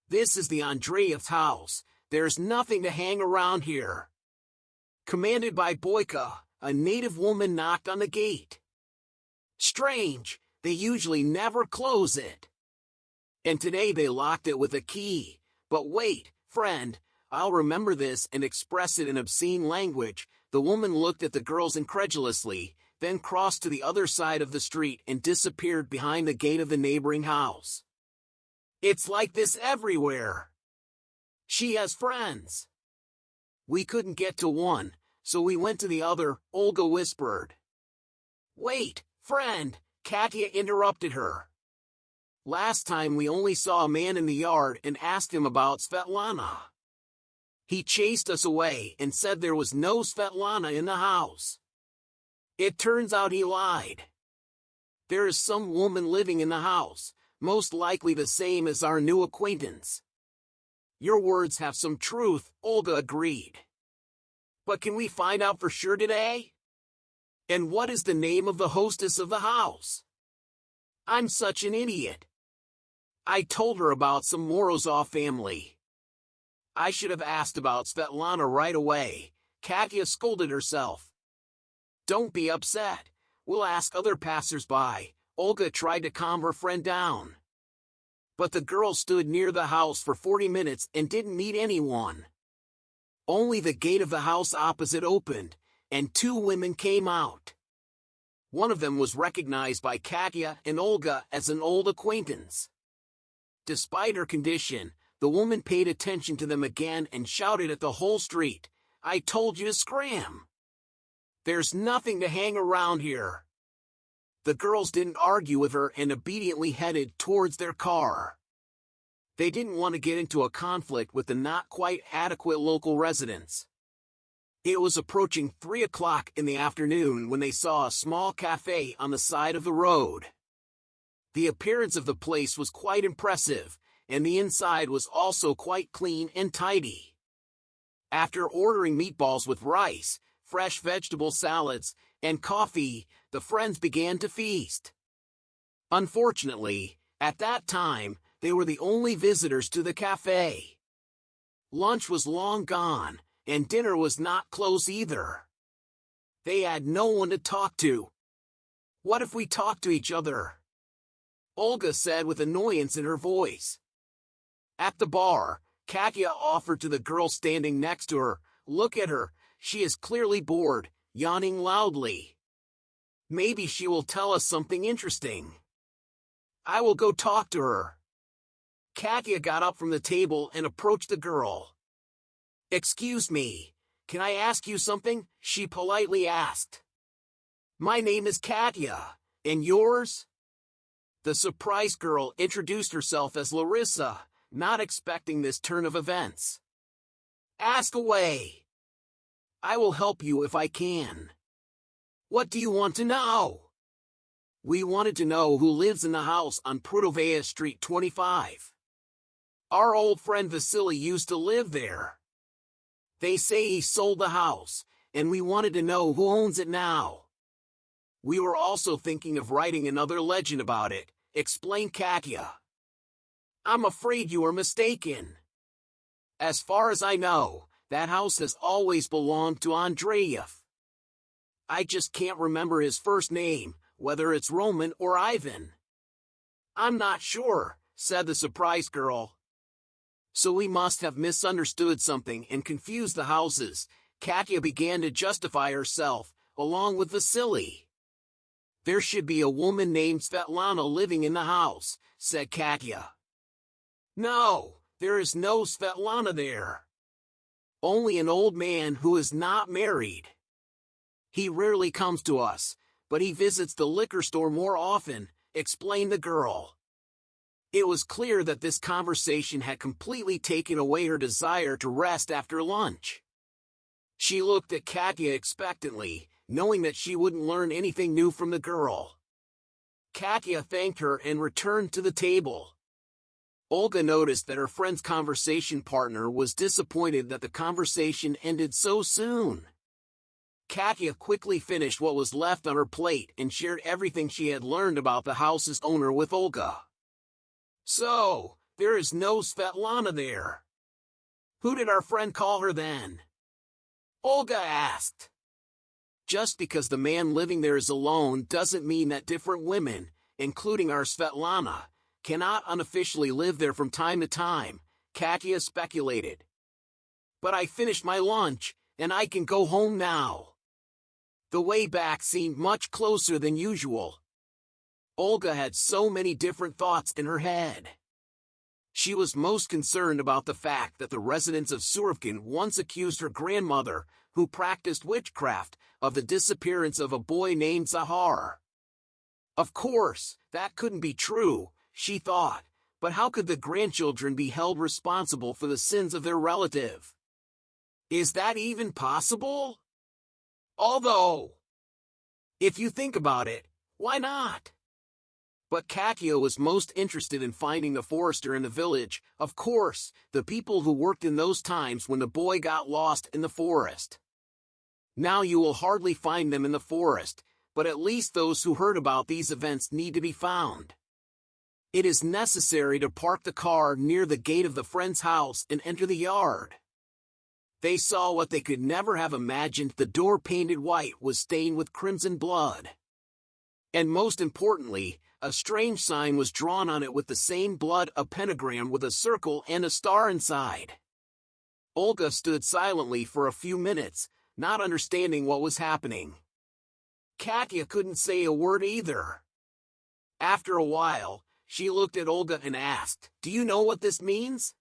This is the Andreev's house, there's nothing to hang around here. Commanded by Boyka, a native woman knocked on the gate. Strange, they usually never close it. And today they locked it with a key. But wait, friend, I'll remember this and express it in obscene language. The woman looked at the girls incredulously, then crossed to the other side of the street and disappeared behind the gate of the neighboring house. It's like this everywhere. She has friends. We couldn't get to one, so we went to the other, Olga whispered. Wait, friend, Katya interrupted her. Last time we only saw a man in the yard and asked him about Svetlana. He chased us away and said there was no Svetlana in the house. It turns out he lied. There is some woman living in the house, most likely the same as our new acquaintance. Your words have some truth, Olga agreed. But can we find out for sure today? And what is the name of the hostess of the house? I'm such an idiot. I told her about some Morozov family. I should have asked about Svetlana right away. Katya scolded herself. Don't be upset. We'll ask other passers-by. Olga tried to calm her friend down. But the girl stood near the house for 40 minutes and didn't meet anyone. Only the gate of the house opposite opened, and two women came out. One of them was recognized by Katya and Olga as an old acquaintance. Despite her condition, the woman paid attention to them again and shouted at the whole street, I told you to scram. There's nothing to hang around here. The girls didn't argue with her and obediently headed towards their car. They didn't want to get into a conflict with the not quite adequate local residents. It was approaching 3 o'clock in the afternoon when they saw a small cafe on the side of the road. The appearance of the place was quite impressive, and the inside was also quite clean and tidy. After ordering meatballs with rice, fresh vegetable salads, and coffee, the friends began to feast. Unfortunately, at that time, they were the only visitors to the cafe. Lunch was long gone, and dinner was not close either. They had no one to talk to. What if we talk to each other? Olga said with annoyance in her voice. At the bar, Katya offered to the girl standing next to her, look at her, she is clearly bored, yawning loudly. Maybe she will tell us something interesting. I will go talk to her. Katya got up from the table and approached the girl. Excuse me, can I ask you something? She politely asked. My name is Katya, and yours? The surprised girl introduced herself as Larissa, not expecting this turn of events. Ask away. I will help you if I can. What do you want to know? We wanted to know who lives in the house on Prudovaya Street 25. Our old friend Vasily used to live there. They say he sold the house, and we wanted to know who owns it now. We were also thinking of writing another legend about it, explained Katya. I'm afraid you are mistaken. As far as I know, that house has always belonged to Andreev. I just can't remember his first name, whether it's Roman or Ivan. I'm not sure, said the surprised girl. So we must have misunderstood something and confused the houses. Katya began to justify herself, along with Vasily. There should be a woman named Svetlana living in the house, said Katya. No, there is no Svetlana there. Only an old man who is not married. He rarely comes to us, but he visits the liquor store more often, explained the girl. It was clear that this conversation had completely taken away her desire to rest after lunch. She looked at Katya expectantly, knowing that she wouldn't learn anything new from the girl. Katya thanked her and returned to the table. Olga noticed that her friend's conversation partner was disappointed that the conversation ended so soon. Katya quickly finished what was left on her plate and shared everything she had learned about the house's owner with Olga. So, there is no Svetlana there. Who did our friend call her then? Olga asked. Just because the man living there is alone doesn't mean that different women, including our Svetlana, cannot unofficially live there from time to time, Katya speculated. But I finished my lunch, and I can go home now. The way back seemed much closer than usual. Olga had so many different thoughts in her head. She was most concerned about the fact that the residents of Surovkin once accused her grandmother, who practiced witchcraft, of the disappearance of a boy named Zahar. Of course, that couldn't be true, she thought, but how could the grandchildren be held responsible for the sins of their relative? Is that even possible? Although, if you think about it, why not? But Katya was most interested in finding the forester in the village, of course, the people who worked in those times when the boy got lost in the forest. Now you will hardly find them in the forest, but at least those who heard about these events need to be found. It is necessary to park the car near the gate of the friend's house and enter the yard. They saw what they could never have imagined. The door, painted white, was stained with crimson blood. And most importantly, a strange sign was drawn on it with the same blood, a pentagram with a circle and a star inside. Olga stood silently for a few minutes, not understanding what was happening. Katya couldn't say a word either. After a while, she looked at Olga and asked, "Do you know what this means?"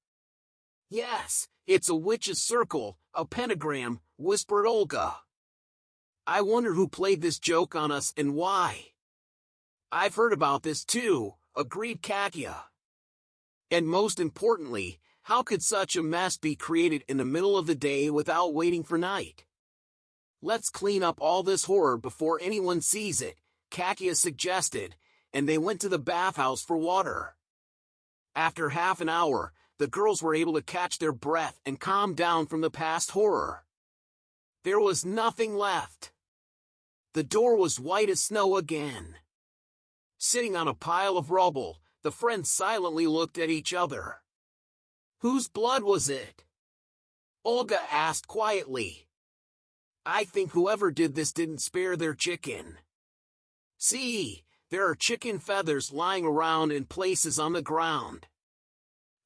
"Yes, it's a witch's circle, a pentagram," whispered Olga. "I wonder who played this joke on us and why." "I've heard about this too," agreed Katya. "And most importantly, how could such a mess be created in the middle of the day without waiting for night? Let's clean up all this horror before anyone sees it," Katya suggested, and they went to the bathhouse for water. After half an hour, the girls were able to catch their breath and calm down from the past horror. There was nothing left. The door was white as snow again. Sitting on a pile of rubble, the friends silently looked at each other. "Whose blood was it?" Olga asked quietly. "I think whoever did this didn't spare their chicken. See, there are chicken feathers lying around in places on the ground.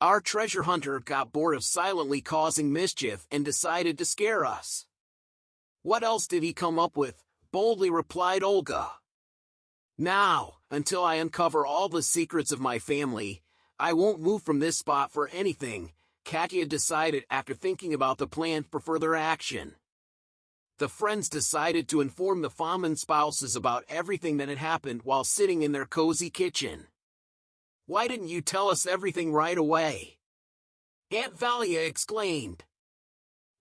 Our treasure hunter got bored of silently causing mischief and decided to scare us." "What else did he come up with?" boldly replied Olga. "Now, until I uncover all the secrets of my family, I won't move from this spot for anything," Katya decided after thinking about the plan for further action. The friends decided to inform the Fomin spouses about everything that had happened while sitting in their cozy kitchen. "Why didn't you tell us everything right away?" Aunt Valia exclaimed.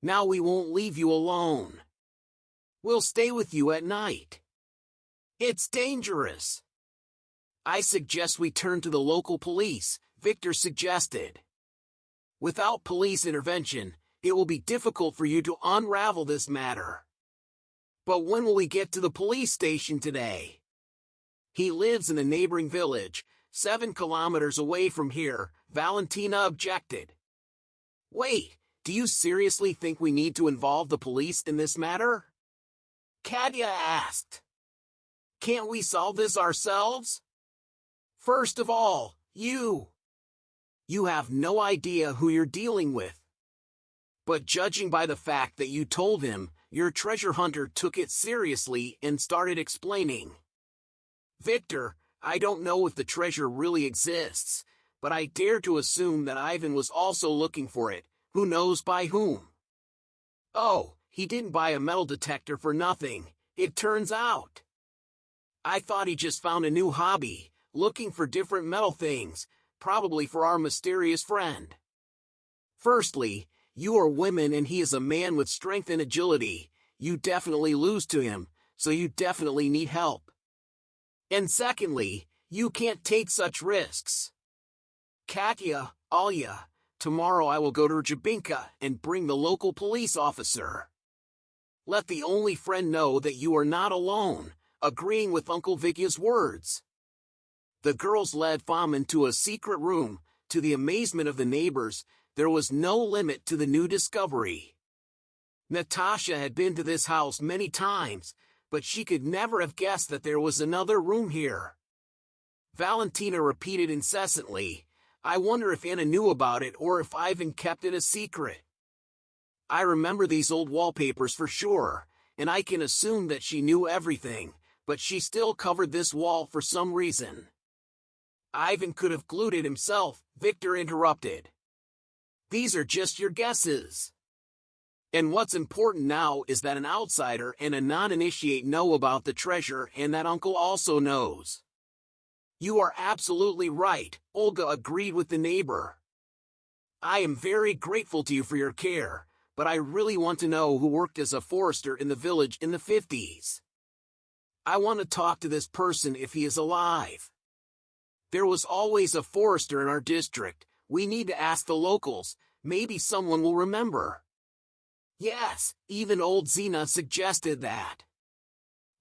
"Now we won't leave you alone. We'll stay with you at night. It's dangerous." "I suggest we turn to the local police," Victor suggested. "Without police intervention, it will be difficult for you to unravel this matter." "But when will we get to the police station today?" "He lives in a neighboring village, 7 kilometers away from here," Valentina objected. "Wait, do you seriously think we need to involve the police in this matter?" Katya asked. "Can't we solve this ourselves? First of all, you have no idea who you're dealing with. But judging by the fact that you told him, your treasure hunter took it seriously and started explaining." "Victor, I don't know if the treasure really exists, but I dare to assume that Ivan was also looking for it, who knows by whom. Oh, he didn't buy a metal detector for nothing, it turns out. I thought he just found a new hobby, looking for different metal things, probably for our mysterious friend. Firstly, You are women and he is a man with strength and agility. You definitely lose to him, so you definitely need help. And secondly, you can't take such risks. Katya, Olga, tomorrow I will go to Jabinka and bring the local police officer. Let the only friend know that you are not alone, agreeing with Uncle Vicky's words. The girls led Fom into a secret room. To the amazement of the neighbors, there was no limit to the new discovery. Natasha had been to this house many times, but she could never have guessed that there was another room here. Valentina repeated incessantly, "I wonder if Anna knew about it or if Ivan kept it a secret. I remember these old wallpapers for sure, and I can assume that she knew everything, but she still covered this wall for some reason." "Ivan could have glued it himself," Victor interrupted. "These are just your guesses. And what's important now is that an outsider and a non-initiate know about the treasure and that Uncle also knows." "You are absolutely right," Olga agreed with the neighbor. "I am very grateful to you for your care, but I really want to know who worked as a forester in the village in the 50s. I want to talk to this person if he is alive. There was always a forester in our district. We need to ask the locals. Maybe someone will remember." "Yes, even old Zina suggested that."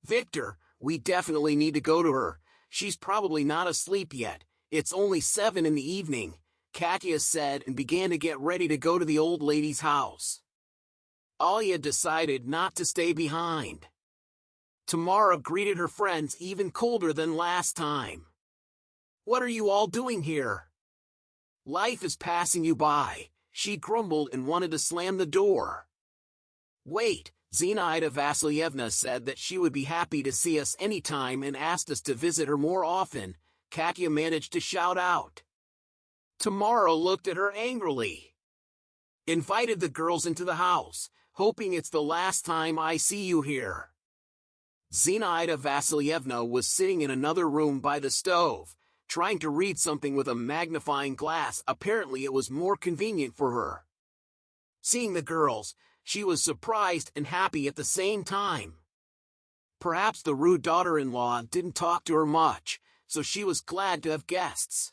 "Victor, we definitely need to go to her. She's probably not asleep yet. It's only 7 in the evening," Katya said and began to get ready to go to the old lady's house. Olga decided not to stay behind. Tamara greeted her friends even colder than last time. "What are you all doing here? Life is passing you by," she grumbled and wanted to slam the door. "Wait," Zinaida Vasilyevna said that she would be happy to see us anytime and asked us to visit her more often, Katya managed to shout out. Tamara looked at her angrily. "Invited the girls into the house, hoping it's the last time I see you here." Zinaida Vasilyevna was sitting in another room by the stove, trying to read something with a magnifying glass. Apparently it was more convenient for her. Seeing the girls, she was surprised and happy at the same time. Perhaps the rude daughter-in-law didn't talk to her much, so she was glad to have guests.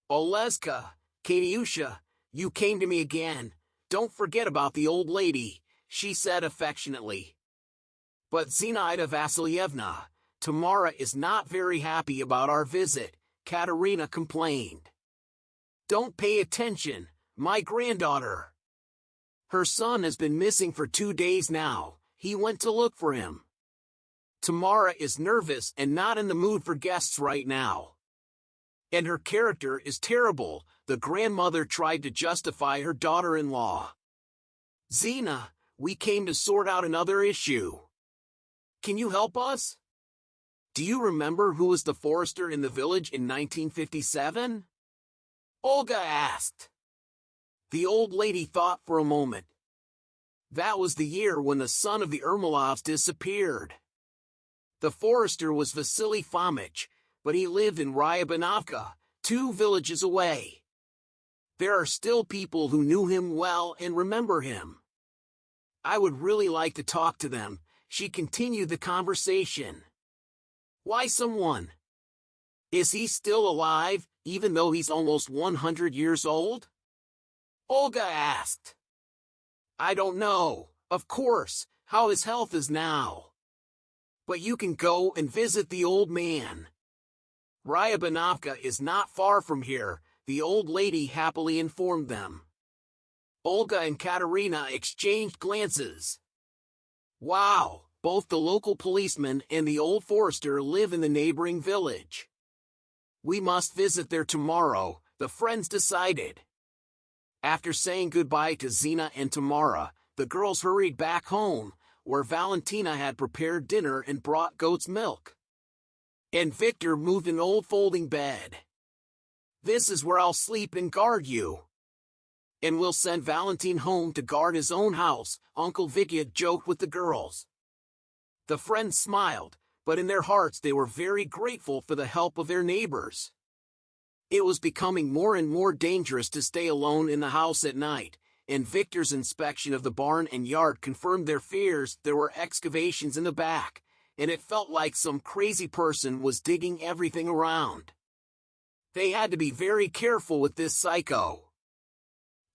"Olezka, Katyusha, you came to me again. Don't forget about the old lady," she said affectionately. "But Zinaida Vasilyevna, Tamara is not very happy about our visit," Katerina complained. "Don't pay attention, my granddaughter. Her son has been missing for 2 days now. He went to look for him. Tamara is nervous and not in the mood for guests right now. And her character is terrible," the grandmother tried to justify her daughter-in-law. "Zina, we came to sort out another issue. Can you help us? Do you remember who was the forester in the village in 1957? Olga asked. The old lady thought for a moment. "That was the year when the son of the Ermolovs disappeared. The forester was Vasily Fomich, but he lived in Ryabanovka, 2 villages away. There are still people who knew him well and remember him. I would really like to talk to them," she continued the conversation. "Why someone? Is he still alive, even though he's almost 100 years old?" Olga asked. "I don't know, of course, how his health is now. But you can go and visit the old man. Ryabanovka is not far from here," the old lady happily informed them. Olga and Katerina exchanged glances. Wow, both the local policeman and the old forester live in the neighboring village. We must visit there tomorrow, the friends decided. After saying goodbye to Zina and Tamara, the girls hurried back home, where Valentina had prepared dinner and brought goat's milk. And Victor moved an old folding bed. "This is where I'll sleep and guard you. And we'll send Valentin home to guard his own house," Uncle Vicky joked with the girls. The friends smiled, but in their hearts they were very grateful for the help of their neighbors. It was becoming more and more dangerous to stay alone in the house at night, and Victor's inspection of the barn and yard confirmed their fears. There were excavations in the back, and it felt like some crazy person was digging everything around. They had to be very careful with this psycho.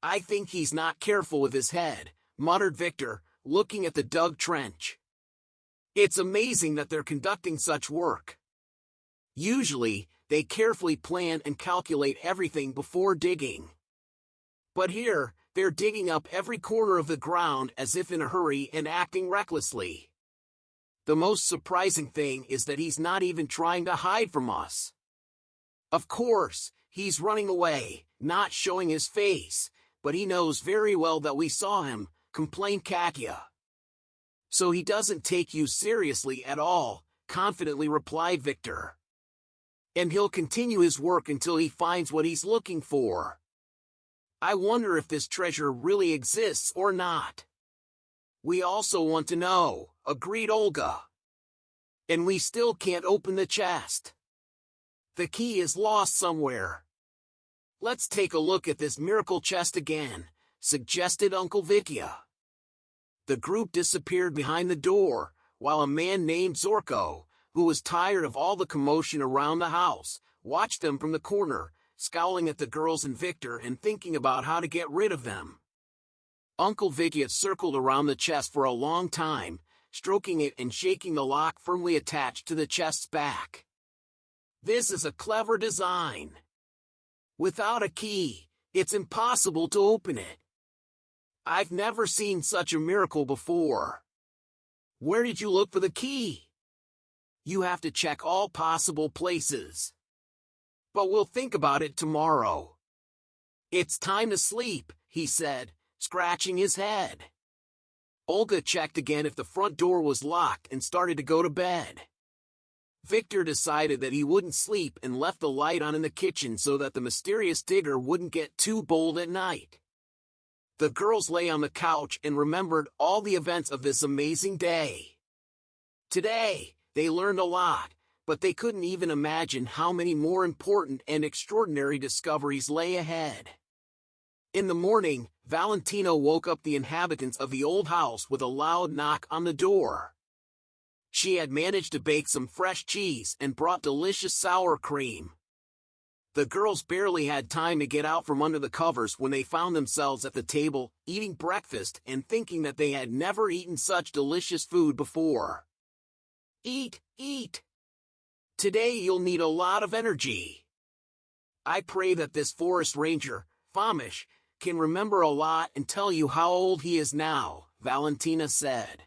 "I think he's not careful with his head," muttered Victor, looking at the dug trench. "It's amazing that they're conducting such work. Usually, they carefully plan and calculate everything before digging. But here, they're digging up every corner of the ground as if in a hurry and acting recklessly. The most surprising thing is that he's not even trying to hide from us. Of course, he's running away, not showing his face, but he knows very well that we saw him," complained Katya. "So he doesn't take you seriously at all," confidently replied Victor. "And he'll continue his work until he finds what he's looking for. I wonder if this treasure really exists or not." "We also want to know," agreed Olga. "And we still can't open the chest. The key is lost somewhere." "Let's take a look at this miracle chest again," suggested Uncle Vitya. The group disappeared behind the door, while a man named Zorko, who was tired of all the commotion around the house, watched them from the corner, scowling at the girls and Victor and thinking about how to get rid of them. Uncle Vitya circled around the chest for a long time, stroking it and shaking the lock firmly attached to the chest's back. "This is a clever design. Without a key, it's impossible to open it. I've never seen such a miracle before. Where did you look for the key?" "You have to check all possible places. But we'll think about it tomorrow." "It's time to sleep," he said, scratching his head. Olga checked again if the front door was locked and started to go to bed. Victor decided that he wouldn't sleep and left the light on in the kitchen so that the mysterious digger wouldn't get too bold at night. The girls lay on the couch and remembered all the events of this amazing day. Today, they learned a lot, but they couldn't even imagine how many more important and extraordinary discoveries lay ahead. In the morning, Valentino woke up the inhabitants of the old house with a loud knock on the door. She had managed to bake some fresh cheese and brought delicious sour cream. The girls barely had time to get out from under the covers when they found themselves at the table, eating breakfast and thinking that they had never eaten such delicious food before. "Eat, eat. Today you'll need a lot of energy. I pray that this forest ranger, Famish, can remember a lot and tell you how old he is now," Valentina said.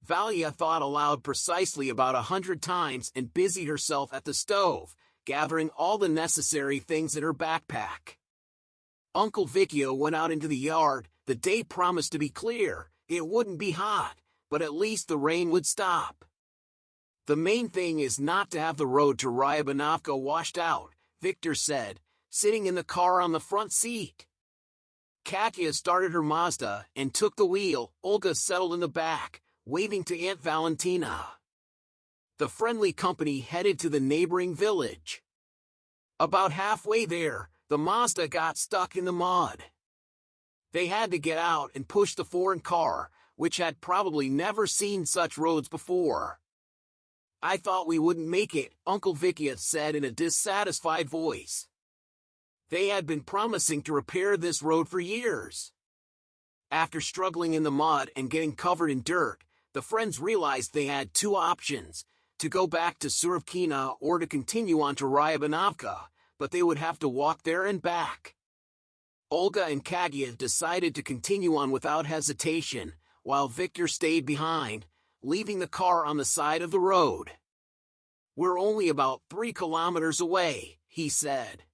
Valia thought aloud precisely about 100 times and busied herself at the stove, gathering all the necessary things in her backpack. Uncle Vicchio went out into the yard. The day promised to be clear. It wouldn't be hot, but at least the rain would stop. "The main thing is not to have the road to Ryabanovka washed out," Victor said, sitting in the car on the front seat. Katya started her Mazda and took the wheel. Olga settled in the back, waving to Aunt Valentina. The friendly company headed to the neighboring village. About halfway there, the Mazda got stuck in the mud. They had to get out and push the foreign car, which had probably never seen such roads before. "I thought we wouldn't make it," Uncle Vicchia said in a dissatisfied voice. They had been promising to repair this road for years. After struggling in the mud and getting covered in dirt, the friends realized they had two options: to go back to Surivkina or to continue on to Ryabanovka, but they would have to walk there and back. Olga and Katya decided to continue on without hesitation, while Victor stayed behind, leaving the car on the side of the road. "We're only about 3 kilometers away," he said.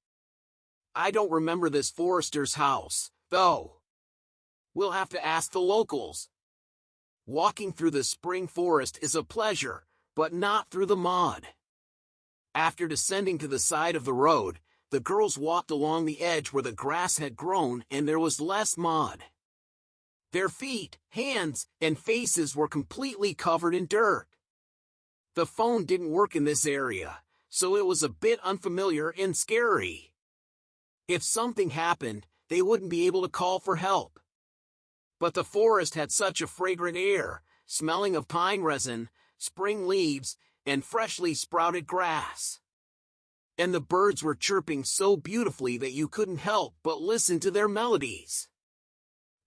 "I don't remember this forester's house, though. We'll have to ask the locals. Walking through the spring forest is a pleasure, but not through the mud." After descending to the side of the road, the girls walked along the edge where the grass had grown and there was less mud. Their feet, hands, and faces were completely covered in dirt. The phone didn't work in this area, so it was a bit unfamiliar and scary. If something happened, they wouldn't be able to call for help. But the forest had such a fragrant air, smelling of pine resin, spring leaves, and freshly sprouted grass. And the birds were chirping so beautifully that you couldn't help but listen to their melodies.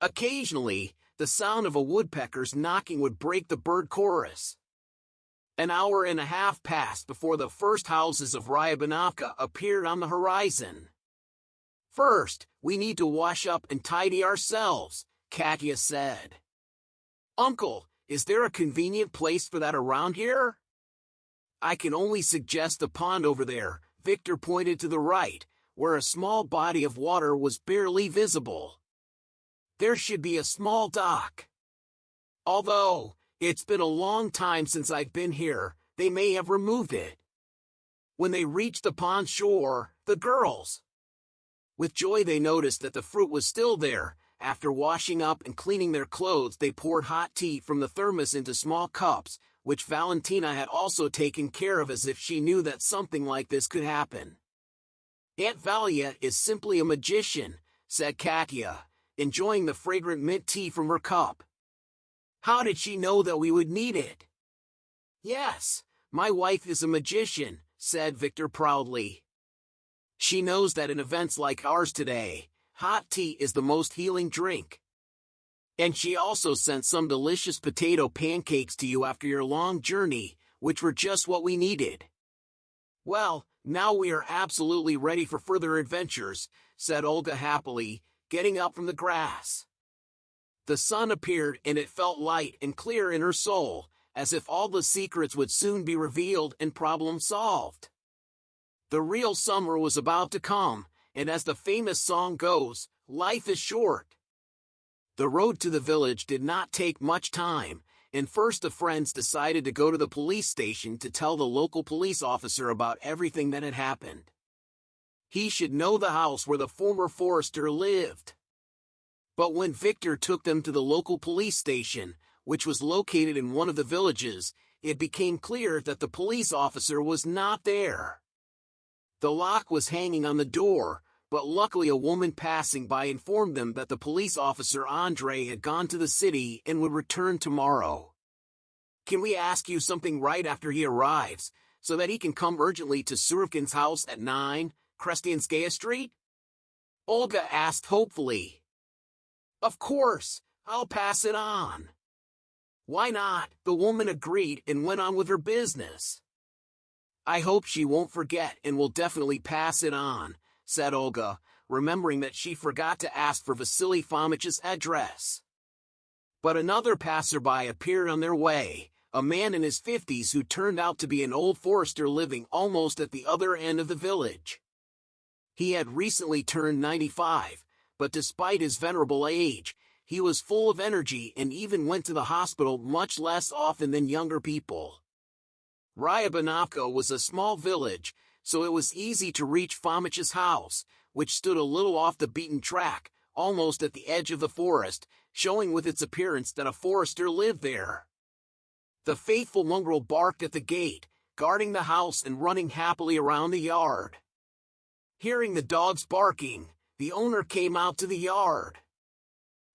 Occasionally, the sound of a woodpecker's knocking would break the bird chorus. An hour and a half passed before the first houses of Ryabanovka appeared on the horizon. "First, we need to wash up and tidy ourselves," Katya said. "Uncle, is there a convenient place for that around here?" "I can only suggest the pond over there." Victor pointed to the right, where a small body of water was barely visible. "There should be a small dock. Although, it's been a long time since I've been here, they may have removed it." When they reached the pond shore, the girls, with joy, they noticed that the fruit was still there. After washing up and cleaning their clothes, they poured hot tea from the thermos into small cups, which Valentina had also taken care of as if she knew that something like this could happen. "Aunt Valia is simply a magician," said Katya, enjoying the fragrant mint tea from her cup. "How did she know that we would need it?" "Yes, my wife is a magician," said Victor proudly. "She knows that in events like ours today, hot tea is the most healing drink. And she also sent some delicious potato pancakes to you after your long journey, which were just what we needed." "Well, now we are absolutely ready for further adventures," said Olga happily, getting up from the grass. The sun appeared and it felt light and clear in her soul, as if all the secrets would soon be revealed and problems solved. The real summer was about to come, and as the famous song goes, life is short. The road to the village did not take much time, and first the friends decided to go to the police station to tell the local police officer about everything that had happened. He should know the house where the former forester lived. But when Victor took them to the local police station, which was located in one of the villages, it became clear that the police officer was not there. The lock was hanging on the door, but luckily a woman passing by informed them that the police officer Andre had gone to the city and would return tomorrow. "Can we ask you something right after he arrives, so that he can come urgently to Surovkin's house at 9, Krestianskaya Street?" Olga asked hopefully. "Of course, I'll pass it on." "Why not?" The woman agreed and went on with her business. "I hope she won't forget and will definitely pass it on," said Olga, remembering that she forgot to ask for Vasily Fomich's address. But another passerby appeared on their way, a man in his 50s who turned out to be an old forester living almost at the other end of the village. He had recently turned 95, but despite his venerable age, he was full of energy and even went to the hospital much less often than younger people. Ryabanovka was a small village, so it was easy to reach Fomich's house, which stood a little off the beaten track, almost at the edge of the forest, showing with its appearance that a forester lived there. The faithful mongrel barked at the gate, guarding the house and running happily around the yard. Hearing the dogs barking, the owner came out to the yard.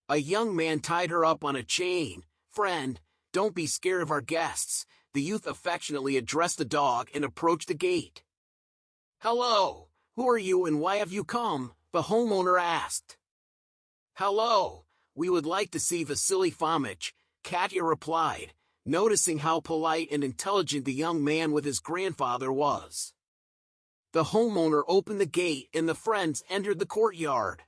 A young man tied her up on a chain. "Friend, don't be scared of our guests," the youth affectionately addressed the dog and approached the gate. "Hello, who are you and why have you come?" the homeowner asked. "Hello, we would like to see Vasily Fomich," Katya replied, noticing how polite and intelligent the young man with his grandfather was. The homeowner opened the gate and the friends entered the courtyard.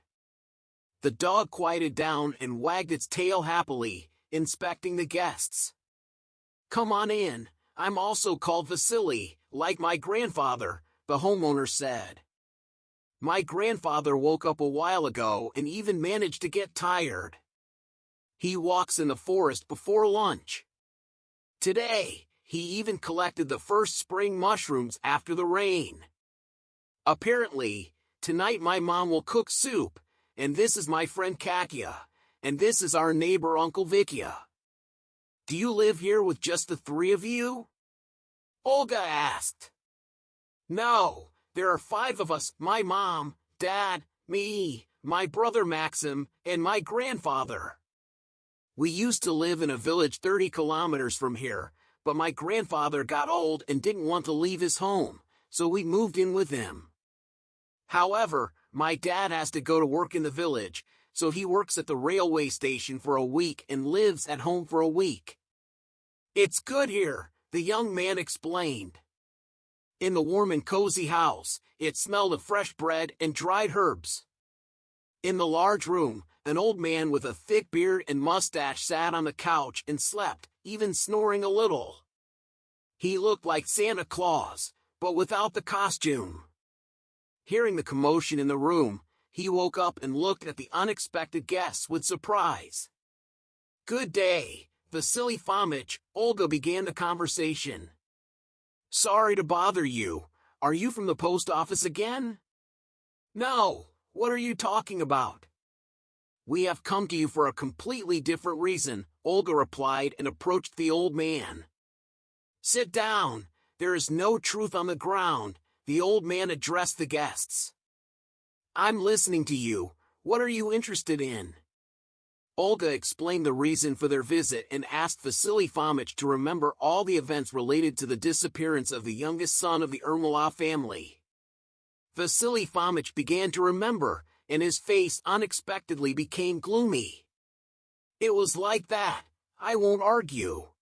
The dog quieted down and wagged its tail happily, inspecting the guests. "Come on in, I'm also called Vasily, like my grandfather," the homeowner said. "My grandfather woke up a while ago and even managed to get tired. He walks in the forest before lunch. Today, he even collected the first spring mushrooms after the rain. Apparently, tonight my mom will cook soup, and this is my friend Katya, and this is our neighbor Uncle Vikya. Do you live here with just the three of you?" Olga asked. "No, there are 5 of us, my mom, dad, me, my brother Maxim, and my grandfather. We used to live in a village 30 kilometers from here, but my grandfather got old and didn't want to leave his home, so we moved in with him. However, my dad has to go to work in the village, so he works at the railway station for a week and lives at home for a week. It's good here, the young man explained. In the warm and cozy house, it smelled of fresh bread and dried herbs. In the large room, an old man with a thick beard and mustache sat on the couch and slept, even snoring a little. He looked like Santa Claus, but without the costume. Hearing the commotion in the room, he woke up and looked at the unexpected guests with surprise. "Good day, Vasily Fomich," Olga began the conversation. "Sorry to bother you. Are you from the post office again?" "No, what are you talking about?" "We have come to you for a completely different reason," Olga replied and approached the old man. "Sit down, there is no truth on the ground," the old man addressed the guests. "I'm listening to you. What are you interested in?" Olga explained the reason for their visit and asked Vasily Fomich to remember all the events related to the disappearance of the youngest son of the Ermolov family. Vasily Fomich began to remember, and his face unexpectedly became gloomy. "It was like that. I won't argue.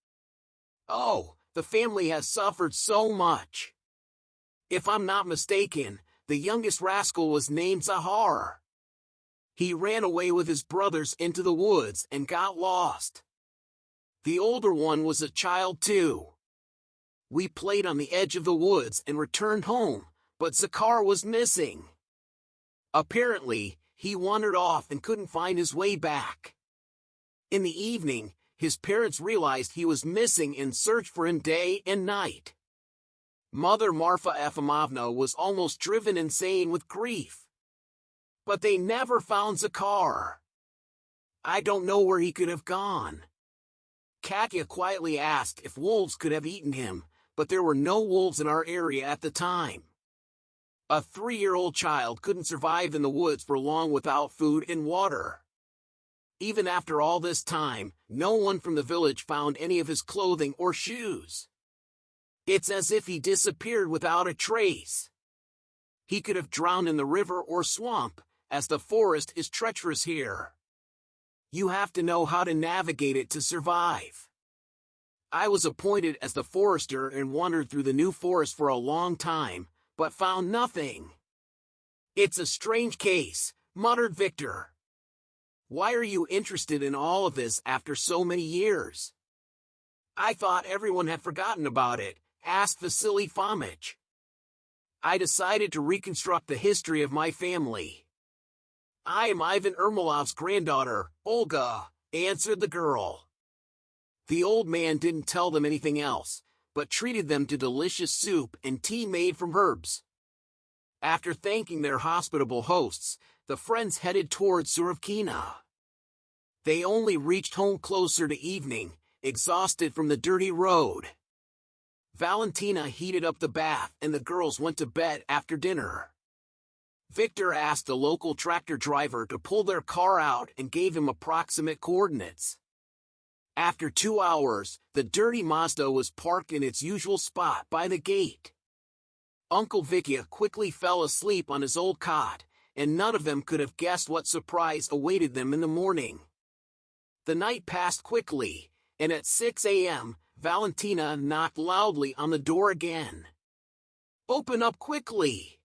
Oh, the family has suffered so much. If I'm not mistaken, the youngest rascal was named Zahar. He ran away with his brothers into the woods and got lost. The older one was a child too. We played on the edge of the woods and returned home, but Zahar was missing. Apparently, he wandered off and couldn't find his way back. In the evening, his parents realized he was missing and searched for him day and night. Mother Marfa Efimovna was almost driven insane with grief. But they never found Zahar. I don't know where he could have gone." Katya quietly asked if wolves could have eaten him, but there were no wolves in our area at the time. A 3-year-old child couldn't survive in the woods for long without food and water. Even after all this time, no one from the village found any of his clothing or shoes. It's as if he disappeared without a trace. He could have drowned in the river or swamp, as the forest is treacherous here. You have to know how to navigate it to survive. I was appointed as the forester and wandered through the new forest for a long time, but found nothing. It's a strange case, muttered Victor. Why are you interested in all of this after so many years? I thought everyone had forgotten about it, asked Vasily Fomich. I decided to reconstruct the history of my family. I am Ivan Ermolov's granddaughter, Olga, answered the girl. The old man didn't tell them anything else, but treated them to delicious soup and tea made from herbs. After thanking their hospitable hosts, the friends headed towards Surovkina. They only reached home closer to evening, exhausted from the dirty road. Valentina heated up the bath and the girls went to bed after dinner. Victor asked a local tractor driver to pull their car out and gave him approximate coordinates. After 2 hours, the dirty Mazda was parked in its usual spot by the gate. Uncle Vicky quickly fell asleep on his old cot, and none of them could have guessed what surprise awaited them in the morning. The night passed quickly, and at 6 a.m., Valentina knocked loudly on the door again. Open up quickly!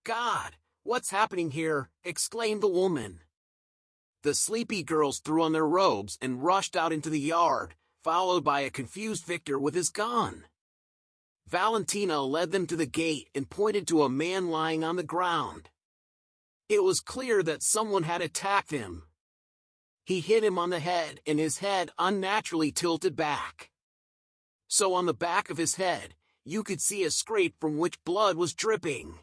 God, what's happening here? Exclaimed the woman. The sleepy girls threw on their robes and rushed out into the yard, followed by a confused Victor with his gun. Valentina led them to the gate and pointed to a man lying on the ground. It was clear that someone had attacked him. He hit him on the head and his head unnaturally tilted back. So on the back of his head, you could see a scrape from which blood was dripping.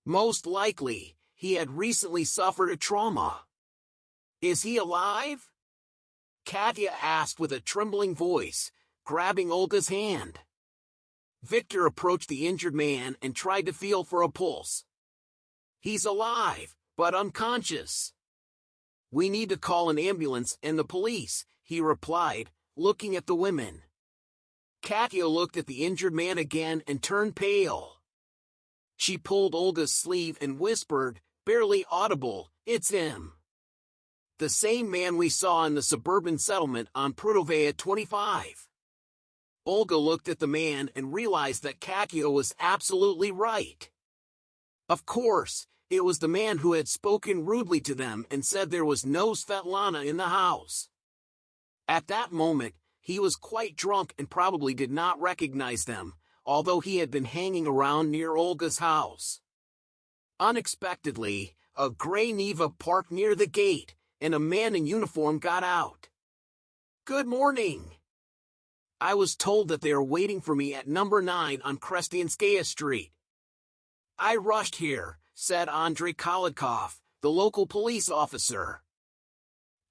Most likely, he had recently suffered a trauma. Is he alive? Katya asked with a trembling voice, grabbing Olga's hand. Victor approached the injured man and tried to feel for a pulse. He's alive, but unconscious. "We need to call an ambulance and the police," he replied, looking at the women. Katya looked at the injured man again and turned pale. She pulled Olga's sleeve and whispered, barely audible, "It's him. The same man we saw in the suburban settlement on Prudovaya 25. Olga looked at the man and realized that Katya was absolutely right. Of course, it was the man who had spoken rudely to them and said there was no Svetlana in the house. At that moment, he was quite drunk and probably did not recognize them, although he had been hanging around near Olga's house. Unexpectedly, a gray Niva parked near the gate, and a man in uniform got out. "Good morning. I was told that they are waiting for me at number 9 on Krestianskaya Street." "I rushed here," said Andrei Kolodkov, the local police officer.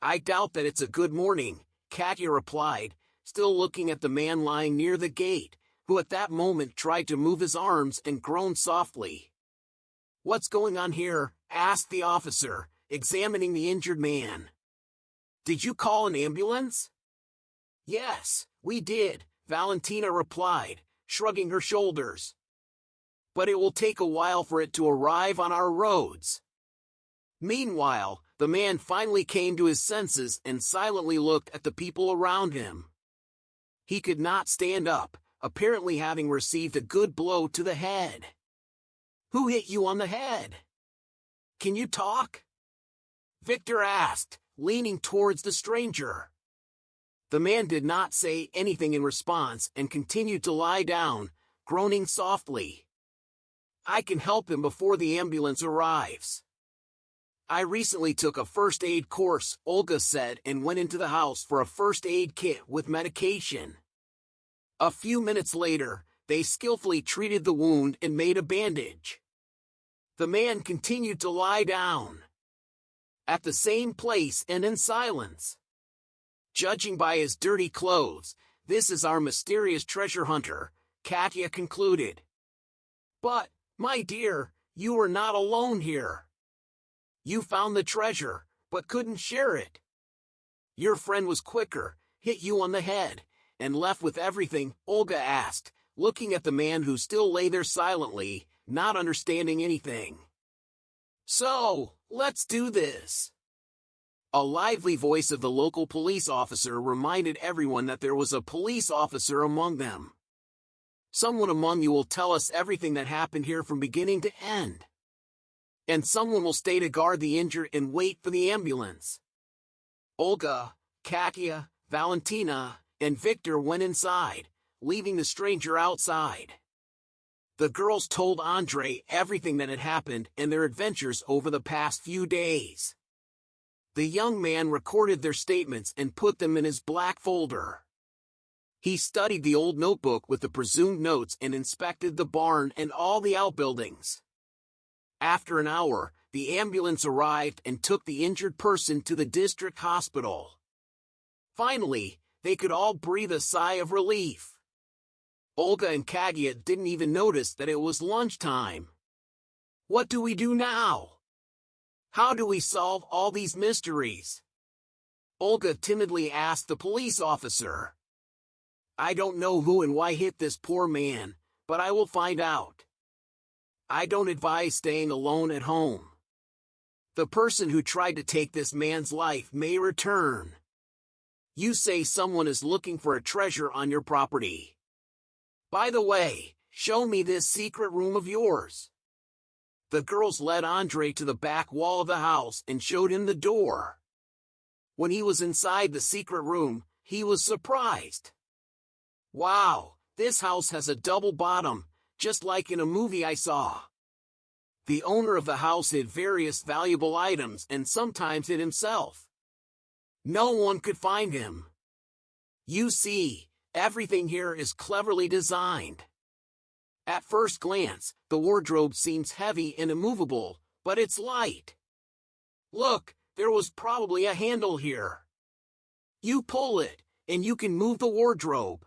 "I doubt that it's a good morning," Katya replied, still looking at the man lying near the gate, who at that moment tried to move his arms and groaned softly. "What's going on here?" asked the officer, examining the injured man. "Did you call an ambulance?" "Yes, we did," Valentina replied, shrugging her shoulders. "But it will take a while for it to arrive on our roads." Meanwhile, the man finally came to his senses and silently looked at the people around him. He could not stand up, apparently having received a good blow to the head. "Who hit you on the head? Can you talk?" Victor asked, leaning towards the stranger. The man did not say anything in response and continued to lie down, groaning softly. "I can help him before the ambulance arrives. I recently took a first aid course," Olga said, and went into the house for a first aid kit with medication. A few minutes later, they skillfully treated the wound and made a bandage. The man continued to lie down at the same place and in silence. "Judging by his dirty clothes, this is our mysterious treasure hunter," Katya concluded. "But, my dear, you were not alone here. You found the treasure, but couldn't share it. Your friend was quicker, hit you on the head, and left with everything," Olga asked, looking at the man who still lay there silently, not understanding anything. "So, let's do this." A lively voice of the local police officer reminded everyone that there was a police officer among them. "Someone among you will tell us everything that happened here from beginning to end. And someone will stay to guard the injured and wait for the ambulance." Olga, Katya, Valentina, and Victor went inside, leaving the stranger outside. The girls told Andrei everything that had happened and their adventures over the past few days. The young man recorded their statements and put them in his black folder. He studied the old notebook with the presumed notes and inspected the barn and all the outbuildings. After an hour, the ambulance arrived and took the injured person to the district hospital. Finally, they could all breathe a sigh of relief. Olga and Katya didn't even notice that it was lunchtime. "What do we do now? How do we solve all these mysteries?" Olga timidly asked the police officer. "I don't know who and why hit this poor man, but I will find out. I don't advise staying alone at home. The person who tried to take this man's life may return. You say someone is looking for a treasure on your property. By the way, show me this secret room of yours." The girls led Andrei to the back wall of the house and showed him the door. When he was inside the secret room, he was surprised. "Wow, this house has a double bottom, just like in a movie I saw." The owner of the house hid various valuable items and sometimes hid himself. No one could find him. You see, everything here is cleverly designed. At first glance, the wardrobe seems heavy and immovable, but it's light. Look, there was probably a handle here. You pull it, and you can move the wardrobe.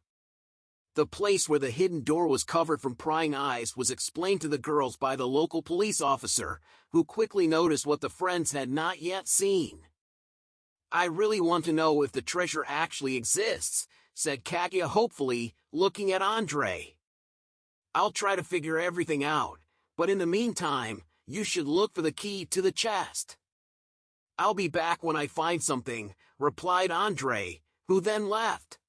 The place where the hidden door was covered from prying eyes was explained to the girls by the local police officer, who quickly noticed what the friends had not yet seen. "I really want to know if the treasure actually exists," said Katya hopefully, looking at Andre. "I'll try to figure everything out, but in the meantime, you should look for the key to the chest." "I'll be back when I find something," replied Andre, who then left.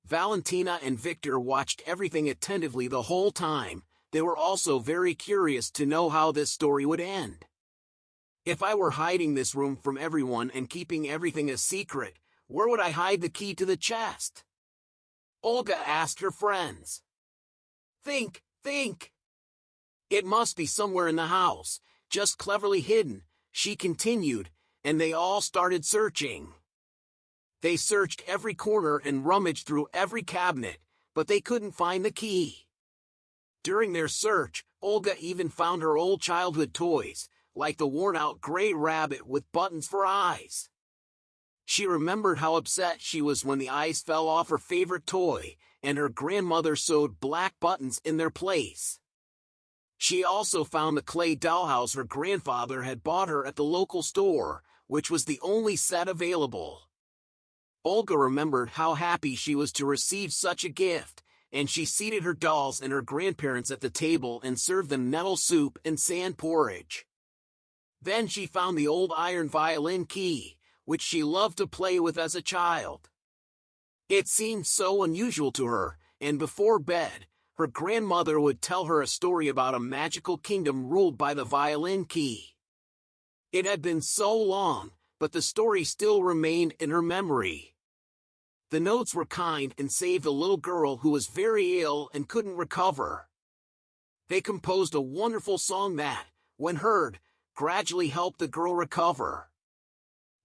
Valentina and Victor watched everything attentively the whole time. They were also very curious to know how this story would end. "If I were hiding this room from everyone and keeping everything a secret, where would I hide the key to the chest?" Olga asked her friends. Think. "It must be somewhere in the house, just cleverly hidden," she continued, and they all started searching. They searched every corner and rummaged through every cabinet, but they couldn't find the key. During their search, Olga even found her old childhood toys, like the worn-out gray rabbit with buttons for eyes. She remembered how upset she was when the eyes fell off her favorite toy, and her grandmother sewed black buttons in their place. She also found the clay dollhouse her grandfather had bought her at the local store, which was the only set available. Olga remembered how happy she was to receive such a gift, and she seated her dolls and her grandparents at the table and served them nettle soup and sand porridge. Then she found the old iron violin key, which she loved to play with as a child. It seemed so unusual to her, and before bed, her grandmother would tell her a story about a magical kingdom ruled by the violin key. It had been so long, but the story still remained in her memory. The notes were kind and saved a little girl who was very ill and couldn't recover. They composed a wonderful song that, when heard, gradually helped the girl recover.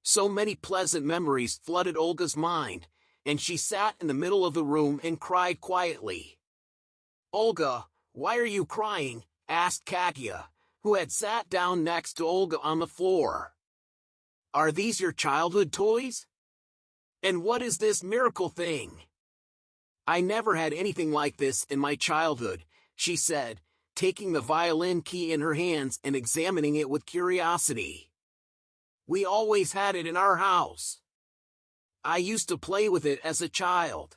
So many pleasant memories flooded Olga's mind, and she sat in the middle of the room and cried quietly. "Olga, why are you crying?" asked Katya, who had sat down next to Olga on the floor. "Are these your childhood toys? And what is this miracle thing?" "I never had anything like this in my childhood," she said, taking the violin key in her hands and examining it with curiosity. "We always had it in our house. I used to play with it as a child.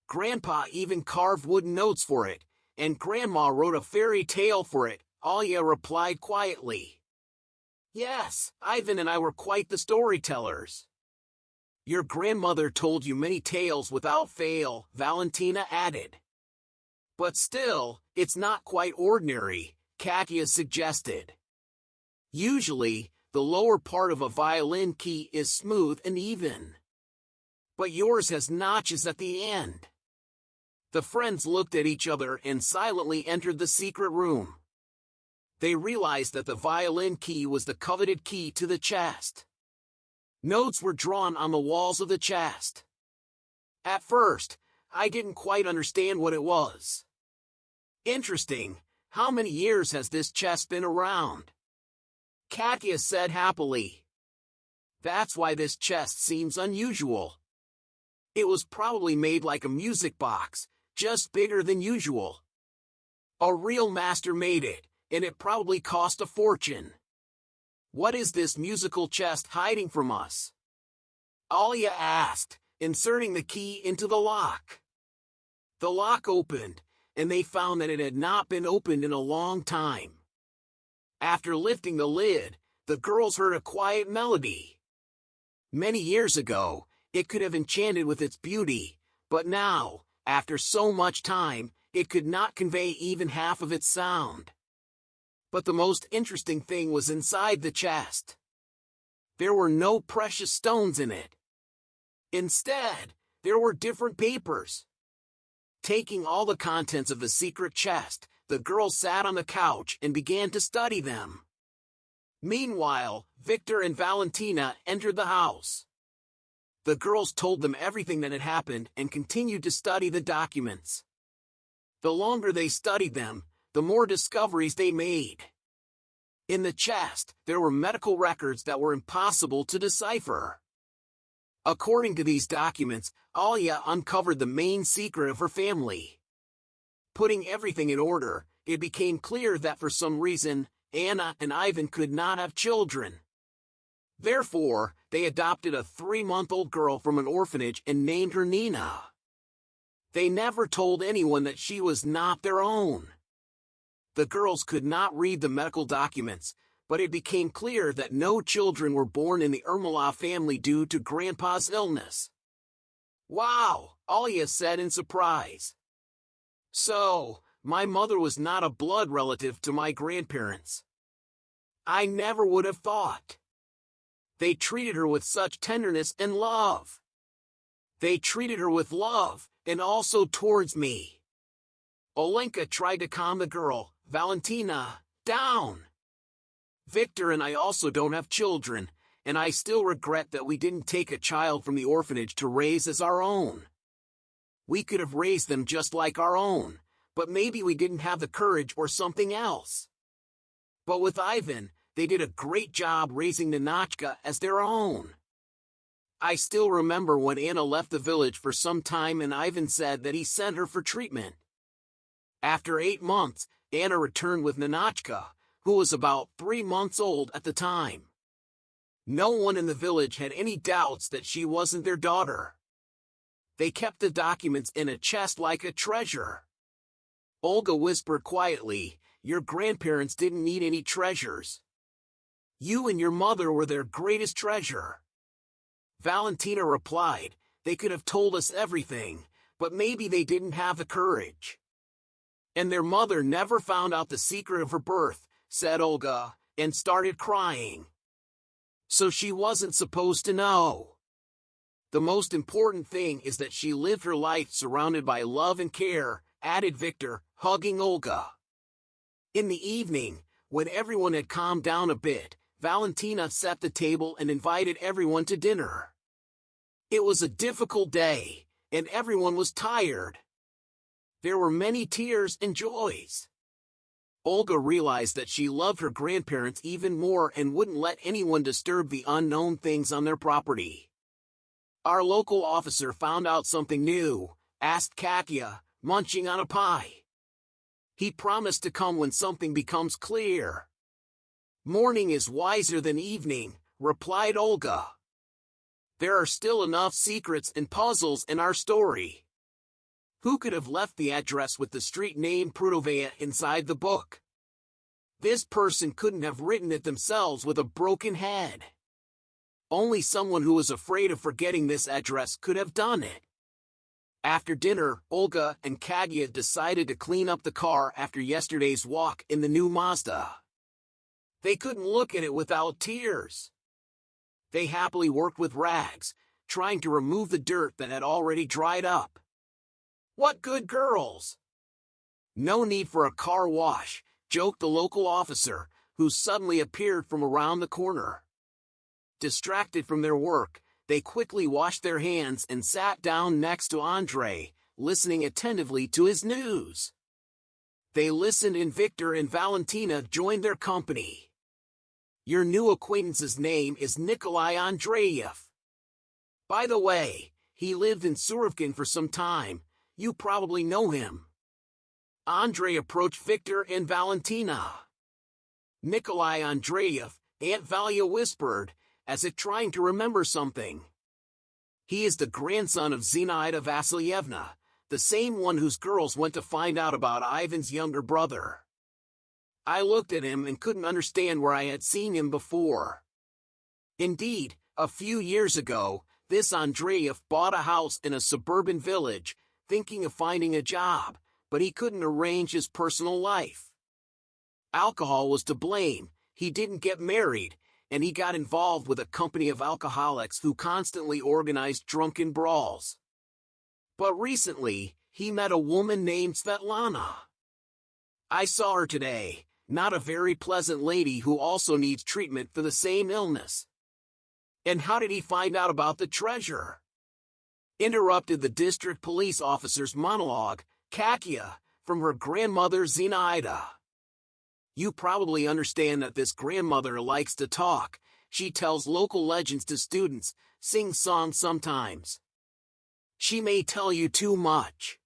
Grandpa even carved wooden notes for it, and Grandma wrote a fairy tale for it," Olga replied quietly. "Yes, Ivan and I were quite the storytellers." "Your grandmother told you many tales without fail," Valentina added. "But still, it's not quite ordinary," Katya suggested. "Usually, the lower part of a violin key is smooth and even. But yours has notches at the end." The friends looked at each other and silently entered the secret room. They realized that the violin key was the coveted key to the chest. Notes were drawn on the walls of the chest. "At first, I didn't quite understand what it was." "Interesting. How many years has this chest been around?" Katya said happily. "That's why this chest seems unusual. It was probably made like a music box, just bigger than usual. A real master made it, and it probably cost a fortune. What is this musical chest hiding from us?" Olga asked, inserting the key into the lock. The lock opened, and they found that it had not been opened in a long time. After lifting the lid, the girls heard a quiet melody. Many years ago, it could have enchanted with its beauty, but now, after so much time, it could not convey even half of its sound. But the most interesting thing was inside the chest. There were no precious stones in it. Instead, there were different papers. Taking all the contents of the secret chest, the girls sat on the couch and began to study them. Meanwhile, Victor and Valentina entered the house. The girls told them everything that had happened and continued to study the documents. The longer they studied them, the more discoveries they made. In the chest, there were medical records that were impossible to decipher. According to these documents, Olga uncovered the main secret of her family. Putting everything in order, it became clear that for some reason, Anna and Ivan could not have children. Therefore, they adopted a 3-month-old girl from an orphanage and named her Nina. They never told anyone that she was not their own. The girls could not read the medical documents, but it became clear that no children were born in the Ermolov family due to Grandpa's illness. "Wow," Olga said in surprise. "So, my mother was not a blood relative to my grandparents. I never would have thought. They treated her with such tenderness and love. They treated her with love, and also towards me." Olenka tried to calm the girl, Valentina, down. "Victor and I also don't have children, and I still regret that we didn't take a child from the orphanage to raise as our own. We could have raised them just like our own, but maybe we didn't have the courage or something else. But with Ivan, they did a great job raising Ninotchka as their own. I still remember when Anna left the village for some time and Ivan said that he sent her for treatment. After 8 months, Anna returned with Ninotchka, who was about 3 months old at the time. No one in the village had any doubts that she wasn't their daughter. They kept the documents in a chest like a treasure." Olga whispered quietly, "Your grandparents didn't need any treasures. You and your mother were their greatest treasure." Valentina replied, "They could have told us everything, but maybe they didn't have the courage." "And their mother never found out the secret of her birth," said Olga, and started crying. "So she wasn't supposed to know. The most important thing is that she lived her life surrounded by love and care," added Victor, hugging Olga. In the evening, when everyone had calmed down a bit, Valentina set the table and invited everyone to dinner. It was a difficult day, and everyone was tired. There were many tears and joys. Olga realized that she loved her grandparents even more and wouldn't let anyone disturb the unknown things on their property. "Our local officer found out something new?" asked Katya, munching on a pie. "He promised to come when something becomes clear." "Morning is wiser than evening," replied Olga. "There are still enough secrets and puzzles in our story. Who could have left the address with the street name Prudovaya inside the book? This person couldn't have written it themselves with a broken head. Only someone who was afraid of forgetting this address could have done it." After dinner, Olga and Katya decided to clean up the car after yesterday's walk in the new Mazda. They couldn't look at it without tears. They happily worked with rags, trying to remove the dirt that had already dried up. "What good girls!" "No need for a car wash," joked the local officer, who suddenly appeared from around the corner. Distracted from their work, they quickly washed their hands and sat down next to Andrei, listening attentively to his news. They listened and Victor and Valentina joined their company. "Your new acquaintance's name is Nikolai Andreyev. By the way, he lived in Surovkin for some time. You probably know him." Andrei approached Victor and Valentina. "Nikolai Andreyev," Aunt Valia whispered, as if trying to remember something. "He is the grandson of Zinaida Vasilyevna, the same one whose girls went to find out about Ivan's younger brother. I looked at him and couldn't understand where I had seen him before. Indeed, a few years ago, this Andreyev bought a house in a suburban village, thinking of finding a job, but he couldn't arrange his personal life. Alcohol was to blame, he didn't get married, and he got involved with a company of alcoholics who constantly organized drunken brawls. But recently, he met a woman named Svetlana. I saw her today, not a very pleasant lady who also needs treatment for the same illness." "And how did he find out about the treasure?" interrupted the district police officer's monologue, Katya, from her grandmother Zinaida. "You probably understand that this grandmother likes to talk, she tells local legends to students, sings songs sometimes. She may tell you too much.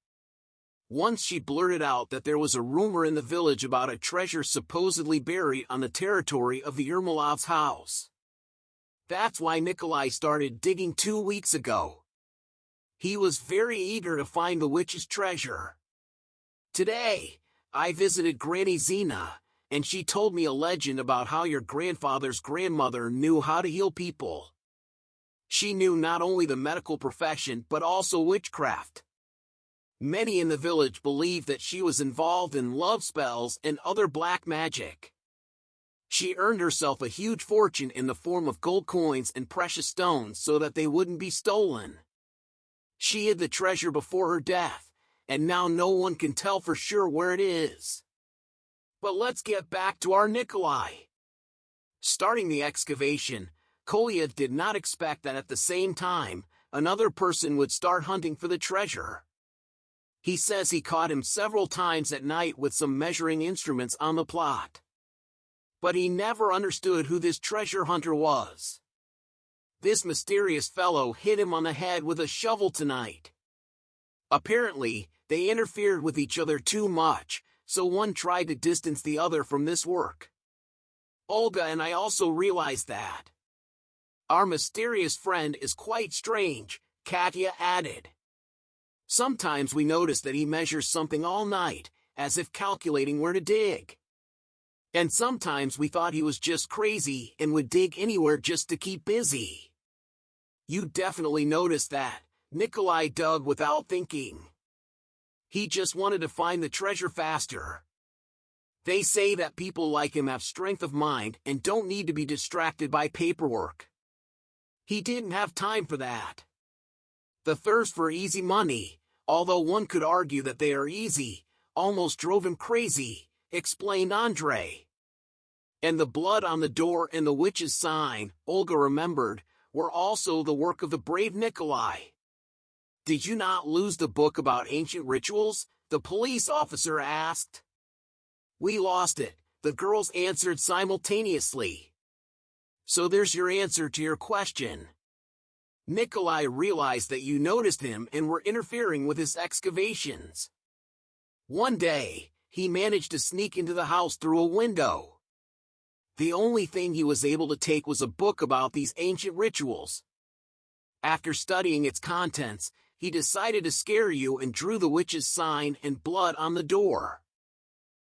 Once she blurted out that there was a rumor in the village about a treasure supposedly buried on the territory of the Yermolovs' house. That's why Nikolai started digging 2 weeks ago. He was very eager to find the witch's treasure. Today, I visited Granny Zina, and she told me a legend about how your grandfather's grandmother knew how to heal people. She knew not only the medical profession but also witchcraft. Many in the village believed that she was involved in love spells and other black magic. She earned herself a huge fortune in the form of gold coins and precious stones so that they wouldn't be stolen. She hid the treasure before her death, and now no one can tell for sure where it is. But let's get back to our Nikolai. Starting the excavation, Kolya did not expect that at the same time, another person would start hunting for the treasure. He says he caught him several times at night with some measuring instruments on the plot. But he never understood who this treasure hunter was. This mysterious fellow hit him on the head with a shovel tonight. Apparently, they interfered with each other too much, so one tried to distance the other from this work. Olga and I also realized that. Our mysterious friend is quite strange, Katya added. Sometimes we notice that he measures something all night, as if calculating where to dig. And sometimes we thought he was just crazy and would dig anywhere just to keep busy. You definitely noticed that. Nikolai dug without thinking. He just wanted to find the treasure faster. They say that people like him have strength of mind and don't need to be distracted by paperwork. He didn't have time for that. The thirst for easy money, although one could argue that they are easy, almost drove him crazy, explained Andrei. And the blood on the door and the witch's sign, Olga remembered, were also the work of the brave Nikolai. Did you not lose the book about ancient rituals? The police officer asked. We lost it, the girls answered simultaneously. So there's your answer to your question. Nikolai realized that you noticed him and were interfering with his excavations. One day, he managed to sneak into the house through a window. The only thing he was able to take was a book about these ancient rituals. After studying its contents, he decided to scare you and drew the witch's sign and blood on the door.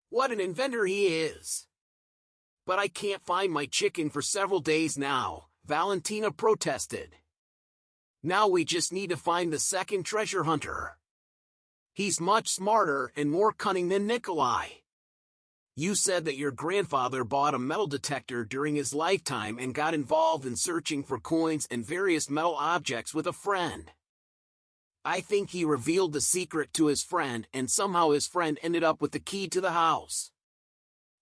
What an inventor he is! But I can't find my chicken for several days now, Valentina protested. Now we just need to find the second treasure hunter. He's much smarter and more cunning than Nikolai. You said that your grandfather bought a metal detector during his lifetime and got involved in searching for coins and various metal objects with a friend. I think he revealed the secret to his friend and somehow his friend ended up with the key to the house.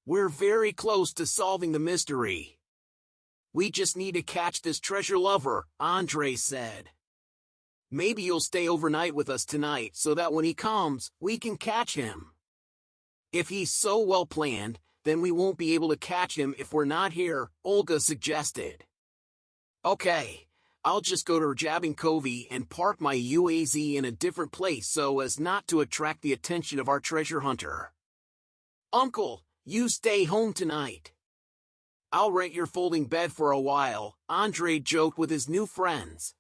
We're very close to solving the mystery. We just need to catch this treasure lover, Andrei said. Maybe you'll stay overnight with us tonight so that when he comes, we can catch him. If he's so well planned, then we won't be able to catch him if we're not here, Olga suggested. Okay, I'll just go to Rjabinkovi and park my UAZ in a different place so as not to attract the attention of our treasure hunter. Uncle, you stay home tonight. I'll rent your folding bed for a while, Andrei joked with his new friends.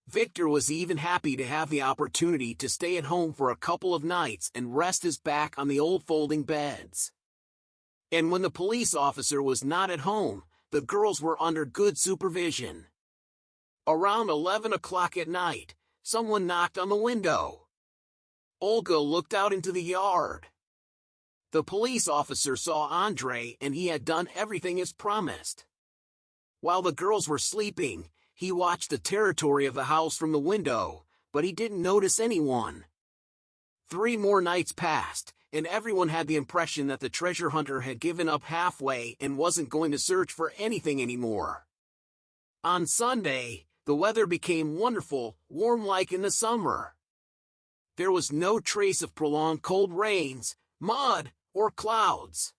Victor was even happy to have the opportunity to stay at home for a couple of nights and rest his back on the old folding beds. And when the police officer was not at home, the girls were under good supervision. Around 11 o'clock at night, someone knocked on the window. Olga looked out into the yard. The police officer saw Andrei and he had done everything as promised. While the girls were sleeping, he watched the territory of the house from the window, but he didn't notice anyone. 3 more nights passed, and everyone had the impression that the treasure hunter had given up halfway and wasn't going to search for anything anymore. On Sunday, the weather became wonderful, warm like in the summer. There was no trace of prolonged cold rains, mud, or clouds.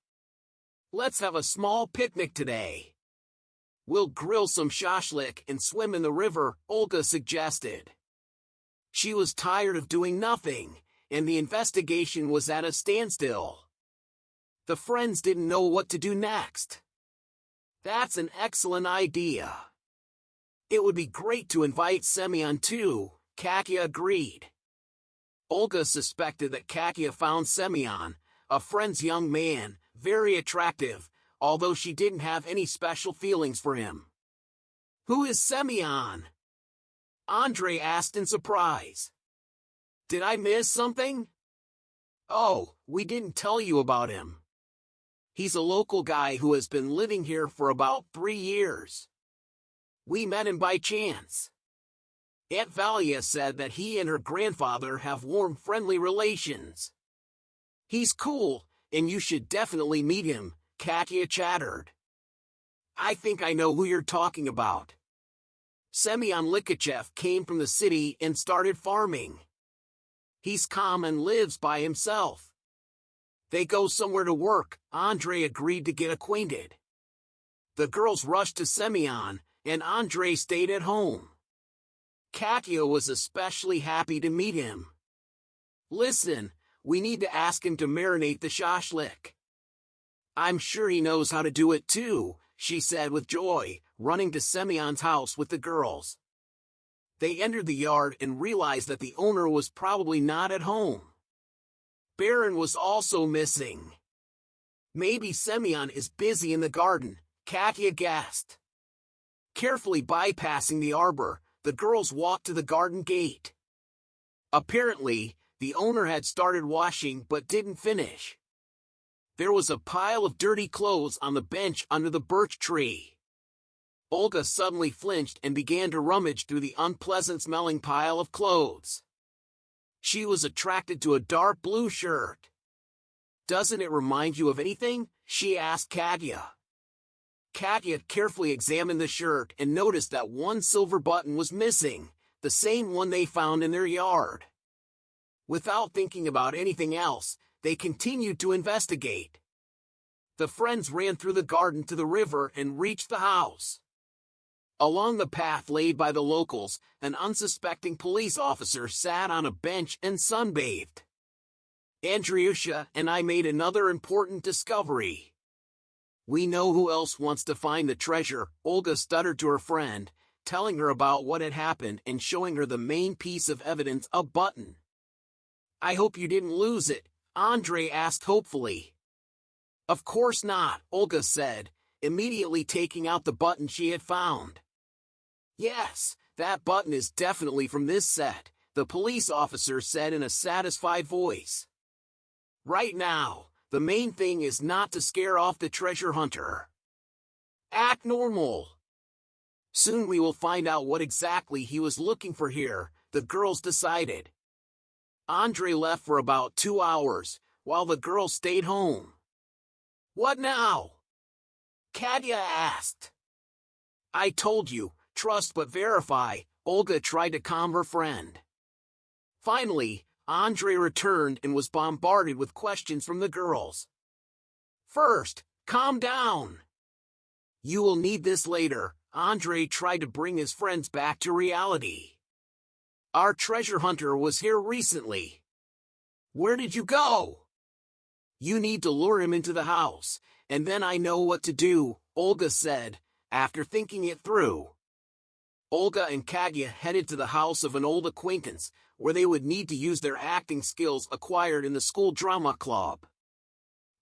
Let's have a small picnic today. We'll grill some shashlik and swim in the river, Olga suggested. She was tired of doing nothing, and the investigation was at a standstill. The friends didn't know what to do next. That's an excellent idea. It would be great to invite Semyon too, Katya agreed. Olga suspected that Katya found Semyon, a friend's young man, very attractive, although she didn't have any special feelings for him. Who is Semyon? Andrei asked in surprise. Did I miss something? Oh, we didn't tell you about him. He's a local guy who has been living here for about 3 years. We met him by chance. Aunt Valia said that he and her grandfather have warm, friendly relations. He's cool, and you should definitely meet him, Katya chattered. I think I know who you're talking about. Semyon Likachev came from the city and started farming. He's calm and lives by himself. They go somewhere to work. Andrei agreed to get acquainted. The girls rushed to Semyon, and Andrei stayed at home. Katya was especially happy to meet him. Listen, we need to ask him to marinate the shashlik. I'm sure he knows how to do it too, she said with joy, running to Semyon's house with the girls. They entered the yard and realized that the owner was probably not at home. Baron was also missing. Maybe Semyon is busy in the garden, Katya guessed. Carefully bypassing the arbor, the girls walked to the garden gate. Apparently, the owner had started washing but didn't finish. There was a pile of dirty clothes on the bench under the birch tree. Olga suddenly flinched and began to rummage through the unpleasant-smelling pile of clothes. She was attracted to a dark blue shirt. Doesn't it remind you of anything? She asked Katya. Katya carefully examined the shirt and noticed that one silver button was missing, the same one they found in their yard. Without thinking about anything else, they continued to investigate. The friends ran through the garden to the river and reached the house. Along the path laid by the locals, an unsuspecting police officer sat on a bench and sunbathed. Andriusha and I made another important discovery. We know who else wants to find the treasure, Olga stuttered to her friend, telling her about what had happened and showing her the main piece of evidence, a button. I hope you didn't lose it, Andrei asked hopefully. Of course not, Olga said, immediately taking out the button she had found. Yes, that button is definitely from this set, the police officer said in a satisfied voice. Right now, the main thing is not to scare off the treasure hunter. Act normal. Soon we will find out what exactly he was looking for here, the girls decided. Andrei left for about 2 hours, while the girls stayed home. What now? Katya asked. I told you, trust but verify, Olga tried to calm her friend. Finally, Andrei returned and was bombarded with questions from the girls. First, calm down. You will need this later, Andrei tried to bring his friends back to reality. Our treasure hunter was here recently. Where did you go? You need to lure him into the house, and then I know what to do, Olga said, after thinking it through. Olga and Katya headed to the house of an old acquaintance, where they would need to use their acting skills acquired in the school drama club.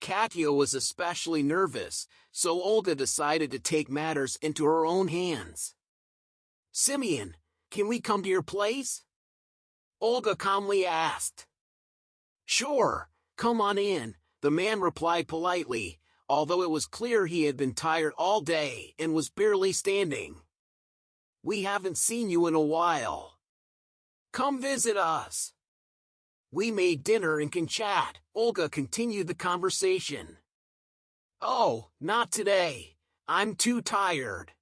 Katya was especially nervous, so Olga decided to take matters into her own hands. Semyon, can we come to your place? Olga calmly asked. Sure, come on in, the man replied politely, although it was clear he had been tired all day and was barely standing. We haven't seen you in a while. Come visit us. We made dinner and can chat, Olga continued the conversation. Oh, not today. I'm too tired.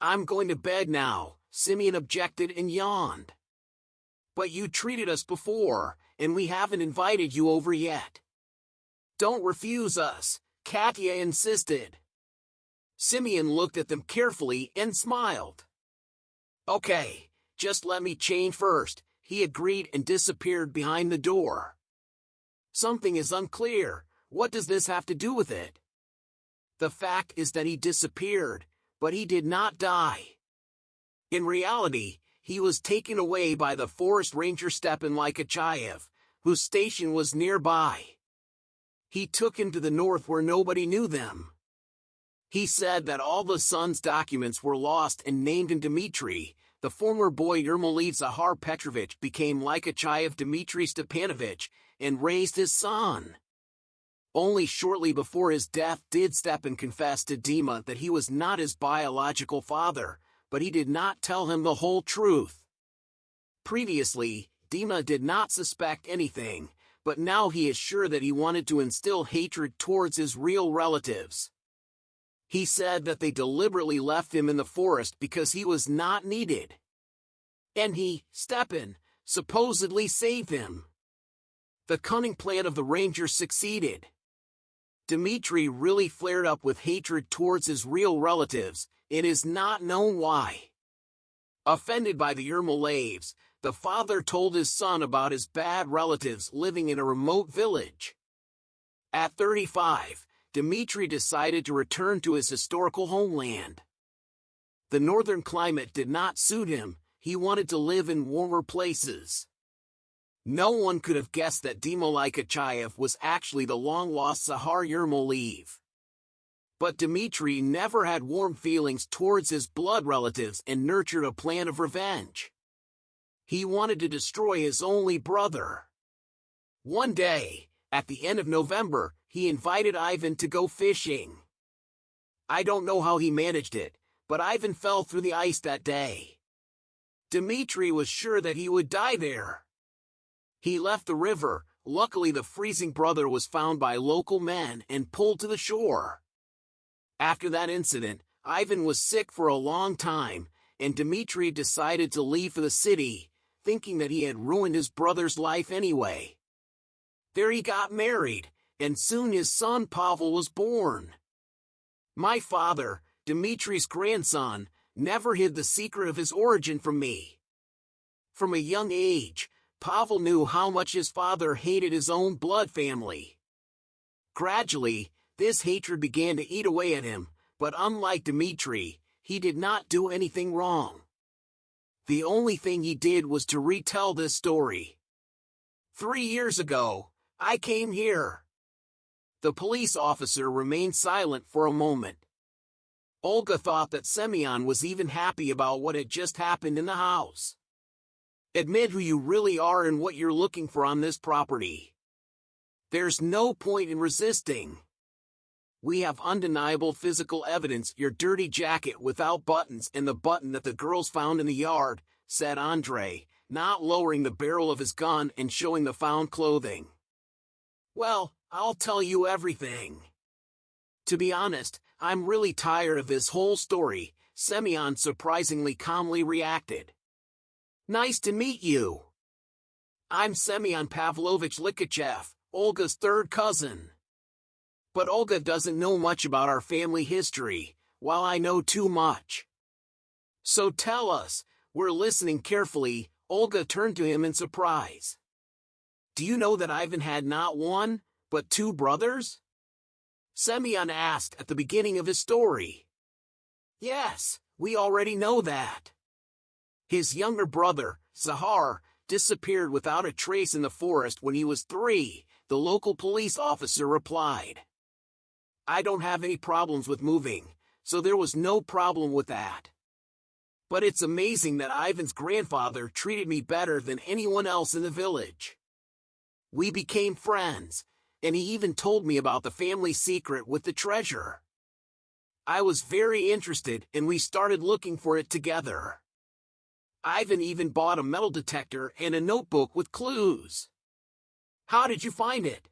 I'm going to bed now, Semyon objected and yawned. But you treated us before, and we haven't invited you over yet. Don't refuse us, Katya insisted. Simeon looked at them carefully and smiled. "Okay, just let me change first," he agreed and disappeared behind the door. "Something is unclear. What does this have to do with it?" "The fact is that he disappeared, but he did not die. In reality, he was taken away by the forest ranger Stepan Lykachayev, whose station was nearby. He took him to the north where nobody knew them. He said that all the son's documents were lost and named him Dmitri. The former boy Yermoliv Zahar Petrovich became Lykachayev Dmitri Stepanovich and raised his son. Only shortly before his death did Stepan confess to Dima that he was not his biological father, but he did not tell him the whole truth. Previously, Dima did not suspect anything, but now he is sure that he wanted to instill hatred towards his real relatives. He said that they deliberately left him in the forest because he was not needed. And he, Stepan, supposedly saved him. The cunning plan of the Rangers succeeded. Dmitri really flared up with hatred towards his real relatives. It is not known why. Offended by the Yermolivs, the father told his son about his bad relatives living in a remote village. At 35, Dmitri decided to return to his historical homeland. The northern climate did not suit him. He wanted to live in warmer places. No one could have guessed that Dima Lykachayev was actually the long-lost Zahar Yermoliv. But Dmitri never had warm feelings towards his blood relatives and nurtured a plan of revenge. He wanted to destroy his only brother. One day, at the end of November, he invited Ivan to go fishing. I don't know how he managed it, but Ivan fell through the ice that day. Dmitri was sure that he would die there. He left the river. Luckily, the freezing brother was found by local men and pulled to the shore. After that incident, Ivan was sick for a long time, and Dmitri decided to leave for the city, thinking that he had ruined his brother's life anyway. There he got married, and soon his son Pavel was born. My father, Dmitri's grandson, never hid the secret of his origin from me. From a young age, Pavel knew how much his father hated his own blood family. Gradually, this hatred began to eat away at him, but unlike Dmitri, he did not do anything wrong. The only thing he did was to retell this story. 3 years ago, I came here. The police officer remained silent for a moment. Olga thought that Semyon was even happy about what had just happened in the house. Admit who you really are and what you're looking for on this property. There's no point in resisting. We have undeniable physical evidence, your dirty jacket without buttons and the button that the girls found in the yard, said Andrei, not lowering the barrel of his gun and showing the found clothing. Well, I'll tell you everything. To be honest, I'm really tired of this whole story, Semyon surprisingly calmly reacted. Nice to meet you. I'm Semyon Pavlovich Lykachev, Olga's third cousin. But Olga doesn't know much about our family history, while I know too much. So tell us, we're listening carefully. Olga turned to him in surprise. Do you know that Ivan had not one, but 2 brothers? Semyon asked at the beginning of his story. Yes, we already know that. His younger brother, Zahar, disappeared without a trace in the forest when he was 3, the local police officer replied. I don't have any problems with moving, so there was no problem with that. But it's amazing that Ivan's grandfather treated me better than anyone else in the village. We became friends, and he even told me about the family secret with the treasure. I was very interested and we started looking for it together. Ivan even bought a metal detector and a notebook with clues. How did you find it?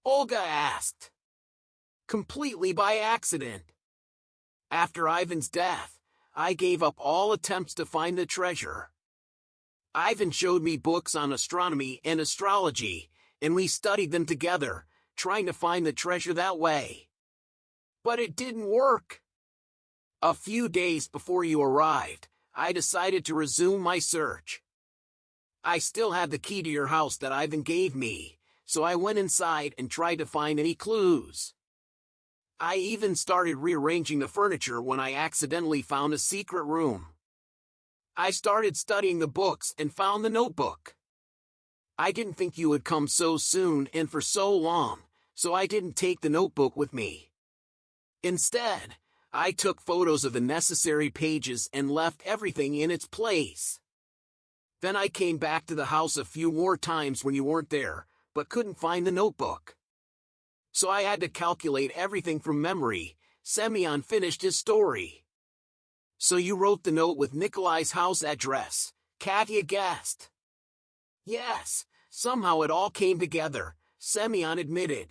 Olga asked. Completely by accident. After Ivan's death, I gave up all attempts to find the treasure. Ivan showed me books on astronomy and astrology, and we studied them together, trying to find the treasure that way. But it didn't work. A few days before you arrived, I decided to resume my search. I still had the key to your house that Ivan gave me, so I went inside and tried to find any clues. I even started rearranging the furniture when I accidentally found a secret room. I started studying the books and found the notebook. I didn't think you would come so soon and for so long, so I didn't take the notebook with me. Instead, I took photos of the necessary pages and left everything in its place. Then I came back to the house a few more times when you weren't there, but couldn't find the notebook. So I had to calculate everything from memory. Semyon finished his story. So you wrote the note with Nikolai's house address, Katya guessed. Yes, somehow it all came together, Semyon admitted.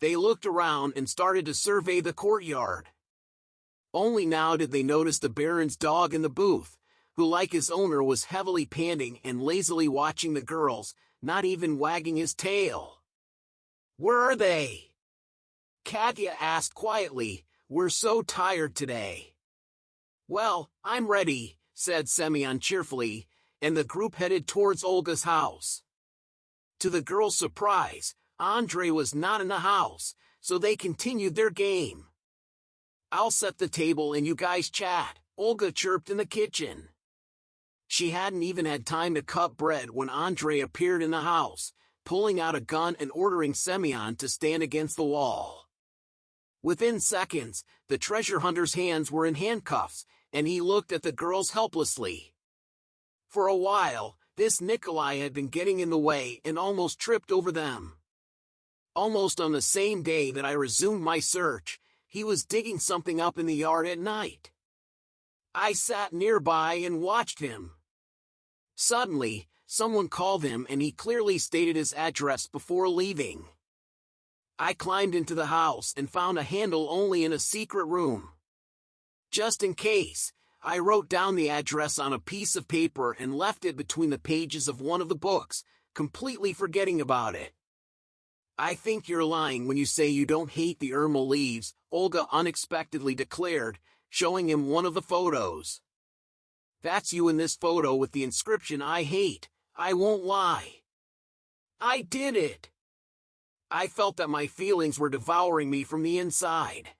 They looked around and started to survey the courtyard. Only now did they notice the Baron's dog in the booth, who like his owner was heavily panting and lazily watching the girls, not even wagging his tail. Where are they? Katya asked quietly. We're so tired today. Well, I'm ready, said Semyon cheerfully, and the group headed towards Olga's house. To the girls' surprise, Andrei was not in the house, so they continued their game. I'll set the table and you guys chat, Olga chirped in the kitchen. She hadn't even had time to cut bread when Andrei appeared in the house, pulling out a gun and ordering Semyon to stand against the wall. Within seconds, the treasure hunter's hands were in handcuffs, and he looked at the girls helplessly. For a while, this Nikolai had been getting in the way and almost tripped over them. Almost on the same day that I resumed my search, he was digging something up in the yard at night. I sat nearby and watched him. Suddenly, someone called him and he clearly stated his address before leaving. I climbed into the house and found a handle only in a secret room. Just in case, I wrote down the address on a piece of paper and left it between the pages of one of the books, completely forgetting about it. I think you're lying when you say you don't hate the Irma leaves, Olga unexpectedly declared, showing him one of the photos. That's you in this photo with the inscription I hate, I won't lie. I did it. I felt that my feelings were devouring me from the inside.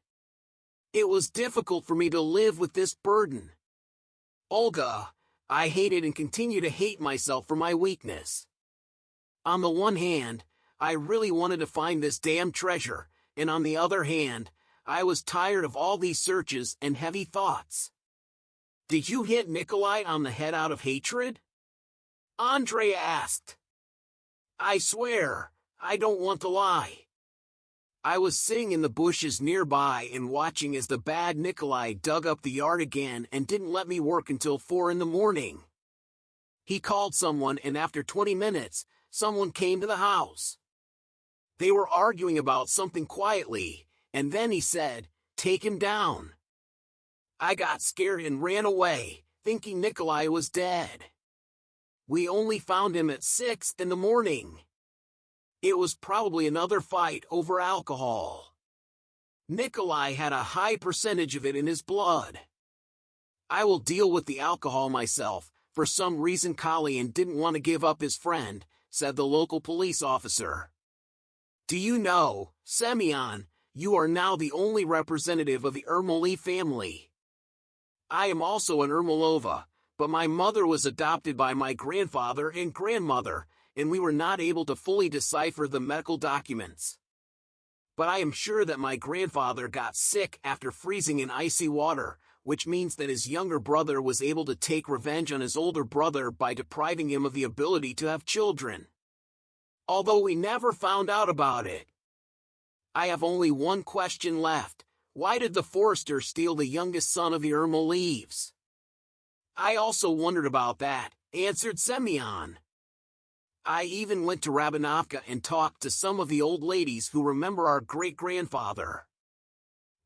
It was difficult for me to live with this burden. Olga, I hated and continue to hate myself for my weakness. On the one hand, I really wanted to find this damn treasure, and on the other hand, I was tired of all these searches and heavy thoughts. Did you hit Nikolai on the head out of hatred? Andrei asked. I swear, I don't want to lie. I was sitting in the bushes nearby and watching as the bad Nikolai dug up the yard again and didn't let me work until 4 in the morning. He called someone and after 20 minutes, someone came to the house. They were arguing about something quietly, and then he said, "Take him down." I got scared and ran away, thinking Nikolai was dead. We only found him at 6 in the morning. It was probably another fight over alcohol. Nikolai had a high percentage of it in his blood. I will deal with the alcohol myself. For some reason Kalian didn't want to give up his friend, said the local police officer. Do you know, Semyon, you are now the only representative of the Ermoli family. I am also an Ermolova, but my mother was adopted by my grandfather and grandmother, and we were not able to fully decipher the medical documents. But I am sure that my grandfather got sick after freezing in icy water, which means that his younger brother was able to take revenge on his older brother by depriving him of the ability to have children. Although we never found out about it. I have only one question left. Why did the forester steal the youngest son of the Irma leaves? I also wondered about that, answered Semyon. I even went to Rabinovka and talked to some of the old ladies who remember our great-grandfather.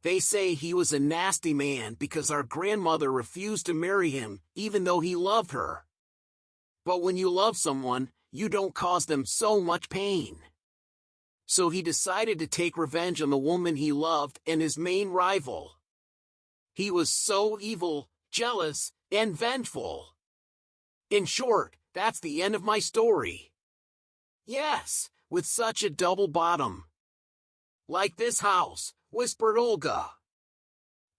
They say he was a nasty man because our grandmother refused to marry him, even though he loved her. But when you love someone, you don't cause them so much pain. So he decided to take revenge on the woman he loved and his main rival. He was so evil, jealous, and vengeful. In short, that's the end of my story. Yes, with such a double bottom. Like this house, whispered Olga.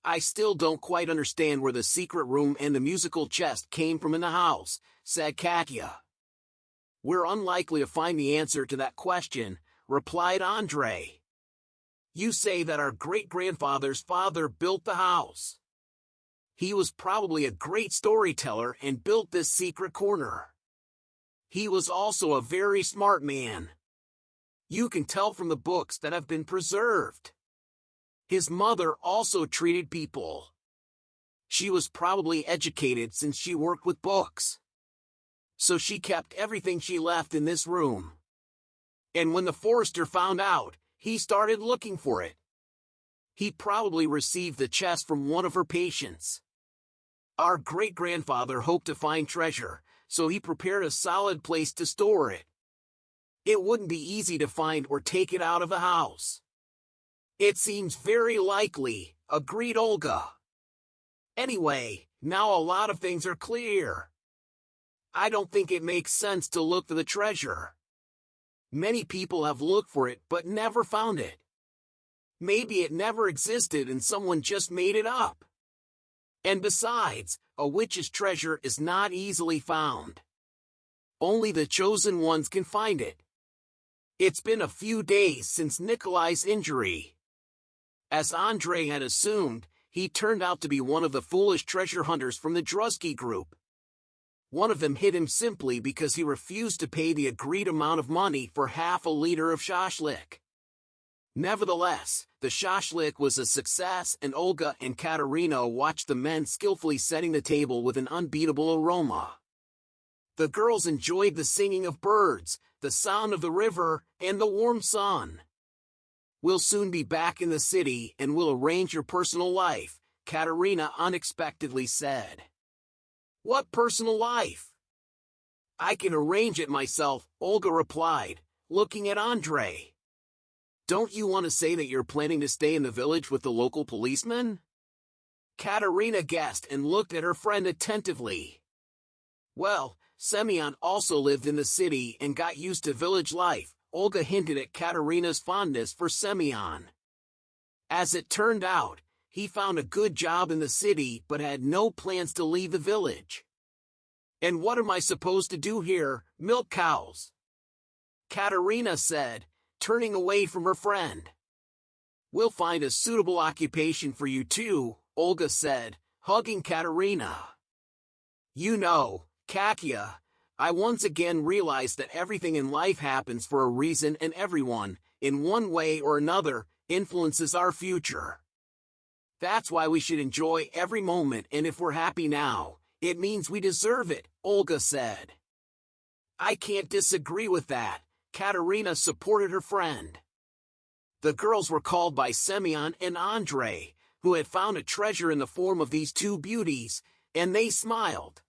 I still don't quite understand where the secret room and the musical chest came from in the house, said Katya. We're unlikely to find the answer to that question, replied Andre. You say that our great-grandfather's father built the house. He was probably a great storyteller and built this secret corner. He was also a very smart man. You can tell from the books that have been preserved. His mother also treated people. She was probably educated since she worked with books. So she kept everything she left in this room. And when the forester found out, he started looking for it. He probably received the chest from one of her patients. Our great-grandfather hoped to find treasure, so he prepared a solid place to store it. It wouldn't be easy to find or take it out of the house. It seems very likely, agreed Olga. Anyway, now a lot of things are clear. I don't think it makes sense to look for the treasure. Many people have looked for it but never found it. Maybe it never existed and someone just made it up. And besides, a witch's treasure is not easily found. Only the chosen ones can find it. It's been a few days since Nikolai's injury. As Andre had assumed, he turned out to be one of the foolish treasure hunters from the Drusky group. One of them hit him simply because he refused to pay the agreed amount of money for half a liter of shashlik. Nevertheless, the shashlik was a success and Olga and Katerina watched the men skillfully setting the table with an unbeatable aroma. The girls enjoyed the singing of birds, the sound of the river, and the warm sun. We'll soon be back in the city and we'll arrange your personal life, Katerina unexpectedly said. What personal life? I can arrange it myself, Olga replied, looking at Andre. Don't you want to say that you're planning to stay in the village with the local policeman? Katerina guessed and looked at her friend attentively. Well, Semyon also lived in the city and got used to village life, Olga hinted at Katerina's fondness for Semyon. As it turned out, he found a good job in the city but had no plans to leave the village. And what am I supposed to do here, milk cows? Katerina said, turning away from her friend. We'll find a suitable occupation for you too, Olga said, hugging Katerina. You know, Katya, I once again realized that everything in life happens for a reason and everyone, in one way or another, influences our future. That's why we should enjoy every moment and if we're happy now, it means we deserve it, Olga said. I can't disagree with that, Katerina supported her friend. The girls were called by Semyon and Andre, who had found a treasure in the form of these two beauties, and they smiled.